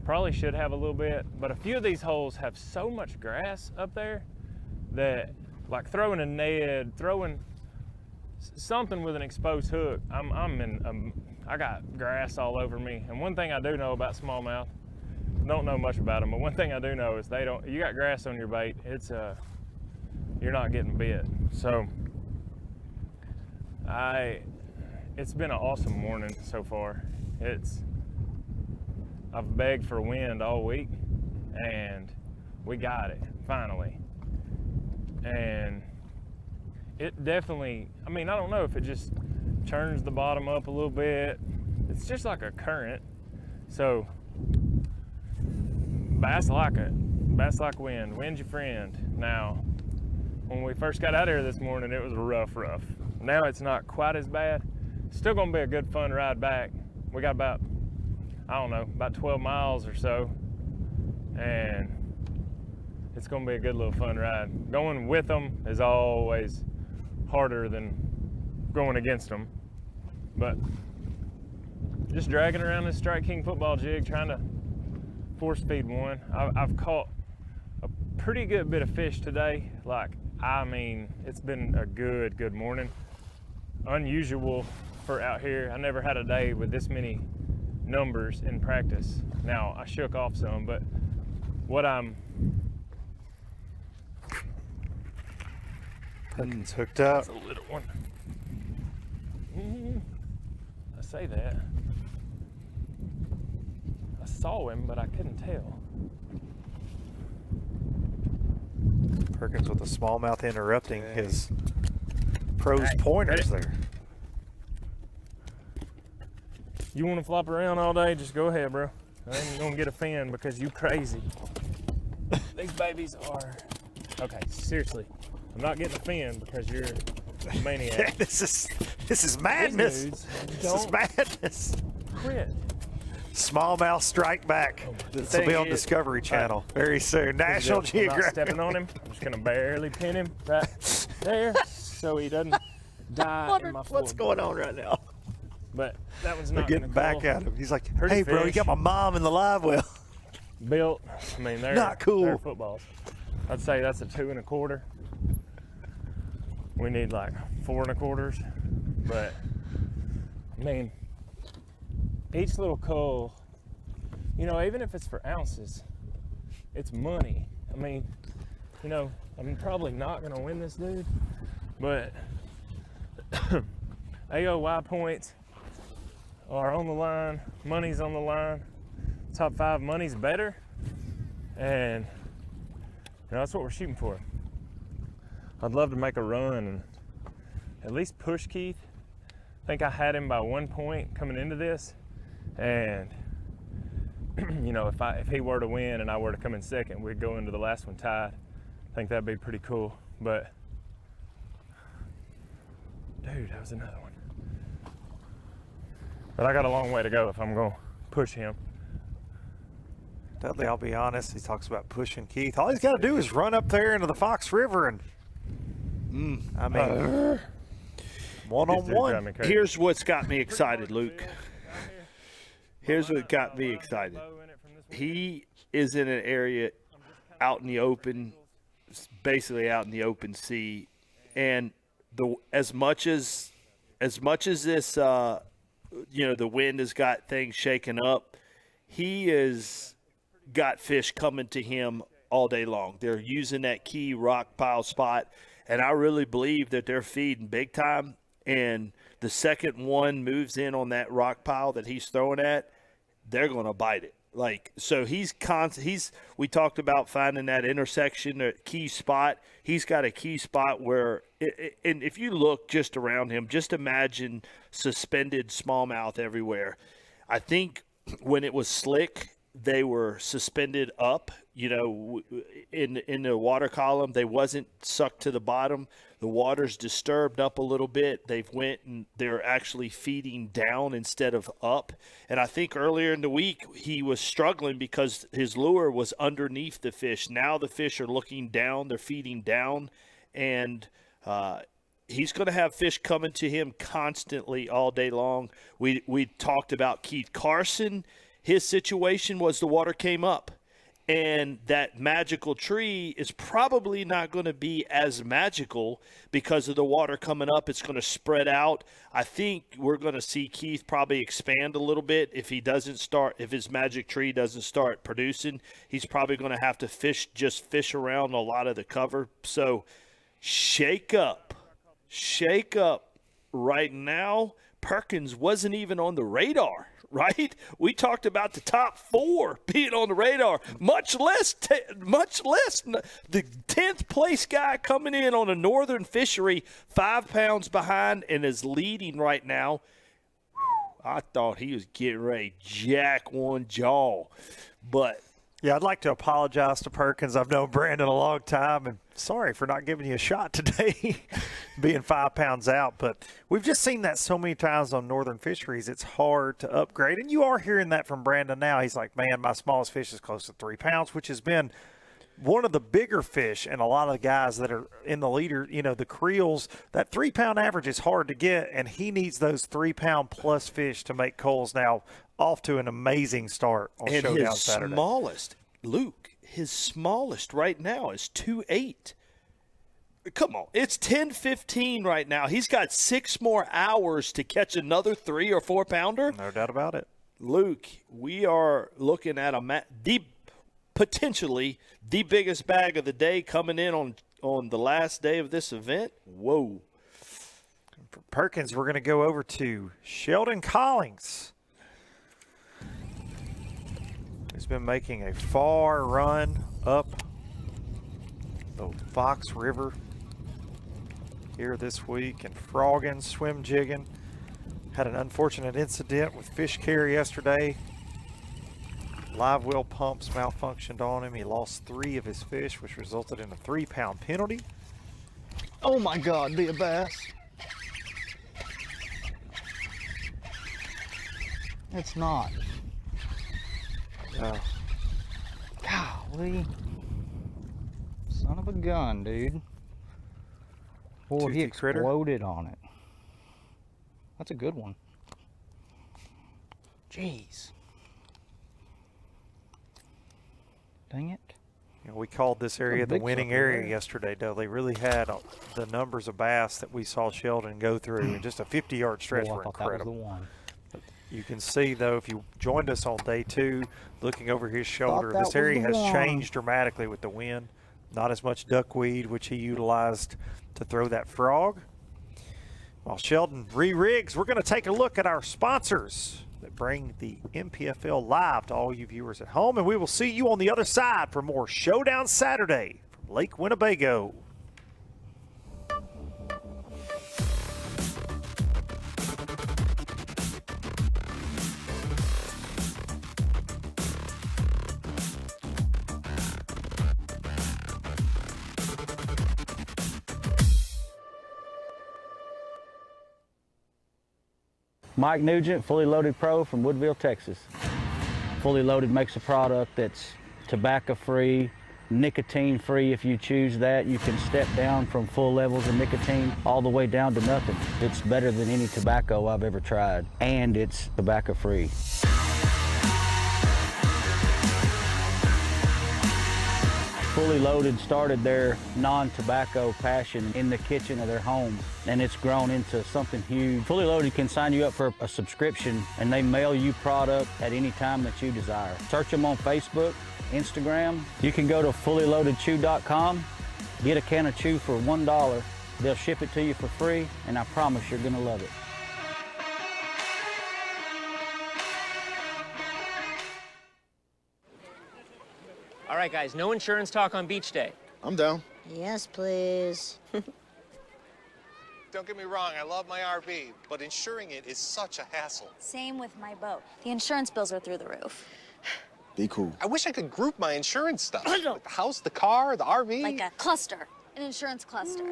probably should have a little bit, but a few of these holes have so much grass up there that, like throwing a Ned, throwing something with an exposed hook, I got grass all over me. And one thing I do know about smallmouth, don't know much about them, but one thing I do know is you got grass on your bait, you're not getting bit. So it's been an awesome morning so far. I've begged for wind all week, and we got it finally. And it definitely, I mean, I don't know if it just turns the bottom up a little bit. It's just like a current. So bass like it. Bass like wind. Wind's your friend. Now, when we first got out here this morning, it was rough. Now it's not quite as bad. Still gonna be a good fun ride back. We got about, I don't know, about 12 miles or so. And it's gonna be a good little fun ride. Going with them is always harder than going against them. But just dragging around this Strike King football jig, trying to force feed one. I've caught a pretty good bit of fish today. Like, I mean, it's been a good morning. Unusual for out here. I never had a day with this many numbers in practice. Now, I shook off some, but what Perkins hooked up. That's a little one. I say that. I saw him, but I couldn't tell. Perkins with a smallmouth interrupting his pros pointers there. You want to flop around all day? Just go ahead, bro. I ain't gonna get a fin because you crazy. These babies are. Okay, seriously. I'm not getting a fin because you're a maniac. This is madness. This is madness. Quit. Smallmouth strike back. This will be on Discovery Channel very soon. National Geographic. I'm not stepping on him. I'm just gonna barely pin him right there so he doesn't die in my floor. What's going on right now? But that one's not getting back cool. at him. He's like, Pretty hey, bro, you fish. got my mom in the live well. Built. I mean, they're not cool. They're footballs. I'd say that's a 2 1/4. We need like 4 1/4s. But I mean, each little cull, you know, even if it's for ounces, it's money. I mean, you know, I'm probably not going to win this dude, but AOY points are on the line, money's on the line, top 5 money's better, and you know, that's what we're shooting for. I'd love to make a run and at least push Keith. I think I had him by 1 point coming into this, and you know, if he were to win and I were to come in second, we'd go into the last one tied. I think that'd be pretty cool, but dude, that was another one. But I got a long way to go if I'm going to push him. Dudley, I'll be honest, he talks about pushing Keith. All he's got to do is run up there into the Fox River and, I mean, one-on-one. Here's what's got me excited, Luke. Here's what got me excited. He is in an area out in the open, basically out in the open sea, and as much as this, you know, the wind has got things shaken up, he is got fish coming to him all day long. They're using that key rock pile spot, and I really believe that they're feeding big time. And the second one moves in on that rock pile that he's throwing at, they're going to bite it. Like, so we talked about finding that intersection, a key spot. He's got a key spot where, and if you look just around him, just imagine suspended smallmouth everywhere. I think when it was slick, they were suspended up, you know, in the water column. They wasn't sucked to the bottom. The water's disturbed up a little bit. They've went and they're actually feeding down instead of up. And I think earlier in the week he was struggling because his lure was underneath the fish. Now the fish are looking down. They're feeding down. And he's going to have fish coming to him constantly all day long. We talked about Keith Carson. His situation was the water came up, and that magical tree is probably not going to be as magical because of the water coming up. It's going to spread out. I think we're going to see Keith probably expand a little bit if his magic tree doesn't start producing. He's probably going to have to fish around a lot of the cover. So shake up right now. Perkins wasn't even on the radar. Right? We talked about the top 4 being on the radar, much less the 10th place guy coming in on a northern fishery, 5 pounds behind and is leading right now. I thought he was getting ready to jack one jaw, but yeah, I'd like to apologize to Perkins. I've known Brandon a long time, and sorry for not giving you a shot today, being 5 pounds out. But we've just seen that so many times on northern fisheries. It's hard to upgrade, and you are hearing that from Brandon now. He's like, man, my smallest fish is close to 3 pounds, which has been one of the bigger fish, and a lot of the guys that are in the leader, you know, the creels, that 3 pound average is hard to get, and he needs those 3 pound plus fish to make Coles now off to an amazing start on Showdown Saturday. His smallest right now is 2.8. Come on, it's 10:15 right now. He's got 6 more hours to catch another 3 or 4 pounder. No doubt about it. Luke, we are looking at potentially the biggest bag of the day coming in on the last day of this event. Whoa. For Perkins, we're going to go over to Sheldon Collings. He's been making a far run up the Fox River here this week and frogging, swim jigging. Had an unfortunate incident with fish carry yesterday. Live well pumps malfunctioned on him. He lost 3 of his fish, which resulted in a 3 pound penalty. Oh my God, be a bass. It's not. Golly. Son of a gun, dude. Boy, he exploded on it. That's a good one. Jeez. Dang it. You know, we called this area the winning area yesterday, though. They really had the numbers of bass that we saw Sheldon go through in just a 50-yard stretch were incredible. That was the one. You can see, though, if you joined us on day 2, looking over his shoulder, this area has changed dramatically with the wind. Not as much duckweed, which he utilized to throw that frog. While Sheldon re-rigs, we're going to take a look at our sponsors that bring the NPFL live to all you viewers at home, and we will see you on the other side for more Showdown Saturday from Lake Winnebago. Mike Nugent, Fully Loaded Pro from Woodville, Texas. Fully Loaded makes a product that's tobacco-free, nicotine-free if you choose that. You can step down from full levels of nicotine all the way down to nothing. It's better than any tobacco I've ever tried, and it's tobacco-free. Fully Loaded started their non-tobacco passion in the kitchen of their home, and it's grown into something huge. Fully Loaded can sign you up for a subscription, and they mail you product at any time that you desire. Search them on Facebook, Instagram. You can go to fullyloadedchew.com, get a can of chew for $1. They'll ship it to you for free, and I promise you're gonna love it. All right, guys, no insurance talk on beach day. I'm down. Yes, please. Don't get me wrong, I love my RV, but insuring it is such a hassle. Same with my boat. The insurance bills are through the roof. Be cool. I wish I could group my insurance stuff. Like the house, the car, the RV. Like a cluster, an insurance cluster.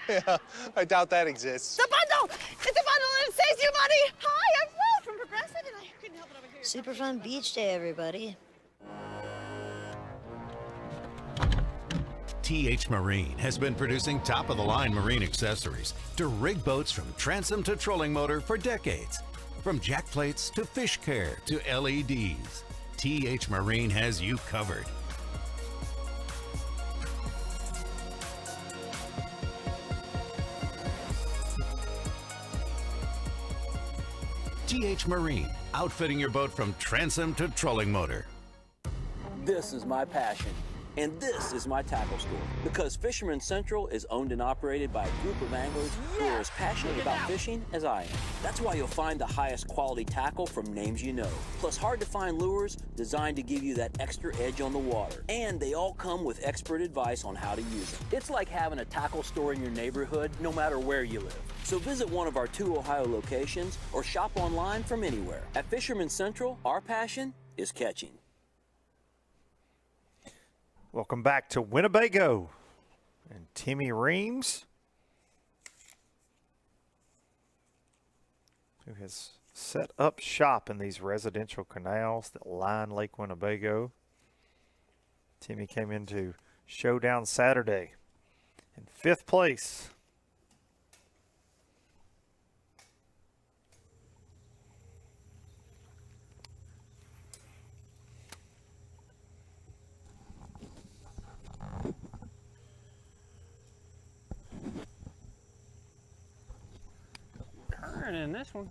Yeah, I doubt that exists. The bundle! It's a bundle and it saves you money! Hi, I'm Will from Progressive and I couldn't help it over here. Super fun beach day, everybody. TH Marine has been producing top-of-the-line marine accessories to rig boats from transom to trolling motor for decades. From jack plates to fish care to LEDs, TH Marine has you covered. TH Marine, outfitting your boat from transom to trolling motor. This is my passion. And this is my tackle store, because Fisherman Central is owned and operated by a group of anglers who are as passionate about fishing as I am. That's why you'll find the highest quality tackle from names you know, plus hard to find lures designed to give you that extra edge on the water. And they all come with expert advice on how to use them. It's like having a tackle store in your neighborhood, no matter where you live. So visit one of our 2 Ohio locations or shop online from anywhere. At Fisherman Central, our passion is catching. Welcome back to Winnebago and Timmy Reams, who has set up shop in these residential canals that line Lake Winnebago. Timmy came into Showdown Saturday in 5th place. In this one.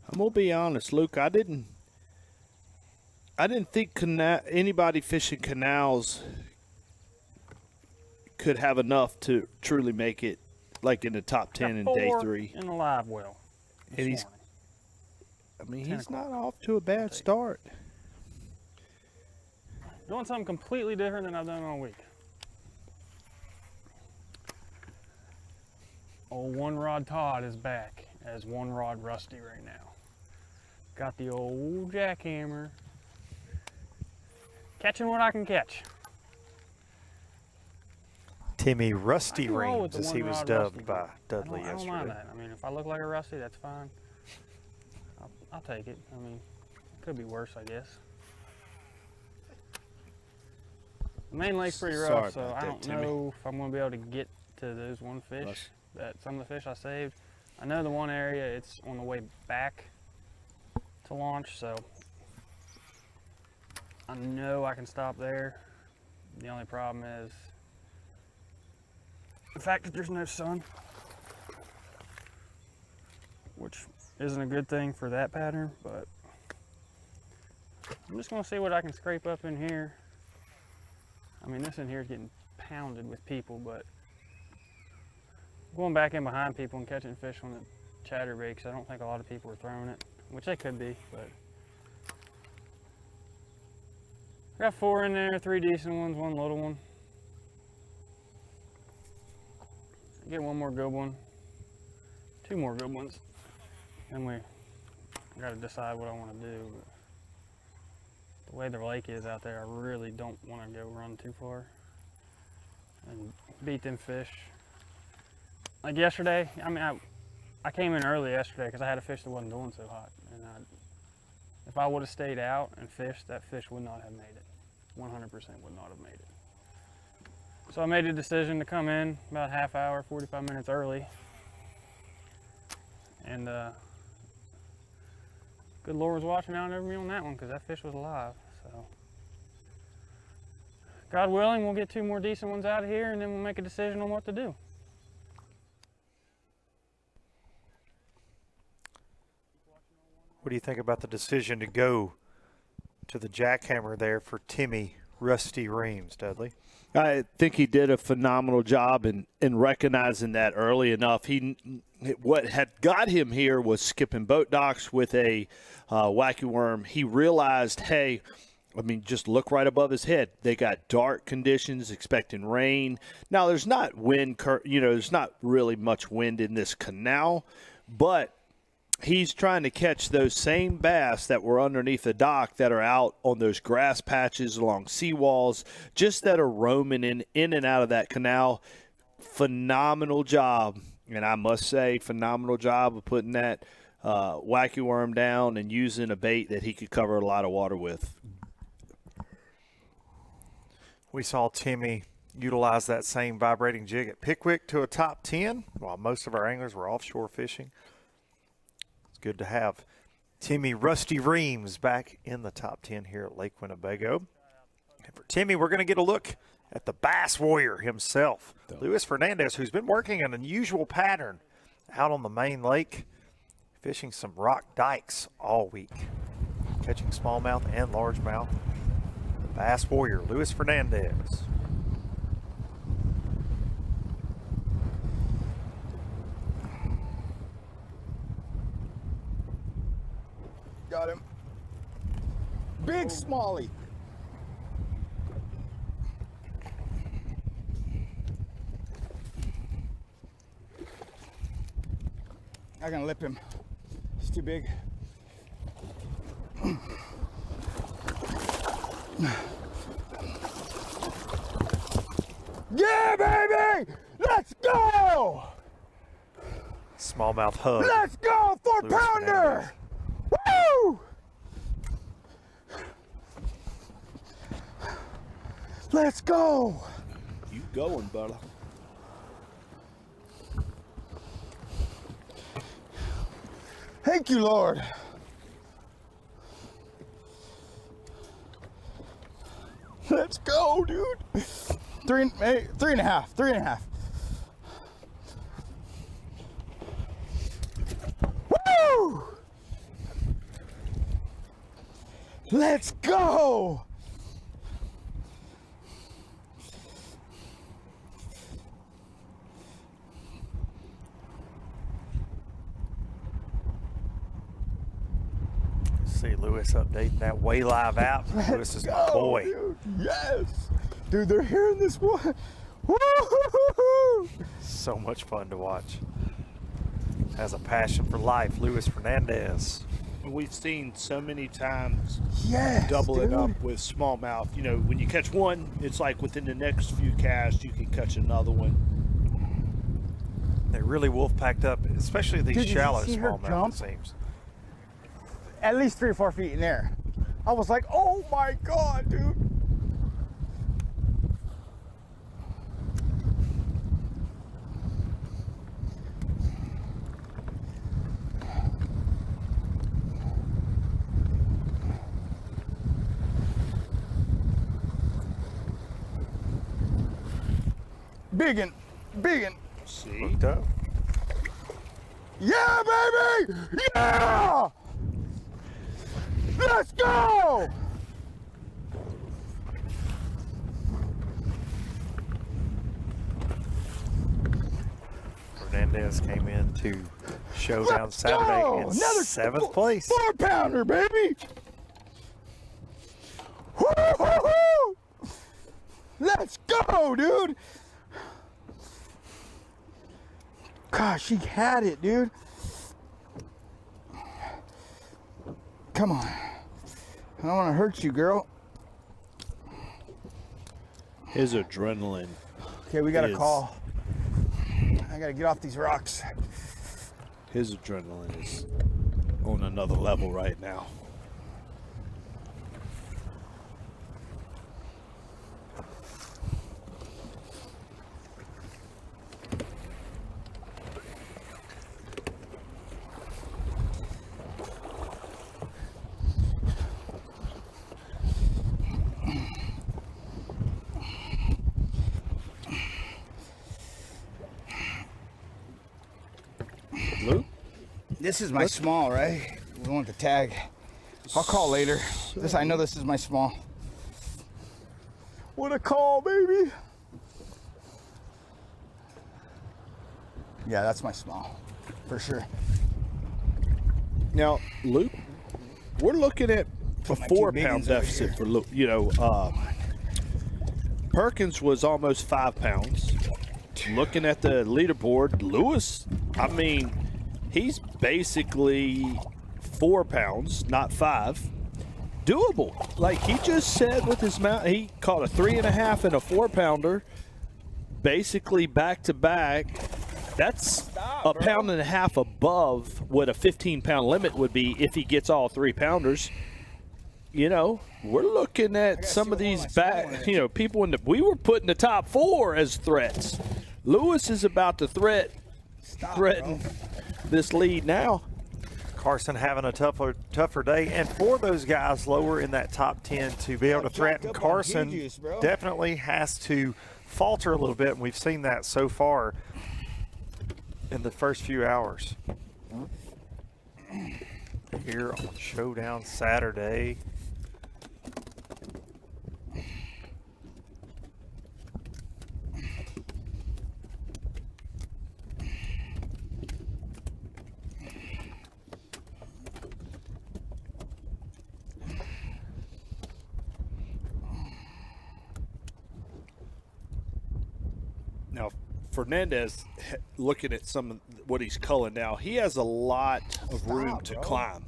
I'm gonna be honest, Luke. I didn't think anybody fishing canals could have enough to truly make it like in the top 10 in day 3. In the live well. And he's not off to a bad start. Doing something completely different than I've done all week. Old One Rod Todd is back as One Rod Rusty right now. Got the old jackhammer. Catching what I can catch. Timmy Rusty Reams, as he was dubbed by Dudley I don't yesterday. mind that. I mean, if I look like a Rusty, that's fine. I'll take it. I mean, it could be worse, I guess. The main lake's pretty rough, so I don't know if I'm going to be able to get to those one fish, some of the fish I saved. I know the one area, it's on the way back to launch, so I know I can stop there. The only problem is the fact that there's no sun. isn't a good thing for that pattern, but I'm just gonna see what I can scrape up in here. I mean, this in here is getting pounded with people, but going back in behind people and catching fish on the chatterbait, because I don't think a lot of people are throwing it, which they could be, but I got 4 in there, 3 decent ones, 1 little one. Get 1 more good one, 2 more good ones, and we got to decide what I want to do. But the way the lake is out there, I really don't want to go run too far and beat them fish. Like yesterday, I mean, I came in early yesterday because I had a fish that wasn't doing so hot, and if I would have stayed out and fished, that fish would not have made it. 100% would not have made it. So I made a decision to come in about a half hour, 45 minutes early. And good Lord was watching out over me on that one because that fish was alive. So God willing, we'll get 2 more decent ones out of here and then we'll make a decision on what to do. What do you think about the decision to go to the jackhammer there for Timmy Rusty Reams, Dudley? I think he did a phenomenal job in recognizing that early enough. What had got him here was skipping boat docks with a wacky worm. He realized, hey, I mean, just look right above his head. They got dark conditions, expecting rain. Now, there's not wind, there's not really much wind in this canal, but he's trying to catch those same bass that were underneath the dock that are out on those grass patches along seawalls, just that are roaming in and out of that canal. Phenomenal job, and I must say, phenomenal job of putting that wacky worm down and using a bait that he could cover a lot of water with. We saw Timmy utilize that same vibrating jig at Pickwick to a top 10, while most of our anglers were offshore fishing. Good to have Timmy Rusty Reams back in the top 10 here at Lake Winnebago. And for Timmy, we're going to get a look at the bass warrior himself, Luis Fernandez, who's been working an unusual pattern out on the main lake, fishing some rock dikes all week, catching smallmouth and largemouth. The bass warrior, Luis Fernandez. Got him. Big smallie. I can lip him. It's too big. Yeah, baby! Let's go! Smallmouth hug. Let's go, 4-pounder! Woo! Let's go! You going, brother? Thank you, Lord. Let's go, dude. 3.5. Woo! Let's go! See Lewis updating that Way Live app. Lewis is my boy. Dude. Yes! Dude, they're hearing this one. Woo-hoo-hoo-hoo! So much fun to watch. Has a passion for life, Luis Fernandez. We've seen so many times yes, double dude. it up with smallmouth. You know, when you catch one, it's like within the next few casts, you can catch another one. They really wolf packed up, especially these Dude, shallow did you see her smallmouth, jump? it seems. At least 3 or 4 feet in there. I was like, oh my God, dude. Biggin. See? Hooked up. Yeah, baby! Yeah! Let's go! Fernandez came into Showdown Saturday in 7th place. 4-pounder, baby! Woo-hoo-hoo! Let's go, dude! Gosh, she had it, dude. Come on. I don't want to hurt you, girl. His adrenaline. Okay, we got a call. I got to get off these rocks. His adrenaline is on another level right now. This is my small, right? We want the tag. I'll call later. I know this is my small. What a call, baby. Yeah, that's my small, for sure. Now, Luke, we're looking at a 4-pound deficit for Luke. You know, Perkins was almost 5 pounds. Looking at the leaderboard, Lewis, I mean, he's basically 4 pounds, not 5. Doable. Like he just said with his mount, he caught a 3.5 and a 4-pounder, basically back to back. That's a pound and a half above what a 15-pound limit would be if he gets all 3-pounders. You know, we're looking at some of these people we were putting the top 4 as threats. Lewis is about to threaten this lead now. Carson having a tougher day, and for those guys lower in that top 10 to be able to threaten Carson definitely has to falter a little bit, and we've seen that so far in the first few hours here on Showdown Saturday. Now, Fernandez, looking at some of what he's culling now, he has a lot of room to climb,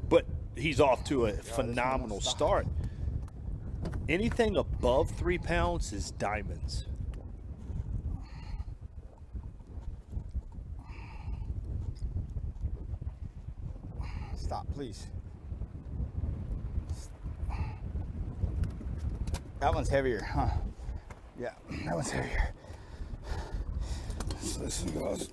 but he's off to a phenomenal start. Anything above 3 pounds is diamonds. Stop, please. That one's heavier, huh? Yeah, that one's heavier. So this one goes.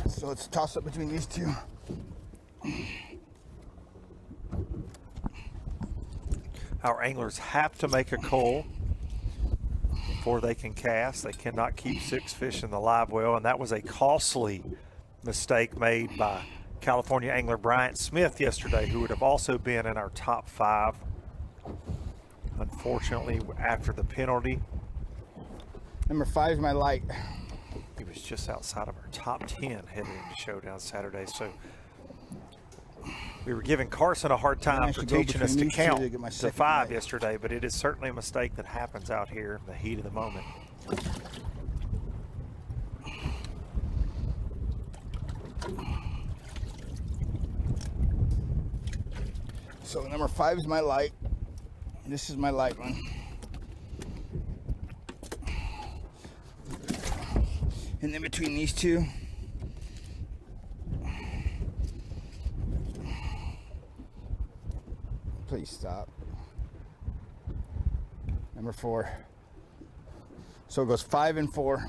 So it's a toss up between these two. Our anglers have to make a cull before they can cast. They cannot keep 6 fish in the live well, and that was a costly mistake made by California angler Bryant Smith yesterday, who would have also been in our top 5. Unfortunately, after the penalty, Number 5 is my light. he was just outside of our top 10 heading into Showdown Saturday. So we were giving Carson a hard time for teaching us to count to 5 yesterday, but it is certainly a mistake that happens out here in the heat of the moment. So number 5 is my light. This is my light one. And then between these two, please stop. Number 4. So it goes 5 and 4.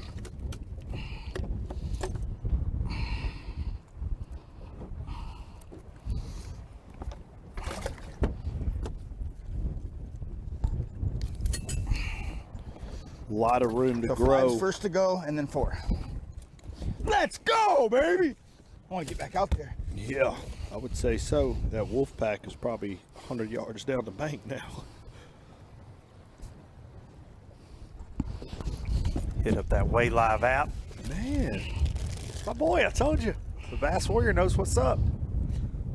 lot of room to So grow. 5's first to go, and then 4. Let's go, baby! I want to get back out there. Yeah, I would say so. That wolf pack is probably 100 yards down the bank now. Hit up that Way Live app. Man. My boy, I told you. The Bass Warrior knows what's up.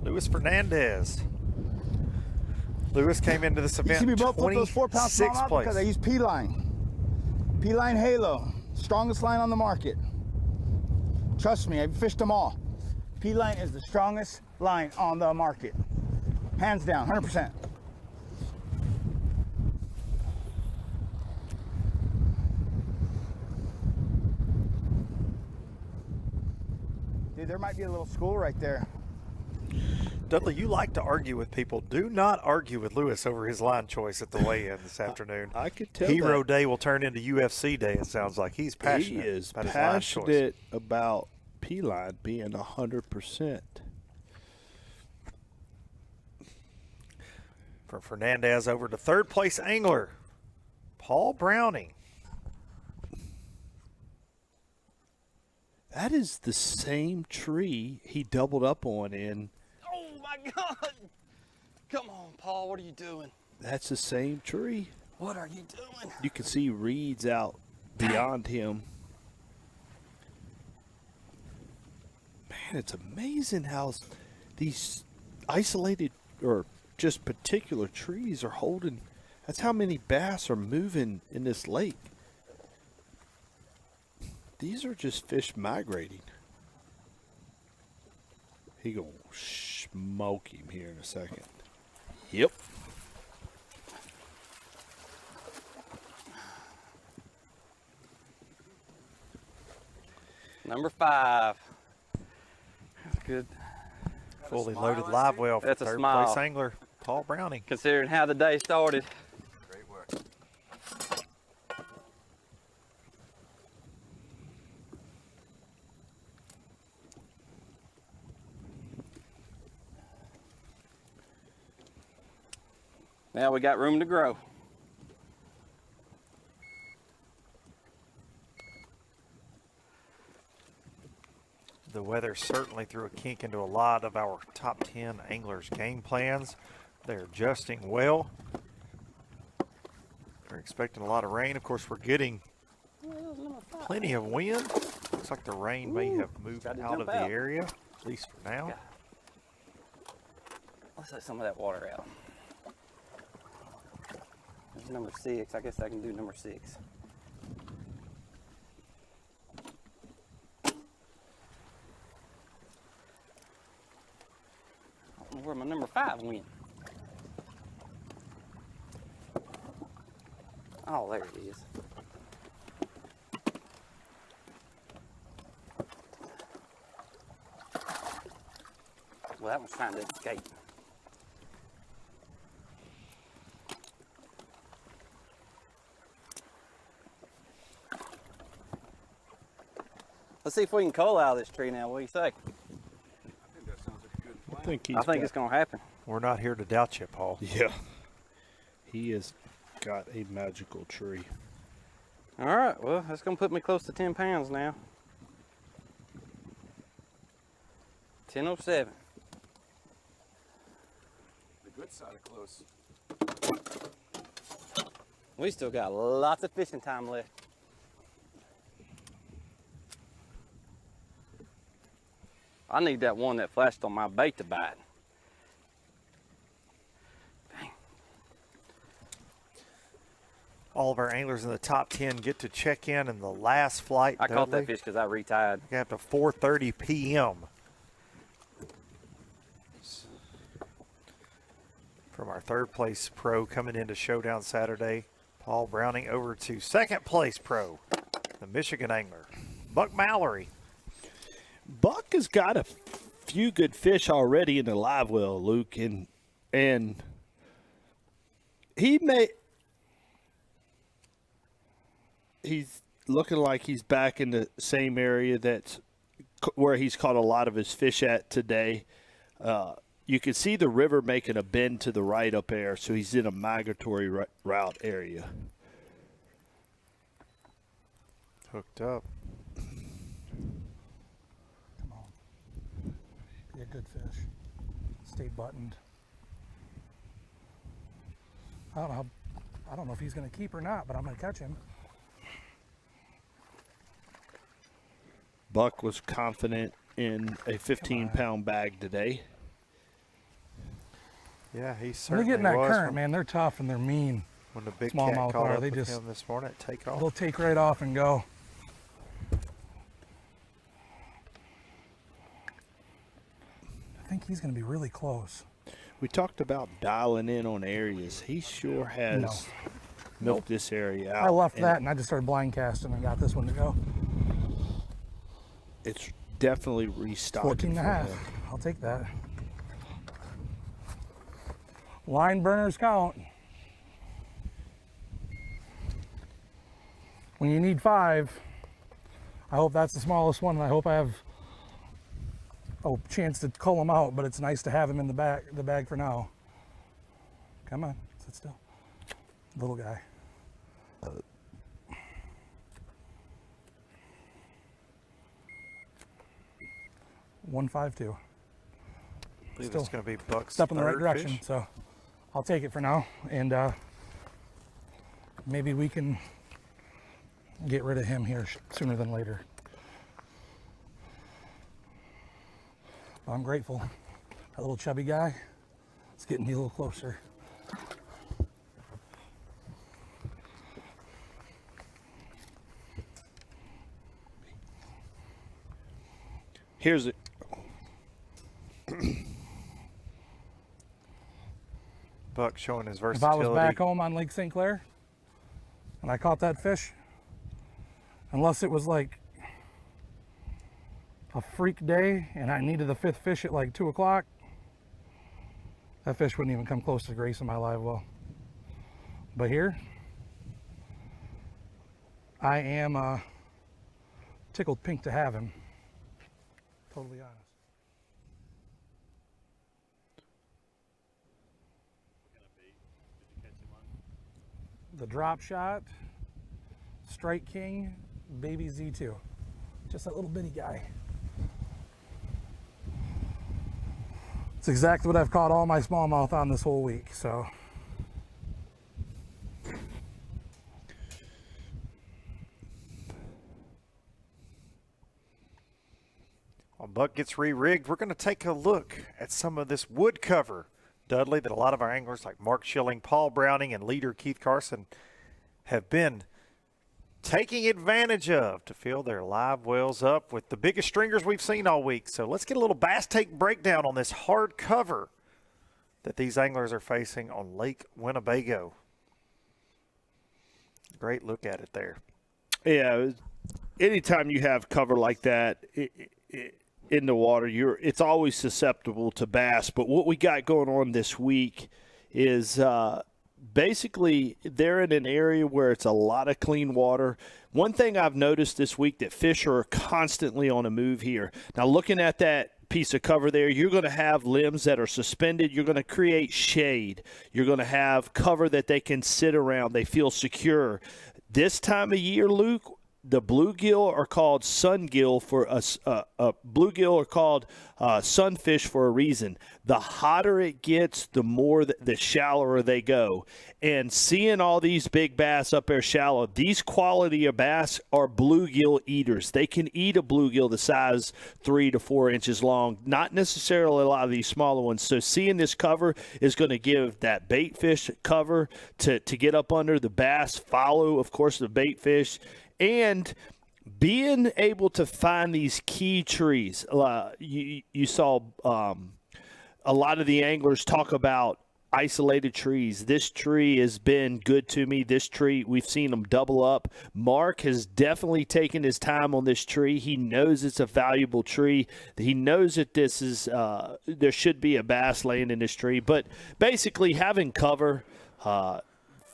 Luis Fernandez. Lewis came into this You event see me both put those 4-pound 26th smallmouth place. because I use P-line. P-line Halo. Strongest line on the market. Trust me, I've fished them all. P-line is the strongest line on the market. Hands down, 100%. Dude, there might be a little school right there. Dudley, you like to argue with people. Do not argue with Lewis over his line choice at the weigh-in this afternoon. I could tell Hero that. Day will turn into UFC Day, it sounds like. He's passionate He is about his line choice. passionate about P-line being 100%. From Fernandez over to third place angler, Paul Browning. That is the same tree he doubled up on in. Oh my God! Come on, Paul. What are you doing? That's the same tree. What are you doing? You can see reeds out beyond him. Man, it's amazing how these isolated or just particular trees are holding. That's how many bass are moving in this lake. These are just fish migrating. He gonna smoke him here in a second. Yep. Number 5. That's good. Fully loaded live well for That's a third smile. place angler, Paul Browning. Considering how the day started. Great work. Now we got room to grow. The weather certainly threw a kink into a lot of our top 10 anglers' game plans. They're adjusting well. We're expecting a lot of rain. Of course, we're getting plenty of wind. Looks like the rain may have moved out of the area, at least for now. Yeah. Let's let some of that water out. There's number 6. I guess I can do number 6. I don't know where my number 5 went. Oh, there it is. Well, that one's trying to escape. Let's see if we can cull out of this tree now. What do you say? I think that sounds like a good plan. I think it's going to happen. We're not here to doubt you, Paul. Yeah. He has got a magical tree. All right. Well, that's going to put me close to 10 pounds now. 10:07. The good side of close. We still got lots of fishing time left. I need that one that flashed on my bait to bite. Dang. All of our anglers in the top 10 get to check in the last flight. I caught that Dudley, fish because I retied. after 4:30 p.m. From our third place pro coming into Showdown Saturday, Paul Browning over to second place pro, the Michigan angler, Buck Mallory. Buck has got a few good fish already in the live well, Luke, and he's looking like he's back in the same area that's where he's caught a lot of his fish at today. You can see the river making a bend to the right up there, so he's in a migratory route area. Hooked up. Come on. Be a good fish. Stay buttoned. I don't know if he's going to keep or not, but I'm going to catch him. Buck was confident in a 15-pound bag today. Yeah, he When certainly they get in that was. current, man, they're tough and they're mean. When the big Smallmouth cat caught are. up They with just him this morning at takeoff. they'll take right off and go. I think he's going to be really close. We talked about dialing in on areas. He sure has milked this area out. I left that and I just started blind casting and got this one to go. It's definitely restocking. 14 and a for half. him. I'll take that. Line burners count. When you need 5, I hope that's the smallest one, and I hope I have a chance to cull them out, but it's nice to have him in the bag for now. Come on, sit still. Little guy. 152. I believe it's going to be Buck's Step in the right third direction, fish. so I'll take it for now, and maybe we can get rid of him here sooner than later. But I'm grateful. That little chubby guy is getting me a little closer. Here's it. Buck showing his If versatility. I was back home on Lake St. Clair and I caught that fish, unless it was like a freak day and I needed the 5th fish at like 2 o'clock, that fish wouldn't even come close to gracing my live well. But here, I am tickled pink to have him. Totally honest. The drop shot, Strike King, baby Z2. Just that little bitty guy. It's exactly what I've caught all my smallmouth on this whole week, so. While Buck gets re-rigged, we're going to take a look at some of this wood cover, Dudley, that a lot of our anglers like Mark Schilling, Paul Browning, and leader Keith Carson have been taking advantage of to fill their live wells up with the biggest stringers we've seen all week. So let's get a little bass take breakdown on this hard cover that these anglers are facing on Lake Winnebago. Great look at it there. Yeah, anytime you have cover like that in the water, it's always susceptible to bass. But what we got going on this week is basically they're in an area where it's a lot of clean water. One thing I've noticed this week that fish are constantly on a move here. Now, looking at that piece of cover there, you're going to have limbs that are suspended. You're going to create shade. You're going to have cover that they can sit around. They feel secure. This time of year, Luke, the bluegill are called sungill for bluegill are called sunfish for a reason. The hotter it gets, the more the shallower they go. And seeing all these big bass up there shallow, these quality of bass are bluegill eaters. They can eat a bluegill the size 3 to 4 inches long, not necessarily a lot of these smaller ones. So seeing this cover is going to give that bait fish cover to get up under. The bass follow, of course, the bait fish. And being able to find these key trees, you saw a lot of the anglers talk about isolated trees. This tree has been good to me. This tree, we've seen them double up. Mark has definitely taken his time on this tree. He knows it's a valuable tree. He knows that this is there should be a bass laying in this tree. But basically having cover,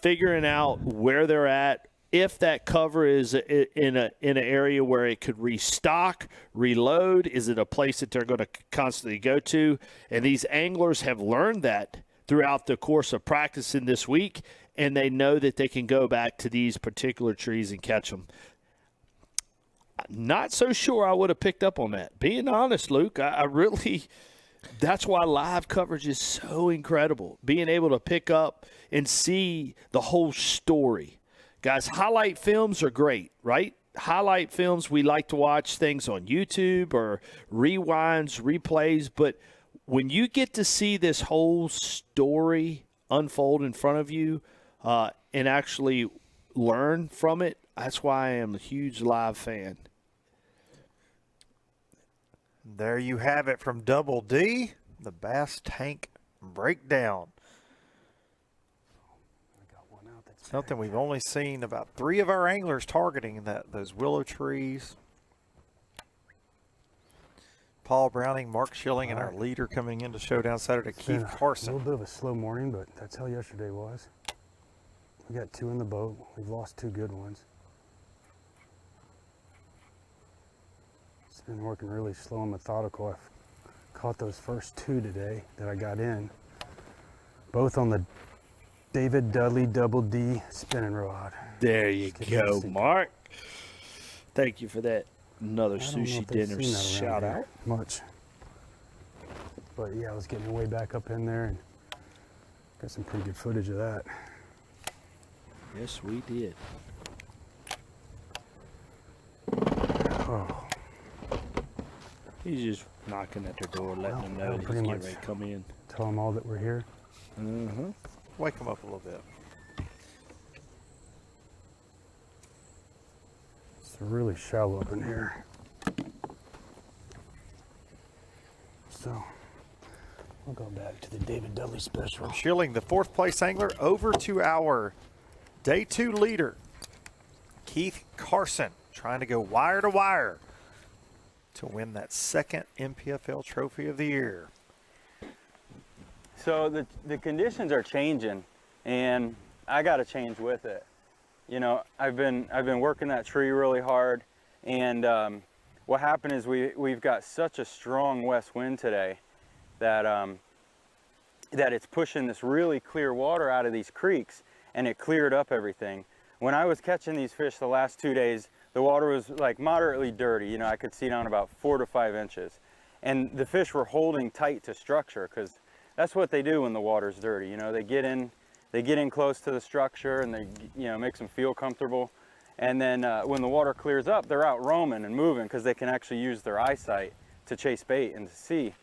figuring out where they're at, if that cover is in an area where it could restock, reload, is it a place that they're going to constantly go to? And these anglers have learned that throughout the course of practicing this week, and they know that they can go back to these particular trees and catch them. Not so sure I would have picked up on that. Being honest, Luke, I really – that's why live coverage is so incredible, being able to pick up and see the whole story. Guys, highlight films are great, right? Highlight films, we like to watch things on YouTube or rewinds, replays, but when you get to see this whole story unfold in front of you and actually learn from it, that's why I am a huge live fan. There you have it from Double D, the Bass Tank Breakdown. Something we've only seen about 3 of our anglers targeting those willow trees. Paul Browning, Mark Schilling, and our leader coming into Showdown Saturday, Keith Carson. A little bit of a slow morning, but that's how yesterday was. We got 2 in the boat. We've lost 2 good ones. It's been working really slow and methodical. I've caught those first 2 today that I got in, both on the David Dudley Double D spinning rod. There you go, Mark. Thank you for that. Another sushi dinner shout out. Much. But yeah, I was getting way back up in there and got some pretty good footage of that. Yes, we did. Oh. He's just knocking at their door, letting them know that he's getting ready to come in. Tell them all that we're here. Mm-hmm. Wake them up a little bit. It's really shallow up in here. So, we'll go back to the David Dudley special. From Schilling, the 4th place angler, over to our Day 2 leader, Keith Carson, trying to go wire to wire to win that 2nd NPFL Trophy of the Year. So the conditions are changing, and I got to change with it. You know, I've been working that tree really hard, and what happened is we've got such a strong west wind today that that it's pushing this really clear water out of these creeks, and it cleared up everything. When I was catching these fish the last 2 days, the water was like moderately dirty. You know, I could see down about 4 to 5 inches, and the fish were holding tight to structure because that's what they do when the water's dirty. You know, they get in close to the structure, and they, you know, makes them feel comfortable. And then when the water clears up, they're out roaming and moving because they can actually use their eyesight to chase bait and to see.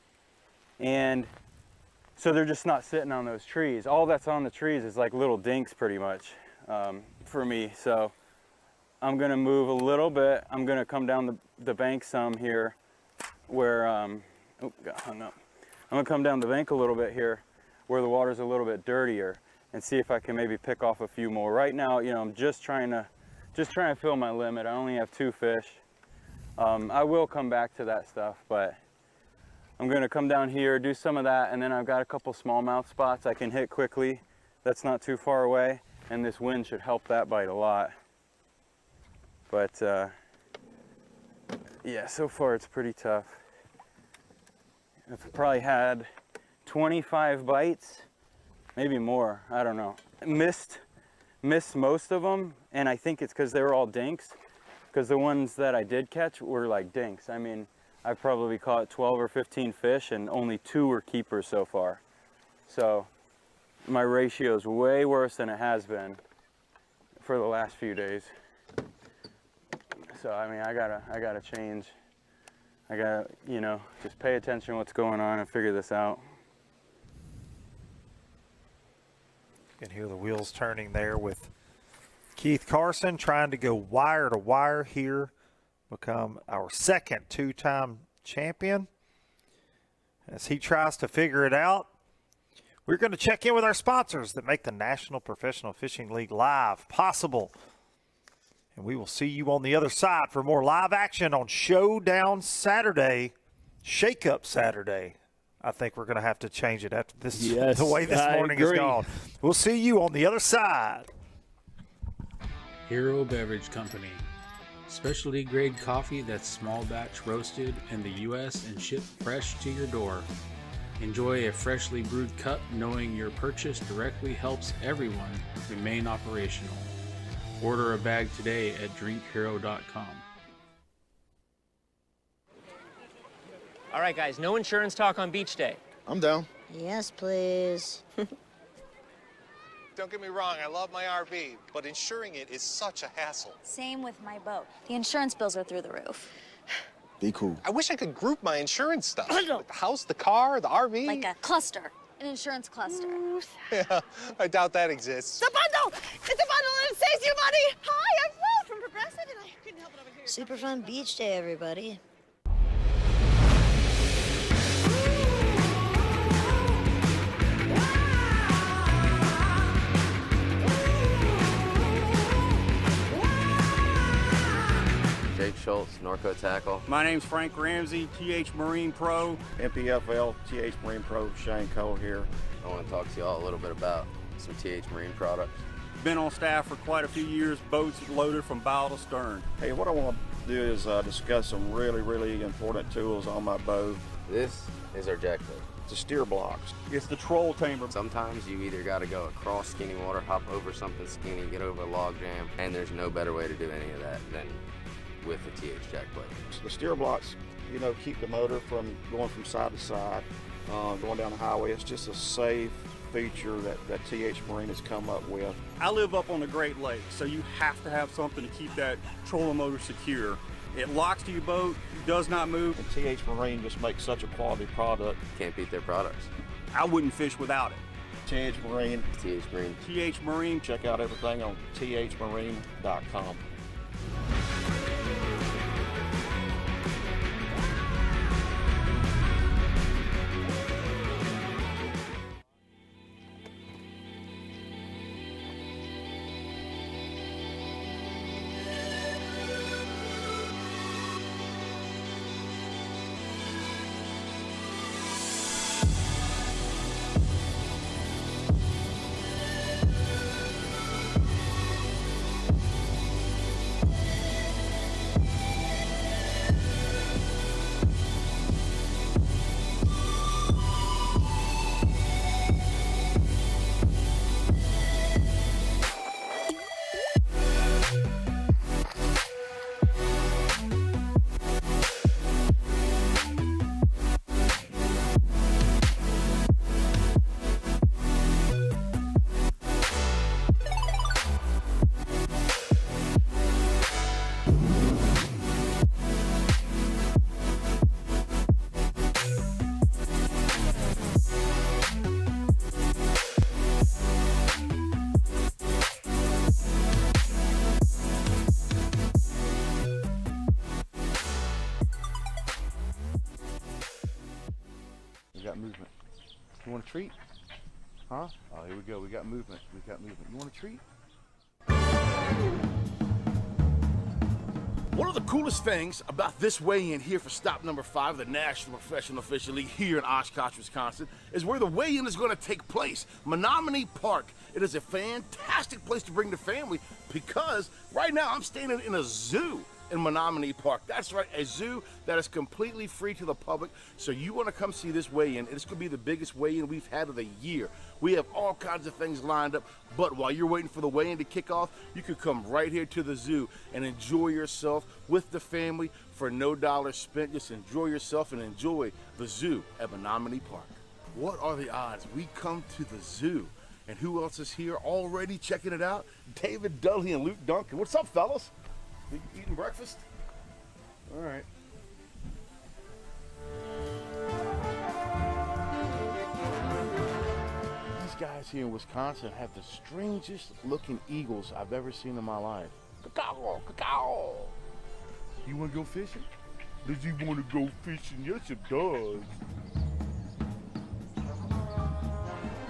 And so they're just not sitting on those trees. All that's on the trees is like little dinks pretty much for me. So I'm gonna move a little bit. I'm gonna come down the bank some here where, oh, got hung up. I'm gonna come down the bank a little bit here where the water's a little bit dirtier and see if I can maybe pick off a few more. Right now, you know, I'm just trying to fill my limit. I only have 2 fish. I will come back to that stuff, but I'm gonna come down here, do some of that, and then I've got a couple smallmouth spots I can hit quickly. That's not too far away, and this wind should help that bite a lot. But yeah, so far it's pretty tough. I've probably had 25 bites, maybe more, I don't know. Missed most of them, and I think it's because they were all dinks, because the ones that I did catch were like dinks. I mean, I've probably caught 12 or 15 fish, and only 2 were keepers so far. So my ratio is way worse than it has been for the last few days. So I mean, I gotta change. I gotta, you know, just pay attention to what's going on and figure this out. You can hear the wheels turning there with Keith Carson trying to go wire to wire here, become our 2nd 2-time champion. As he tries to figure it out, we're going to check in with our sponsors that make the National Professional Fishing League Live possible. And we will see you on the other side for more live action on Showdown Saturday, Shake Up Saturday. I think we're going to have to change it after this, yes, the way this morning has gone. We'll see you on the other side. Hero Beverage Company. Specialty grade coffee that's small batch roasted in the U.S. and shipped fresh to your door. Enjoy a freshly brewed cup knowing your purchase directly helps everyone remain operational. Order a bag today at drinkhero.com. All right, guys, no insurance talk on beach day. I'm down. Yes, please. Don't get me wrong, I love my RV, but insuring it is such a hassle. Same with my boat. The insurance bills are through the roof. Be cool. I wish I could group my insurance stuff. Like the house, the car, the RV. Like a cluster, an insurance cluster. Yeah, I doubt that exists. The bundle! It's a bundle and it saves you money! Hi, I'm Will from Progressive and I couldn't help it over here. Super fun beach day, everybody. Jake Schultz, Norco Tackle. My name's Frank Ramsey, TH Marine Pro. NPFL, TH Marine Pro, Shane Cole here. I want to talk to you all a little bit about some TH Marine products. Been on staff for quite a few years, boats loaded from bow to stern. Hey, what I want to do is discuss some really important tools on my boat. This is our jack plate. The steer blocks. It's the troll tamer. Sometimes you either got to go across skinny water, hop over something skinny, get over a log jam, and there's no better way to do any of that than with the TH jack plate. The steer blocks, you know, keep the motor from going from side to side, going down the highway. It's just a safe feature that TH Marine has come up with. I live up on the Great Lakes, so you have to have something to keep that trolling motor secure. It locks to your boat, does not move. And TH Marine just makes such a quality product. Can't beat their products. I wouldn't fish without it. TH Marine. TH Marine. TH Marine. Check out everything on thmarine.com. We got movement. You want a treat? Huh? Oh, here we go. We got movement. We got movement. You want a treat? One of the coolest things about this weigh-in here for stop number 5 of the National Professional Fishing League here in Oshkosh, Wisconsin, is where the weigh-in is going to take place, Menominee Park. It is a fantastic place to bring the family because right now I'm standing in a zoo in Menominee Park. That's right, a zoo that is completely free to the public. So you want to come see this weigh-in. It's going to be the biggest weigh-in we've had of the year. We have all kinds of things lined up, but while you're waiting for the weigh-in to kick off, you could come right here to the zoo and enjoy yourself with the family for no dollar spent. Just enjoy yourself and enjoy the zoo at Menominee Park. What are the odds we come to the zoo? And who else is here already checking it out? David Dudley and Luke Duncan. What's up, fellas? Eating breakfast? All right. These guys here in Wisconsin have the strangest looking eagles I've ever seen in my life. Cacao, cacao. You want to go fishing? Does he want to go fishing? Yes, it does.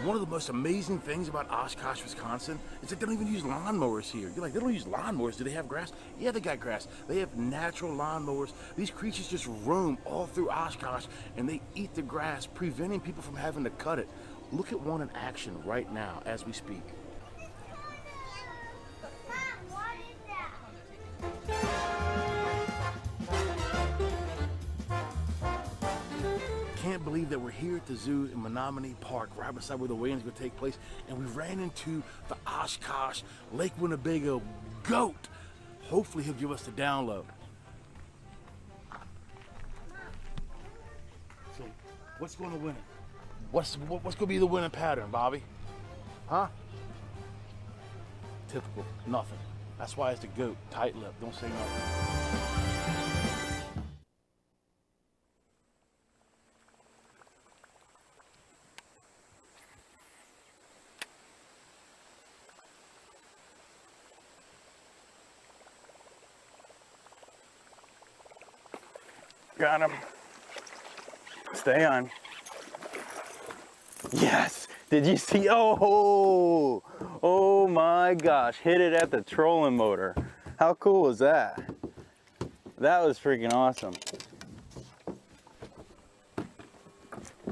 One of the most amazing things about Oshkosh, Wisconsin is that they don't even use lawnmowers here. You're like, they don't use lawnmowers. Do they have grass? Yeah, they got grass. They have natural lawnmowers. These creatures just roam all through Oshkosh and they eat the grass, preventing people from having to cut it. Look at one in action right now as we speak. Can't believe that we're here at the zoo in Menominee Park, right beside where the weigh-in is going to take place, and we ran into the Oshkosh Lake Winnebago goat. Hopefully he'll give us the download. What's going to win it? What's going to be the winning pattern, Bobby? Huh? Typical. Nothing. That's why it's the GOAT. Tight lip. Don't say nothing. Got him. Stay on. Yes. Did you see? Oh my gosh. Hit it at the trolling motor. How cool was that? That was freaking awesome.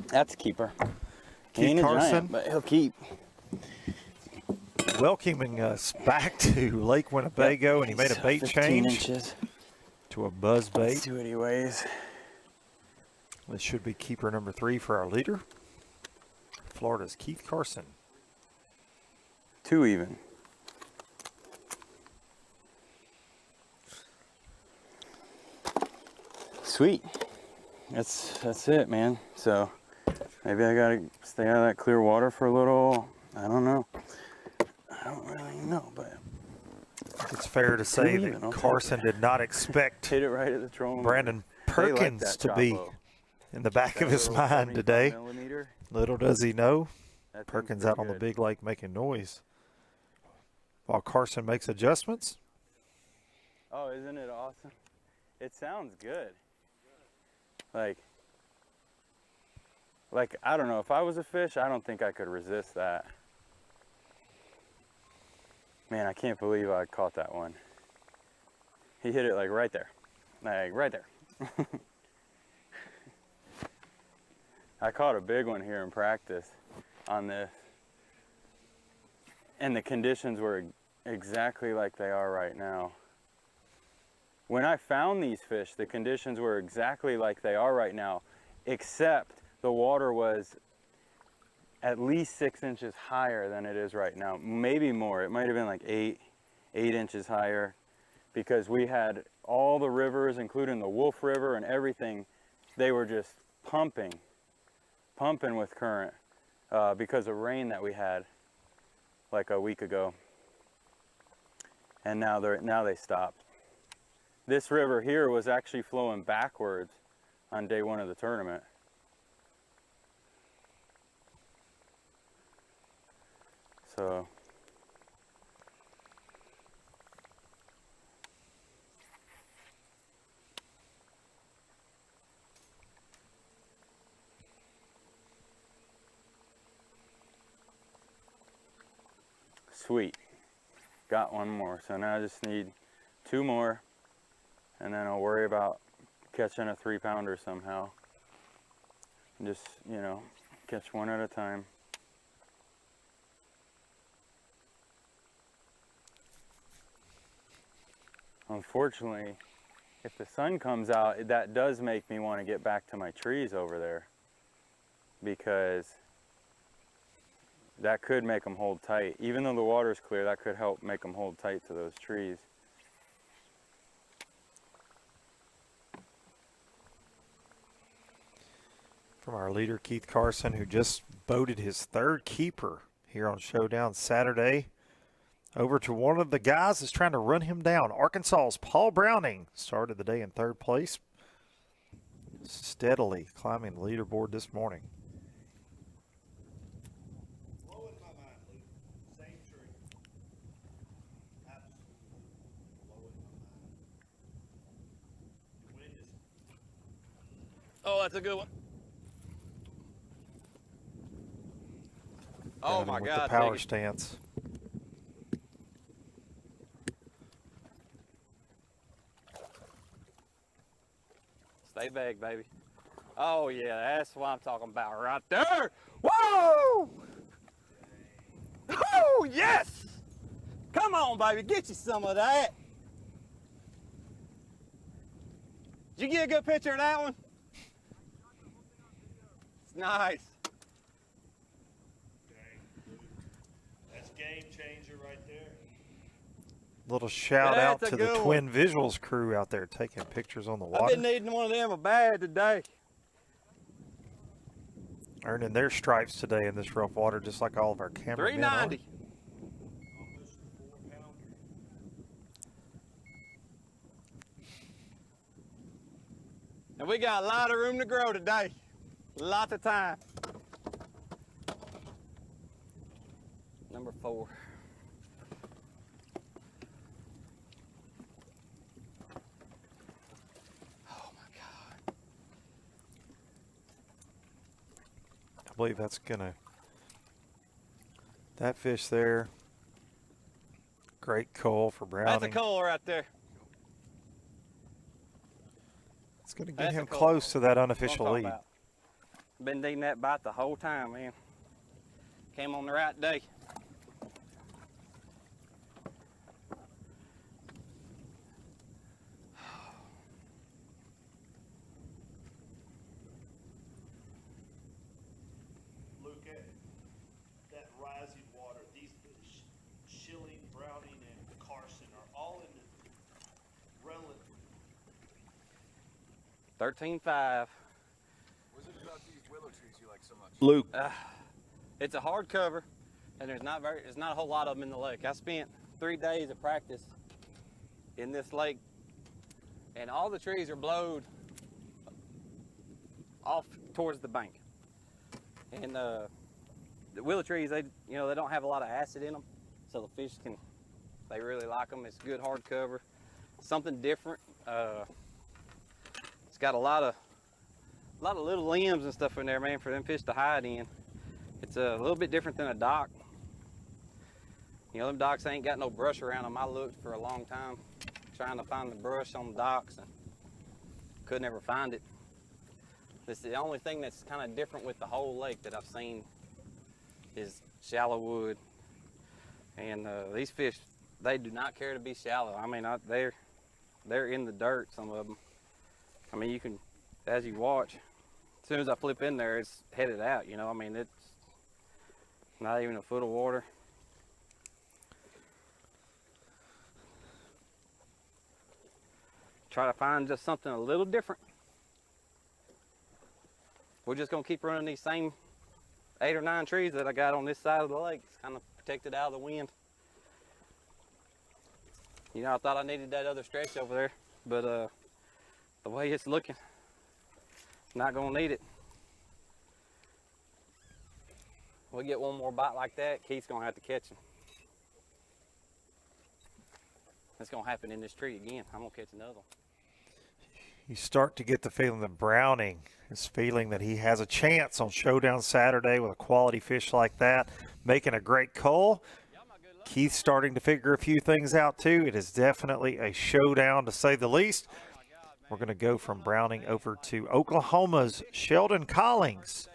That's a keeper. He ain't a giant, but he'll keep. Welcoming us back to Lake Winnebago, and he made a bait 15 change inches. To a buzz bait. Let's see what he weighs. This should be keeper number 3 for our leader. Florida's Keith Carson. 2 even. Sweet. That's it, man. So maybe I gotta stay out of that clear water for a little. I don't know. I don't really know, but it's fair to say that Carson did not expect hit it right at the trolling. Brandon Perkins to be in the back of his mind today. Little does he know, Perkins out on the big lake making noise while Carson makes adjustments. Oh, isn't it awesome? It sounds good. Like I don't know, if I was a fish, I don't think I could resist that. Man, I can't believe I caught that one. He hit it like right there. Like right there. I caught a big one here in practice on this. And the conditions were exactly like they are right now. When I found these fish, the conditions were exactly like they are right now, except the water was at least 6 inches higher than it is right now, maybe more. It might have been like 8 inches higher, because we had all the rivers, including the Wolf River and everything, they were just pumping with current because of rain that we had like a week ago. And now they stopped. This river here was actually flowing backwards on day 1 of the tournament. So sweet. Got one more. So now I just need 2 more, and then I'll worry about catching a 3-pounder somehow. Just, you know, catch one at a time. Unfortunately, if the sun comes out, that does make me want to get back to my trees over there, because that could make them hold tight. Even though the water's clear, that could help make them hold tight to those trees. From our leader, Keith Carson, who just boated his 3rd keeper here on Showdown Saturday, over to one of the guys that's trying to run him down. Arkansas's Paul Browning started the day in 3rd place, steadily climbing the leaderboard this morning. Oh, that's a good one. Oh my God! The power stance. Stay big, baby. Oh yeah, that's what I'm talking about right there. Whoa! Oh yes! Come on, baby, get you some of that. Did you get a good picture of that one? It's nice. That's game changer right there. Little shout out to the Twin Visuals crew out there taking pictures on the water. I've been needing one of them bad today. Earning their stripes today in this rough water, just like all of our cameramen. 390. And we got a lot of room to grow today. Lots of time. Number 4. I believe that's gonna, that fish there, great call for Browning. That's a coal right there. It's gonna get him close to that unofficial lead. Been needing that bite the whole time, man. Came on the right day. Look at that rising water. These Schilling, Browning, and Carson are all in the relative. 13.5. What's it about these willow trees you like so much? Luke. It's a hard cover, and there's not a whole lot of them in the lake. I spent 3 days of practice in this lake, and all the trees are blowed off towards the bank. And the willow trees, they don't have a lot of acid in them, so the fish they really like them. It's good hard cover, something different. It's got a lot of little limbs and stuff in there, man, for them fish to hide in. It's a little bit different than a dock. Them docks ain't got no brush around them. I looked for a long time trying to find the brush on the docks and could never find it. This is the only thing that's kind of different with the whole lake that I've seen is shallow wood. And these fish, they do not care to be shallow. I mean, they're in the dirt, some of them. I mean, you can, as you watch, as soon as I flip in there, it's headed out, I mean, it's not even a foot of water. Try to find just something a little different. We're just gonna keep running these same 8 or 9 trees that I got on this side of the lake. It's kind of protected out of the wind. I thought I needed that other stretch over there, but the way it's looking, not gonna need it. We get one more bite like that, Keith's gonna have to catch him. It's gonna happen in this tree again. I'm gonna catch another one. You start to get the feeling that Browning is feeling that he has a chance on Showdown Saturday with a quality fish like that, making a great call. Keith's starting to figure a few things out too. It is definitely a showdown to say the least. We're going to go from Browning over to Oklahoma's Sheldon Collings,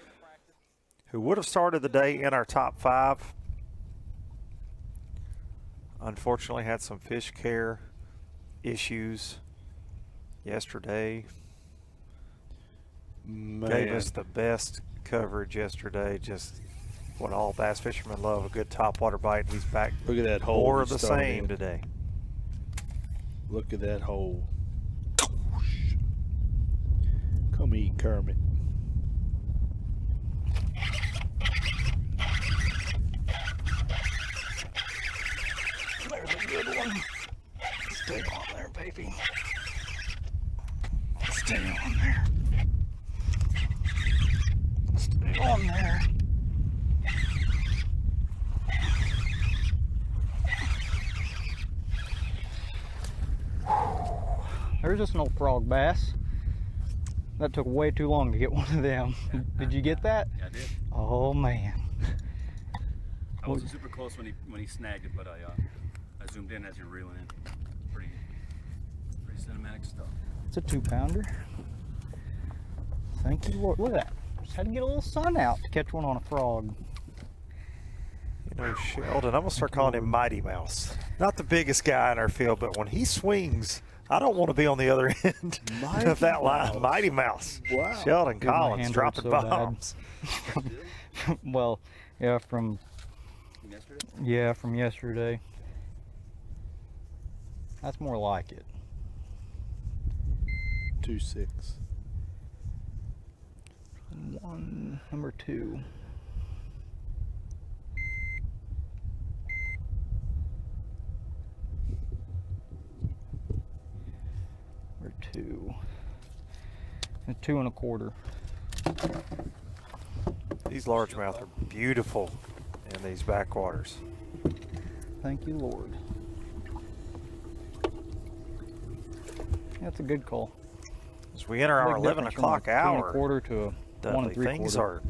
who would have started the day in our top 5. Unfortunately had some fish care issues yesterday. Man. Gave us the best coverage yesterday. Just what all bass fishermen love, a good topwater bite. He's back. Look at that hole. More of the same today. Look at that hole. Come eat, Kermit. There's a good one. Stay on there, baby. Stay on there. Stay on there. There's just an old frog bass. That took way too long to get one of them. Did you get that? Yeah, I did. Oh man. I wasn't super close when he snagged it, but I zoomed in as you're reeling in. Pretty cinematic stuff. It's a 2-pounder. Thank you, Lord. Look at that. Just had to get a little sun out to catch one on a frog. Sheldon, I'm going to start calling him Mighty Mouse. Not the biggest guy in our field, but when he swings, I don't want to be on the other end of that line. Mighty Mouse. Wow. Sheldon Dude, my Collins hand dropping hurts so bombs. Well, yeah, from yesterday? Yeah, from yesterday. That's more like it. 2.6. Number 2. Number 2. A 2 1/4. These largemouth are beautiful in these backwaters. Thank you, Lord. That's a good call. As we enter our Big 11 difference from o'clock a 2 hour, 1/4 to a 1 Dudley, 3/4. things are,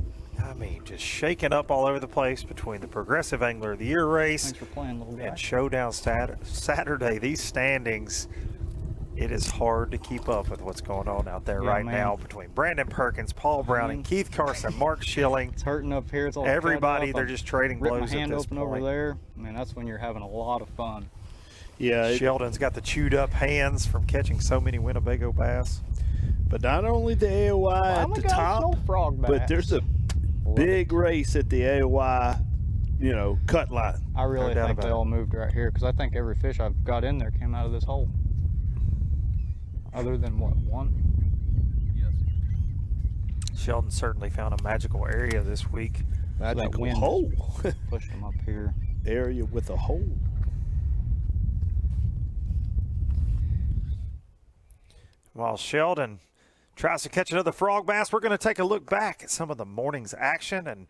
just shaking up all over the place between the Progressive Angler of the Year race Thanks for playing, little guy. and Showdown Saturday. These standings, it is hard to keep up with what's going on out there right now between Brandon Perkins, Paul Browning, Keith Carson, Mark Schilling. It's hurting up here. It's all everybody. cut up. They're just trading Rip blows my at hand this open point. over there. I mean, that's when you're having a lot of fun. Yeah, Sheldon's got the chewed up hands from catching so many Winnebago bass. But not only the AOY at the top, but there's a big race at the AOY, cut line. I really think they all moved right here because I think every fish I've got in there came out of this hole. Other than what, one? Sheldon certainly found a magical area this week. Magical wind hole. Pushed them up here. Area with a hole. While Sheldon tries to catch another frog bass, we're going to take a look back at some of the morning's action. And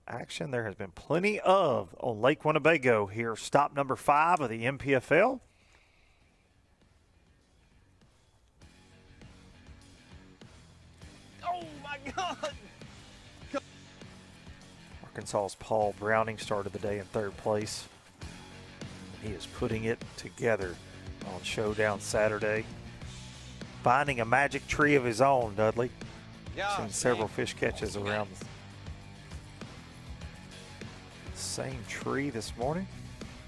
action there has been plenty of on Lake Winnebago here. Stop number 5 of the NPFL. Oh my God! Arkansas's Paul Browning started the day in 3rd place. He is putting it together on Showdown Saturday. Finding a magic tree of his own, Dudley. Seen several fish catches around the same tree this morning.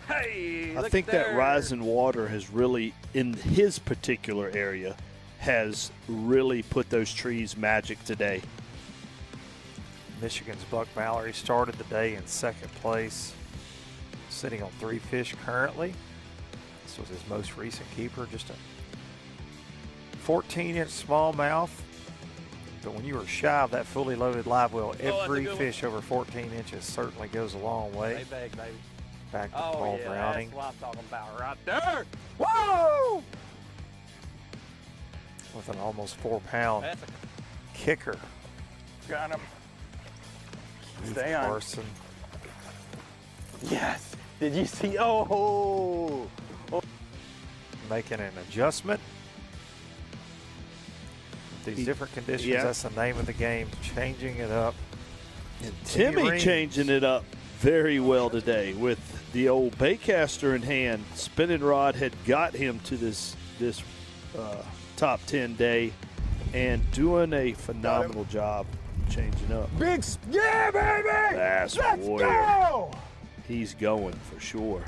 Hey, I think that rising water has really, in his particular area, has really put those trees magic today. Michigan's Buck Mallory started the day in 2nd place, sitting on 3 fish currently. This was his most recent keeper, just a 14-inch smallmouth. But when you are shy of that fully loaded live well, every fish over 14 inches certainly goes a long way. Big, baby. Back to Paul Browning. That's what I'm talking about right there. Whoa! With an almost 4-pound kicker. Got him. Keith Stay on. Carson. Yes. Did you see? Oh. Making an adjustment. These different conditions, that's the name of the game, changing it up. And Timmy changing it up very well today with the old baitcaster in hand. Spinning rod had got him to this top 10 day and doing a phenomenal job changing up. Yeah, baby! That's Let's warrior. go! He's going for sure.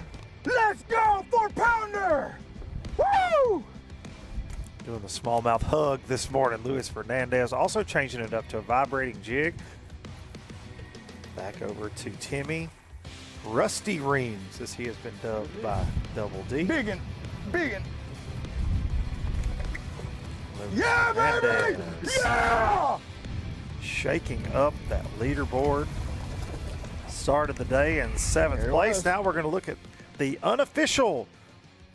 Let's go, 4-pounder! Woo! Doing the smallmouth hug this morning. Luis Fernandez also changing it up to a vibrating jig. Back over to Timmy. Rusty Reams, as he has been dubbed by Double D. Biggin. Luis Yeah, baby! Fernandez Yeah! shaking up that leaderboard. Started the day in 7th place. Now we're going to look at the unofficial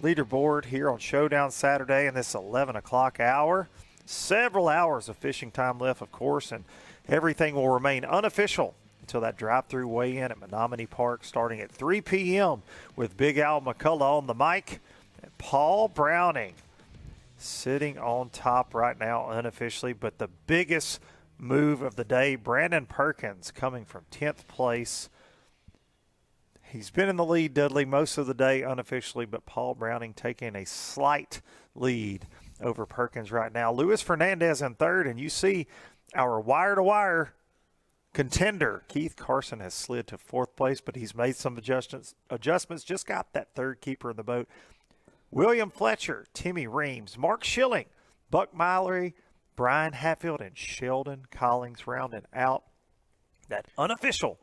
leaderboard here on Showdown Saturday in this 11 o'clock hour. Several hours of fishing time left, of course, and everything will remain unofficial until that drive-through weigh-in at Menominee Park starting at 3 p.m. with Big Al McCullough on the mic and Paul Browning sitting on top right now unofficially. But the biggest move of the day, Brandon Perkins coming from 10th place. He's been in the lead, Dudley, most of the day unofficially, but Paul Browning taking a slight lead over Perkins right now. Luis Fernandez in 3rd, and you see our wire-to-wire contender. Keith Carson has slid to 4th place, but he's made some adjustments, just got that 3rd keeper in the boat. William Fletcher, Timmy Reams, Mark Schilling, Buck Mallory, Brian Hatfield, and Sheldon Collings rounding out that unofficial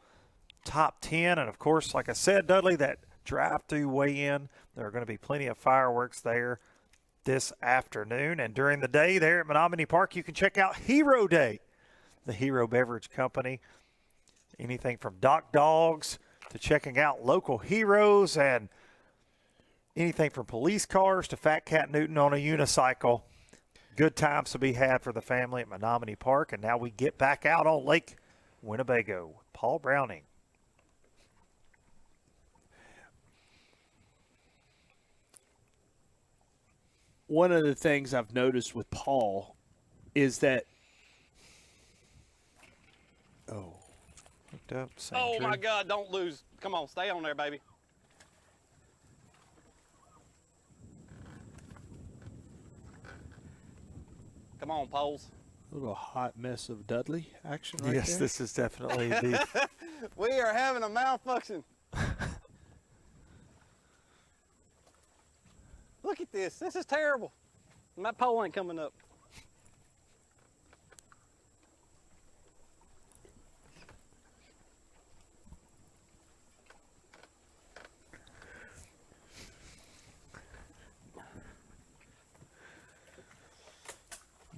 top 10. And, of course, like I said, Dudley, that drive-through weigh-in, there are going to be plenty of fireworks there this afternoon. And during the day there at Menominee Park, you can check out Hero Day. the Hero Beverage Company. Anything from dock dogs to checking out local heroes and anything from police cars to Fat Cat Newton on a unicycle. Good times to be had for the family at Menominee Park. And now we get back out on Lake Winnebago. Paul Browning. One of the things I've noticed with Paul is that hooked up. Oh my God, don't lose. Come on, stay on there, baby. Come on, poles. A little hot mess of Dudley action right Yes, there. this is definitely the We are having a malfunction. Look at this. This is terrible. My pole ain't coming up.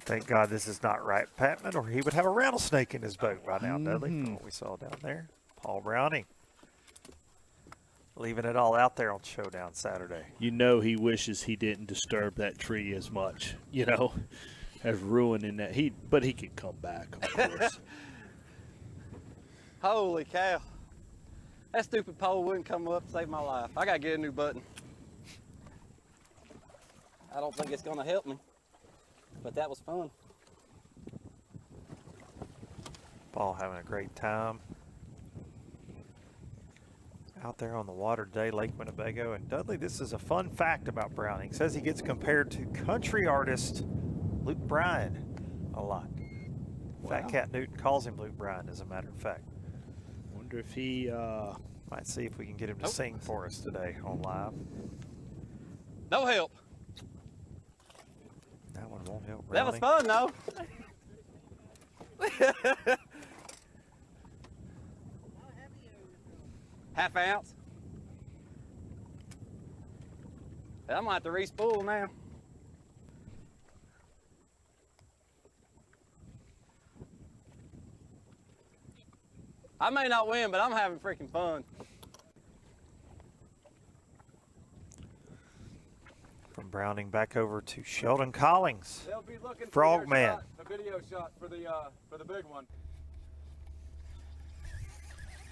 Thank God this is not Wright Patman, or he would have a rattlesnake in his boat by now, Dudley, from what we saw down there. Paul Browning leaving it all out there on Showdown Saturday. You know he wishes he didn't disturb that tree as much, you know, as ruining that. But he can come back, of course. Holy cow. That stupid pole wouldn't come up to save my life. I gotta get a new button. I don't think it's gonna help me, but that was fun. Paul having a great time out there on the water today, Lake Winnebago. And Dudley, this is a fun fact about Browning. He says he gets compared to country artist Luke Bryan a lot. Fat Cat Newton calls him Luke Bryan, as a matter of fact. Wonder if he might see if we can get him to sing for us today on live. No help. That one won't help. That was fun, though. Half ounce. I'm gonna have to re-spool now. I may not win, but I'm having freaking fun. From Browning back over to Sheldon Collings. They'll be looking Frogman. for a video shot for the big one.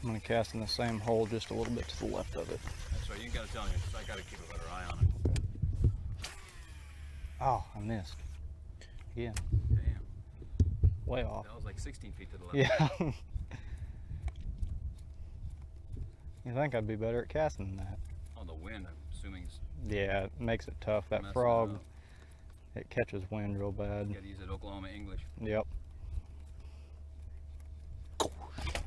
I'm going to cast in the same hole just a little bit to the left of it. That's right. You gotta tell me, 'cause I gotta keep a better eye on it. Oh, I missed. Again. Damn. Way off. That was like 16 feet to the left. Yeah. You think I'd be better at casting than that? Oh, the wind, I'm assuming. Yeah, it makes it tough. That Messing frog, up. it catches wind real bad. You gotta use that Oklahoma English. Yep.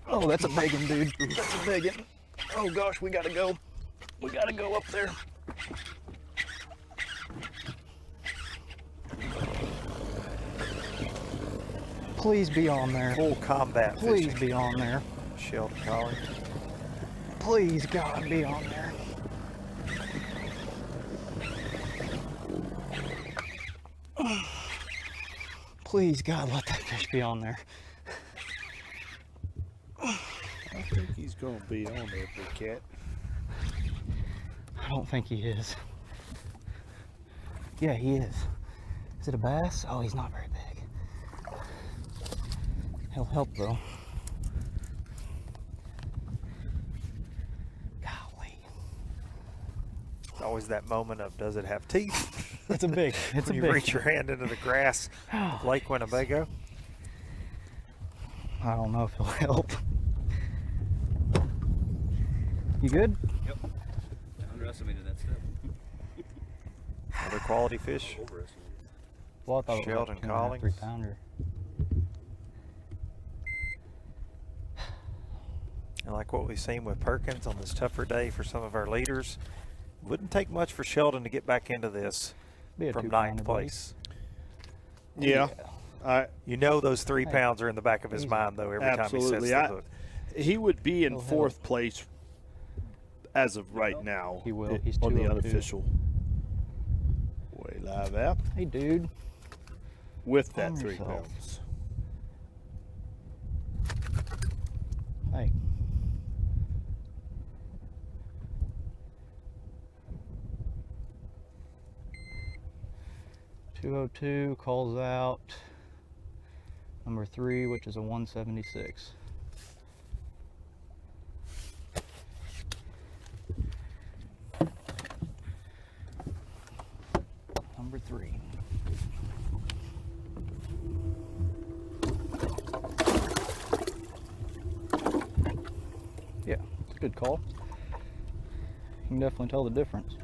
Oh, that's a big one, dude. That's a big one. Oh gosh, we gotta go. We gotta go up there. Please be on there. Full combat Please fishing. be on there. Sheldon Collings. Please, God, be on there. Please, God, let that fish be on there. I think he's going to be on there, big cat. I don't think he is. Yeah, he is. Is it a bass? Oh, he's not very big. He'll help, though. Golly. It's always that moment of, does it have teeth? It's a big. It's when a you big. reach your hand into the grass of Lake Winnebago. I don't know if he'll help. You good? Yep. I underestimated that step. Another quality fish. Well, I thought it was Sheldon like 2.5, Collings. 3 pounder. And like what we've seen with Perkins on this tougher day for some of our leaders, wouldn't take much for Sheldon to get back into this Be a from 2-pounder, ninth buddy. place. Yeah. You know those 3 pounds are in the back of his mind, though, every Absolutely. time he sets the hook. He would be in He'll fourth place as of right now. He will. He's on the 202. unofficial. Way live app Hey, dude. with that Calm 3 yourself. pounds. 202 calls out number 3, which is a 176. Number 3. Yeah, it's a good call. You can definitely tell the difference.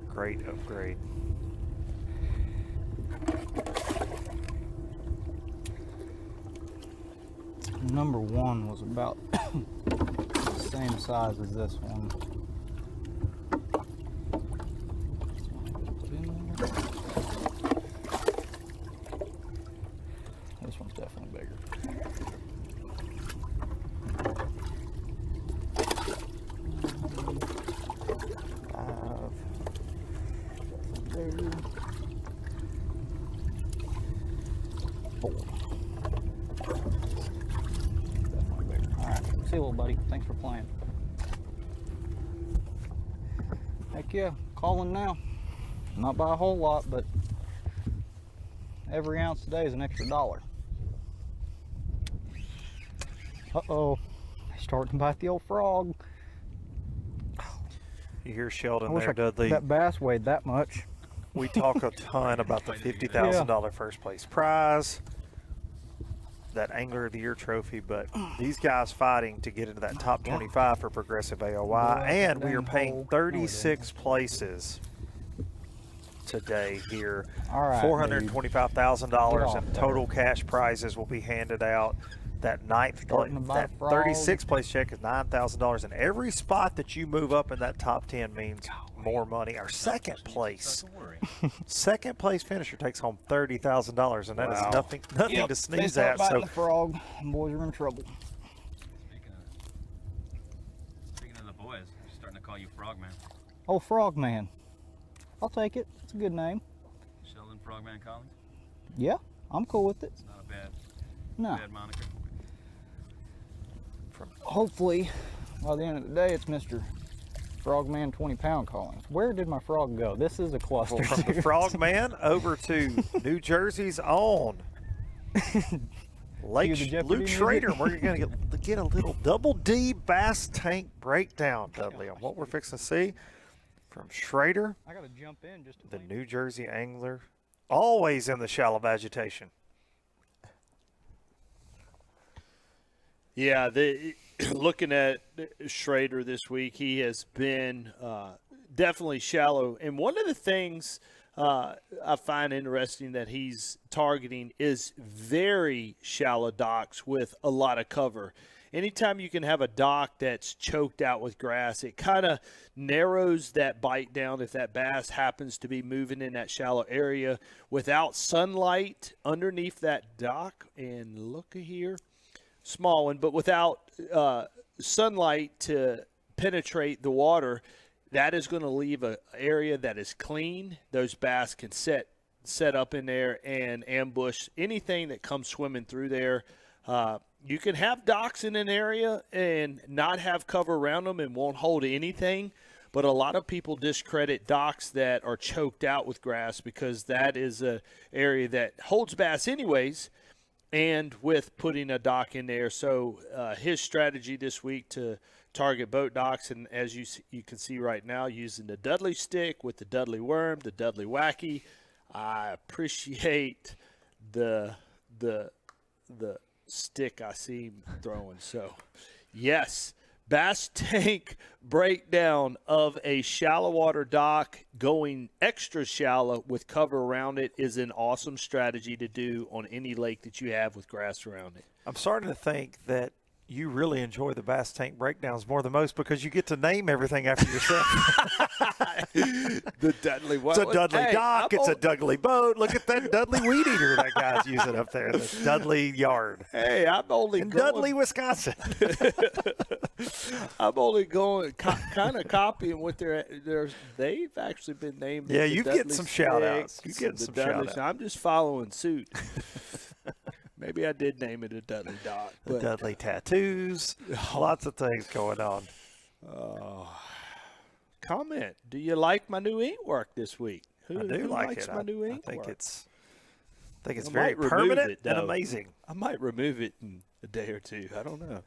Great upgrade. Number 1 was about the same size as this one. This one's definitely bigger. See you, little buddy. Thanks for playing. Heck yeah, calling now. Not by a whole lot, but every ounce today is an extra $1. Uh-oh, starting to bite the old frog. You hear Sheldon I wish there, Dudley. that bass weighed that much. We talk a ton about the $50,000 first place prize, that Angler of the Year trophy, but these guys fighting to get into that top 25 for Progressive AOY, and we are paying 36 places today here. All right, $425,000 in total cash prizes will be handed out. That ninth place, that 36th place check is $9,000, and every spot that you move up in that top 10 means more money. Our second place finisher takes home $30,000, and that is nothing to sneeze at. So the frog, boys are in trouble. Speaking of the boys, I'm starting to call you Frogman. Oh, Frogman. I'll take it. It's a good name. Sheldon Frogman Collings? Yeah, I'm cool with it. It's not a bad moniker. Hopefully, by the end of the day, it's Mr. Frogman 20-pound Collings. Where did my frog go? This is a cluster. From the Frogman over to New Jersey's own Luke Schrader. We're going to get a little double D bass tank breakdown, Dudley, on what we're fixing to see from Schrader. I got to jump in just the New Jersey angler, always in the shallow vegetation. Yeah, looking at Schrader this week, he has been definitely shallow. And one of the things I find interesting that he's targeting is very shallow docks with a lot of cover. Anytime you can have a dock that's choked out with grass, it kind of narrows that bite down if that bass happens to be moving in that shallow area without sunlight underneath that dock. And look here. Small one, but without sunlight to penetrate the water, that is going to leave an area that is clean. Those bass can set up in there and ambush anything that comes swimming through there. You can have docks in an area and not have cover around them and won't hold anything, but a lot of people discredit docks that are choked out with grass because that is an area that holds bass anyways. And with putting a dock in there. So his strategy this week to target boat docks, and as you can see right now, using the Dudley stick with the Dudley worm, the Dudley wacky. I appreciate the stick I see him throwing. So, yes, bass tank breakdown of a shallow water dock going extra shallow with cover around it is an awesome strategy to do on any lake that you have with grass around it. I'm starting to think that you really enjoy the bass tank breakdowns more than most because you get to name everything after yourself. The Dudley what? It's a Dudley dock. It's a Dudley boat. Look at that Dudley weed eater that guy's using up there. The Dudley yard. Hey, I'm only in Dudley, Wisconsin. I'm only going kind of copying what they've actually been named. Yeah, you get some shout outs. You get some shout outs. I'm just following suit. Maybe I did name it a Dudley dock. The Dudley tattoos. Lots of things going on. Comment. Do you like my new ink work this week? I do like likes it. my new I ink think work? it's very might remove permanent it, and though. amazing. I might remove it in a day or two. I don't know.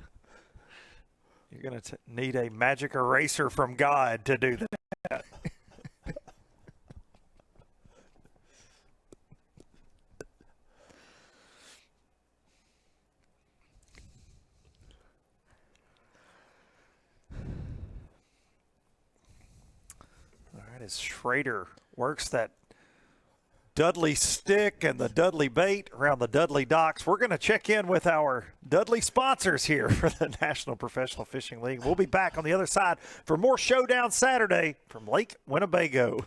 You're going to need a magic eraser from God to do that. All right, as Schrader works that Dudley stick and the Dudley bait around the Dudley docks, we're going to check in with our Dudley sponsors here for the National Professional Fishing League. We'll be back on the other side for more Showdown Saturday from Lake Winnebago.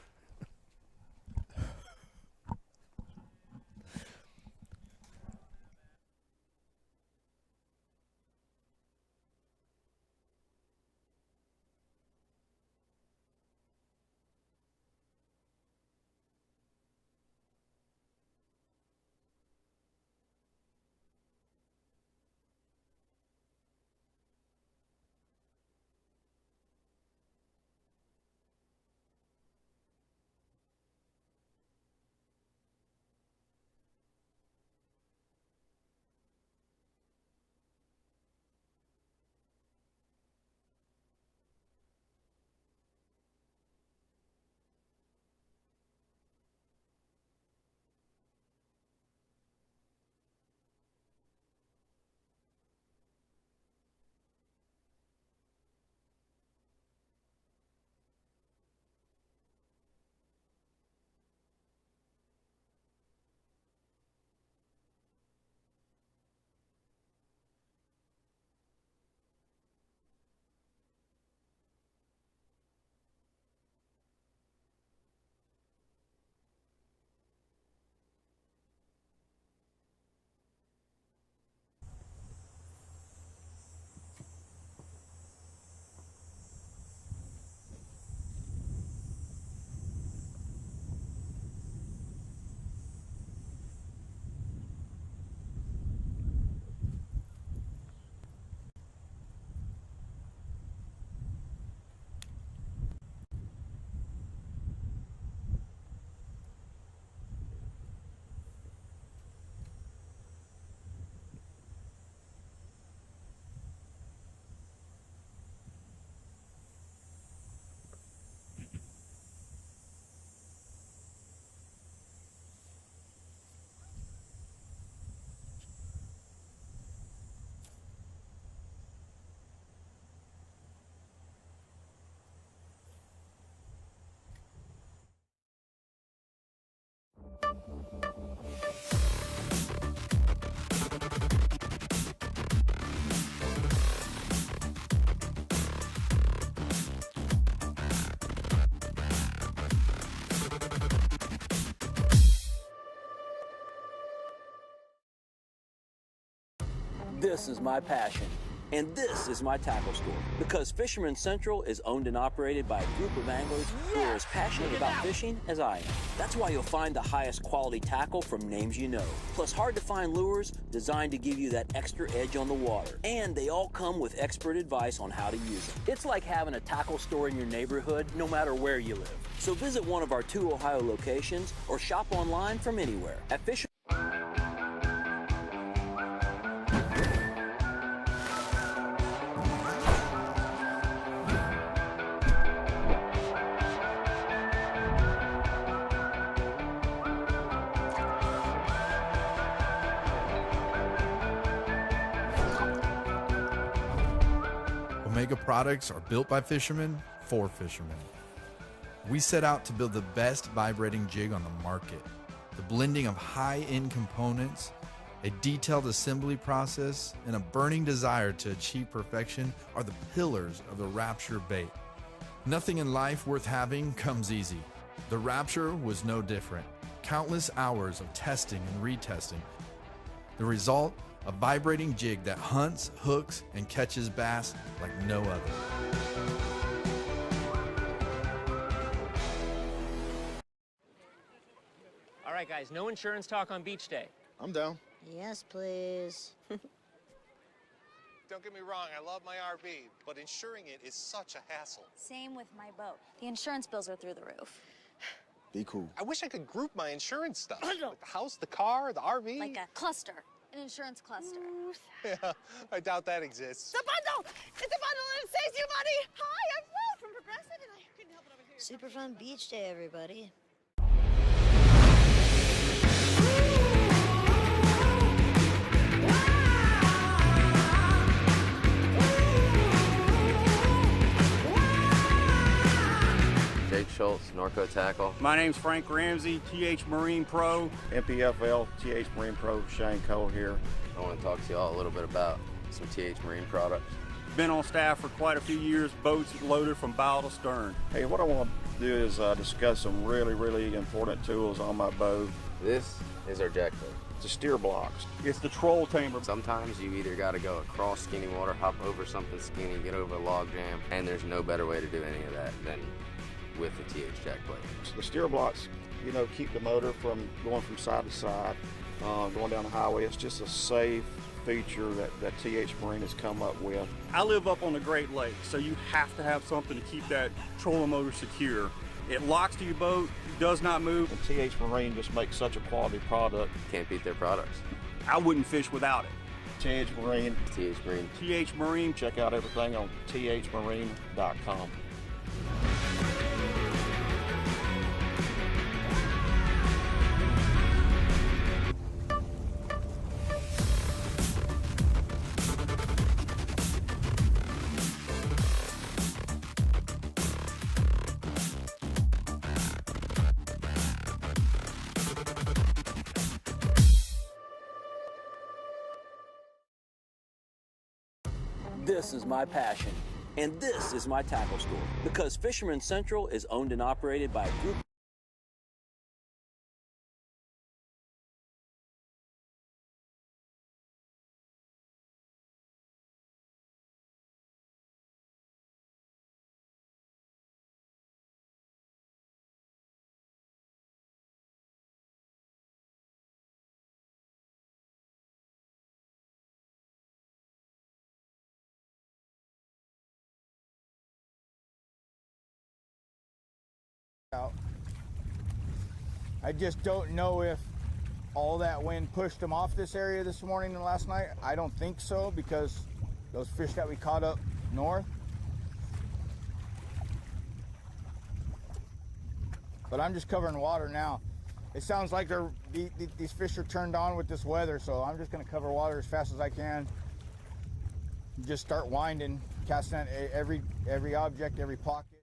This is my passion, and this is my tackle store. Because Fisherman Central is owned and operated by a group of anglers who are as passionate about fishing as I am. That's why you'll find the highest quality tackle from names you know. Plus hard-to-find lures designed to give you that extra edge on the water. And they all come with expert advice on how to use them. It's like having a tackle store in your neighborhood, no matter where you live. So visit one of our 2 Ohio locations or shop online from anywhere at Fisherman. Omega products are built by fishermen for fishermen. We set out to build the best vibrating jig on the market. The blending of high-end components, a detailed assembly process, and a burning desire to achieve perfection are the pillars of the Rapture bait. Nothing in life worth having comes easy. The Rapture was no different. Countless hours of testing and retesting. The result, a vibrating jig that hunts, hooks, and catches bass like no other. All right, guys, no insurance talk on beach day. I'm down. Yes, please. Don't get me wrong, I love my RV, but insuring it is such a hassle. Same with my boat. The insurance bills are through the roof. Be cool. I wish I could group my insurance stuff. Like the house, the car, the RV. Like a cluster, an insurance cluster. Yeah, I doubt that exists. The bundle! It's a bundle and it saves you money! Hi, I'm Will from Progressive and I couldn't help it over here. Super fun beach day, everybody. Jake Schultz, Norco Tackle. My name's Frank Ramsey, TH Marine Pro. NPFL, TH Marine Pro, Shane Cole here. I want to talk to you all a little bit about some TH Marine products. Been on staff for quite a few years, boats loaded from bow to stern. Hey, what I want to do is discuss some really important tools on my boat. This is our jack boat. It's the steer blocks. It's the troll tamer. Sometimes you either got to go across skinny water, hop over something skinny, get over a log jam, and there's no better way to do any of that than with the TH jack plate. The steer blocks, you know, keep the motor from going from side to side, going down the highway. It's just a safe feature that TH Marine has come up with. I live up on the Great Lakes, so you have to have something to keep that trolling motor secure. It locks to your boat, does not move. And TH Marine just makes such a quality product. Can't beat their products. I wouldn't fish without it. TH Marine. TH Marine. TH Marine. Check out everything on thmarine.com. This is my passion, and this is my tackle school, because Fisherman Central is owned and operated by a group. I just don't know if all that wind pushed them off this area this morning and last night. I don't think so, because those fish that we caught up north. But I'm just covering water now. It sounds like these fish are turned on with this weather, so I'm just going to cover water as fast as I can. Just start winding, casting at every object, every pocket.